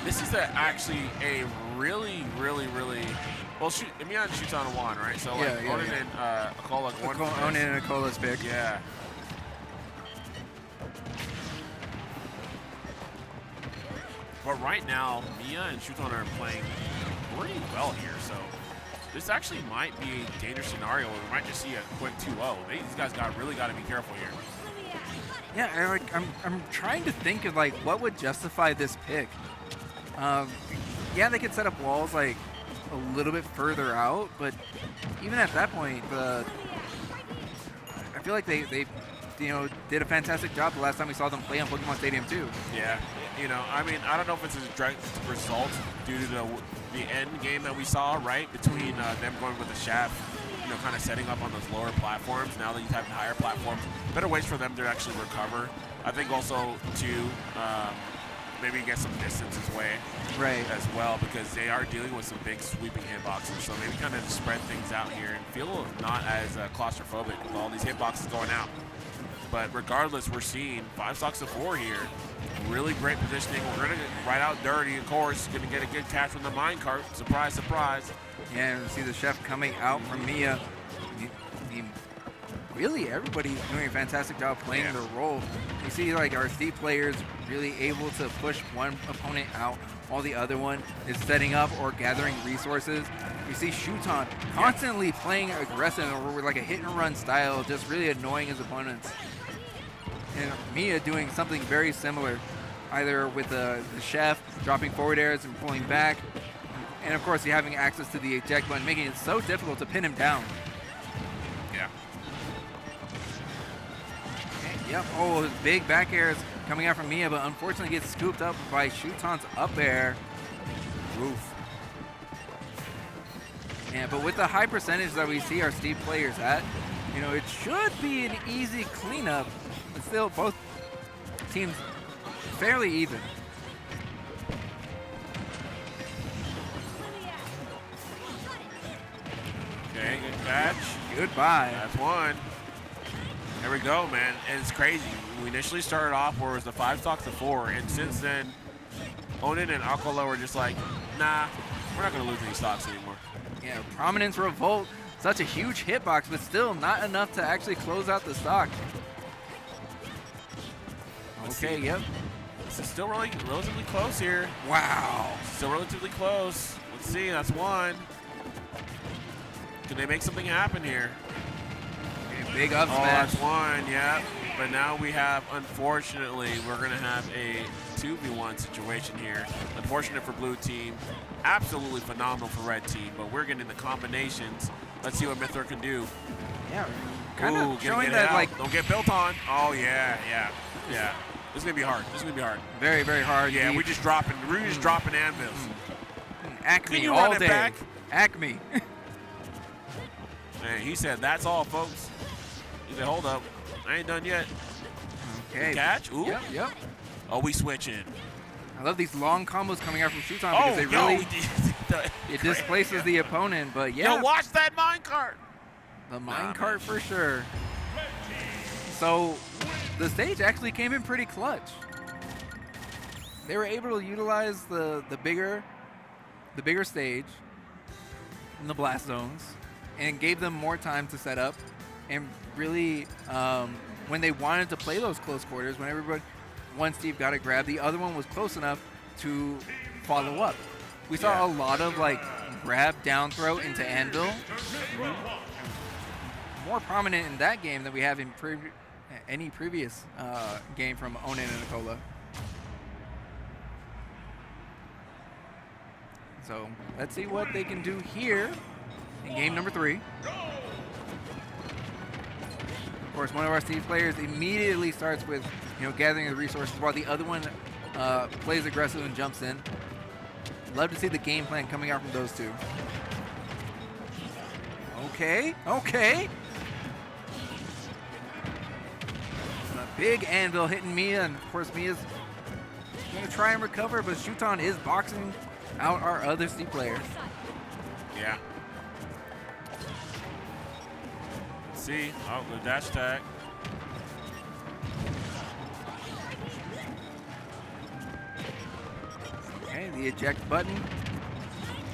this is actually a really, really, really well. Miya and Shuton are one, right? So like Onin and acola one. Onin and Acola's pick. Yeah. But right now, Miya and Shuton are playing pretty well here, so this actually might be a dangerous scenario where we might just see a quick 2-0. Maybe these guys really got to be careful here. Yeah, I'm trying to think of like what would justify this pick. Yeah, they could set up walls like a little bit further out, but even at that point, I feel like they you know, did a fantastic job the last time we saw them play on Pokemon Stadium 2. Yeah, you know, I mean, I don't know if it's a direct result due to the end game that we saw, right, between them going with the shaft, you know, kind of setting up on those lower platforms. Now that you have higher platforms, better ways for them to actually recover. I think also to maybe get some distance his way as well, because they are dealing with some big sweeping hitboxes. So maybe kind of spread things out here and feel not as claustrophobic with all these hitboxes going out. But regardless, we're seeing 5 stocks to 4 here. Really great positioning. We're going to get right out dirty, of course. Going to get a good catch from the minecart. Surprise, surprise. Yeah, and see the chef coming out from Miya. Really, everybody's doing a fantastic job playing their role. You see, like, our C players really able to push one opponent out while the other one is setting up or gathering resources. You see Shuton constantly playing aggressive or with like a hit-and-run style, just really annoying his opponents. And Miya doing something very similar, either with the chef dropping forward airs and pulling back, and of course, having access to the eject button, making it so difficult to pin him down. Yeah. Okay, yep. Oh, big back airs coming out from Miya, but unfortunately gets scooped up by Shuton's up air. Oof. Yeah, but with the high percentage that we see our Steve players at, you know, it should be an easy cleanup. But still, both teams fairly even. Okay, good catch. Goodbye. That's one. There we go, man. And it's crazy. We initially started off where it was the 5 stocks to 4, and since then, Onin and acola were just like, nah, we're not going to lose any stocks anymore. Yeah, Prominence Revolt, such a huge hitbox, but still not enough to actually close out the stock. Okay, yep. This is still relatively close here. Wow. Still relatively close. Let's see, that's one. Can they make something happen here? Okay, big up Oh, smash. that's one, yeah. But now we have, unfortunately, we're going to have a 2v1 situation here. Unfortunate for blue team. Absolutely phenomenal for red team, but we're getting the combinations. Let's see what Mythra can do. Yeah, kind of showing that, that, like, don't get built on. Oh, yeah. This is going to be hard. This is going to be hard. very, very hard. Yeah, we're just dropping anvils. Acme Can you all run it day. back? Acme. Man, he said, that's all, folks. He said, hold up. I ain't done yet. Okay. Catch? Ooh. Yep. Oh, we switching. I love these long combos coming out from Shuton because they really it displaces the opponent. But yeah, Yo, watch that minecart. the minecart for sure. So the stage actually came in pretty clutch. They were able to utilize the bigger stage in the blast zones and gave them more time to set up and really when they wanted to play those close quarters, when one Steve got a grab, the other one was close enough to follow up. We saw a lot of like grab down throw into anvil. More prominent in that game than we have in any previous game from Onin and acola. So let's see what they can do here in game number 3. Of course, one of our Steve players immediately starts with, gathering the resources while the other one plays aggressive and jumps in. Love to see the game plan coming out from those two. Okay. A big anvil hitting Miya, and of course Miya's going to try and recover, but Shuton is boxing out our other Steve player. Yeah. See, the dash tag. Okay, the eject button.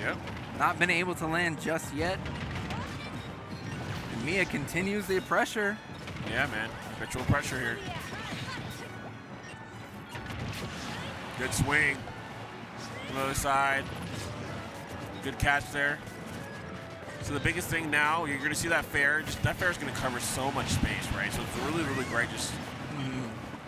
Yep. Not been able to land just yet. And Miya continues the pressure. Yeah, man. Habitual pressure here. Good swing. On the other side. Good catch there. So the biggest thing now, you're going to see that fair. That fair is going to cover so much space, right? So it's really, really great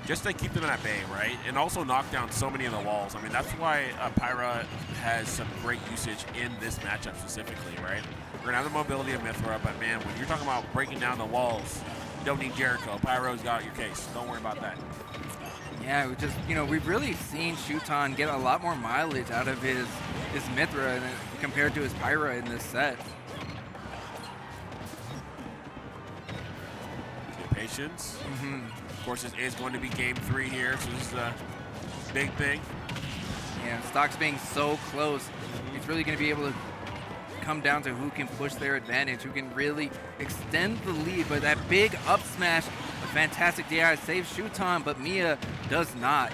just to keep them at bay, right? And also knock down so many of the walls. I mean, that's why Pyra has some great usage in this matchup specifically, right? We're going to have the mobility of Mythra, but man, when you're talking about breaking down the walls, you don't need Jericho. Pyro's got your case. Don't worry about that. Yeah, we just, we've really seen Shuton get a lot more mileage out of his Mythra compared to his Pyra in this set. Good patience. Of course, this is going to be game 3 here, so this is a big thing. Yeah, stocks being so close, it's really going to be able to come down to who can push their advantage, who can really extend the lead. But that big up smash, a fantastic DI saves Shuton, but Miya does not.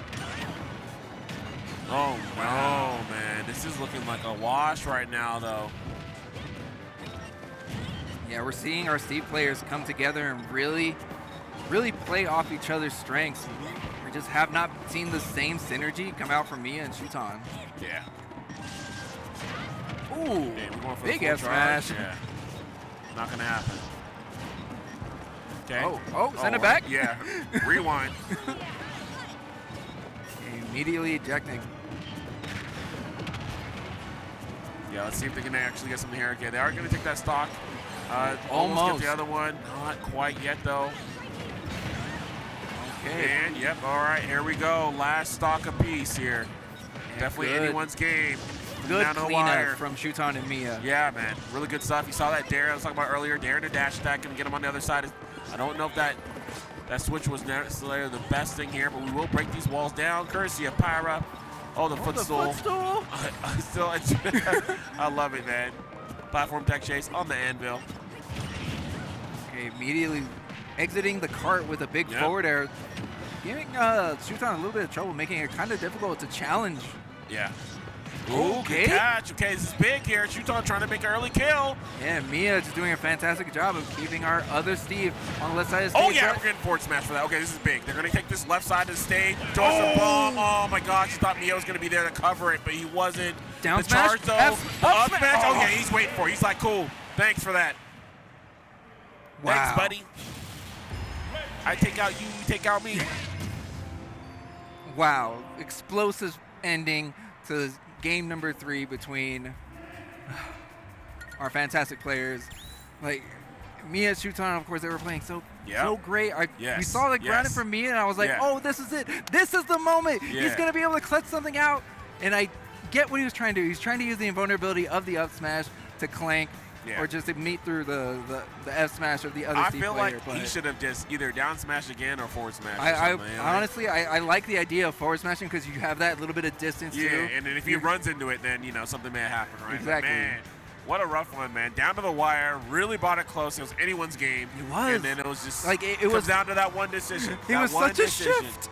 Oh, no, man. This is looking like a wash right now, though. Yeah, we're seeing our Steve players come together and really play off each other's strengths. We just have not seen the same synergy come out from Miya and Shuton. Yeah. Ooh, Okay, we're going for big the full F smash. charge. Yeah. Not going to happen. Okay. Oh, send it back? Yeah. Rewind. Immediately ejecting. Yeah, let's see if they can actually get something here. Okay, they are going to take that stock. Almost get the other one. Not quite yet, though. Okay. And, yep, all right, here we go. Last stock apiece here. Yeah, definitely good. anyone's game. Good Down to the wire. cleanup from Shuton and Miya. Yeah, man, really good stuff. You saw that dare I was talking about earlier. Dare to dash attack and get him on the other side. I don't know if that switch was necessarily the best thing here, but we will break these walls down, courtesy of Pyra. Oh, the footstool. I love it, man. Platform tech chase on the anvil. Okay, immediately exiting the cart with a big forward air, giving Shuton a little bit of trouble, making it kind of difficult to challenge. Yeah. Ooh, good catch. Okay, this is big here. Shuton trying to make an early kill. Yeah, Miya just doing a fantastic job of keeping our other Steve on the left side of the stage. Oh, yeah, we're getting forward smash for that. Okay, this is big. They're going to take this left side of the stage. Toss the bomb. Oh, my gosh. I thought Miya was going to be there to cover it, but he wasn't. Down the smash. charge, though. Up smash. Oh, yeah, he's waiting for it. He's like, cool. Thanks for that. Wow. Thanks, buddy. I take out you, you take out me. Wow. Explosive ending to game number 3 between our fantastic players. Like, Miya and Shuton, of course, they were playing so great. We saw the grounded from Miya, and I was like, oh, this is it. This is the moment. He's going to be able to clutch something out. And I get what he was trying to do. He's trying to use the invulnerability of the up smash to clank or just to meet through the F smash of the other Steve player. I feel like he should have just either down smash again or forward smash. Honestly, I like the idea of forward smashing because you have that little bit of distance too. Yeah, and then if he runs into it, then something may happen, right? Exactly. But man, what a rough one, man. Down to the wire, really brought it close. It was anyone's game. It was. And then it was just like it was down to that one decision. It was such a shift.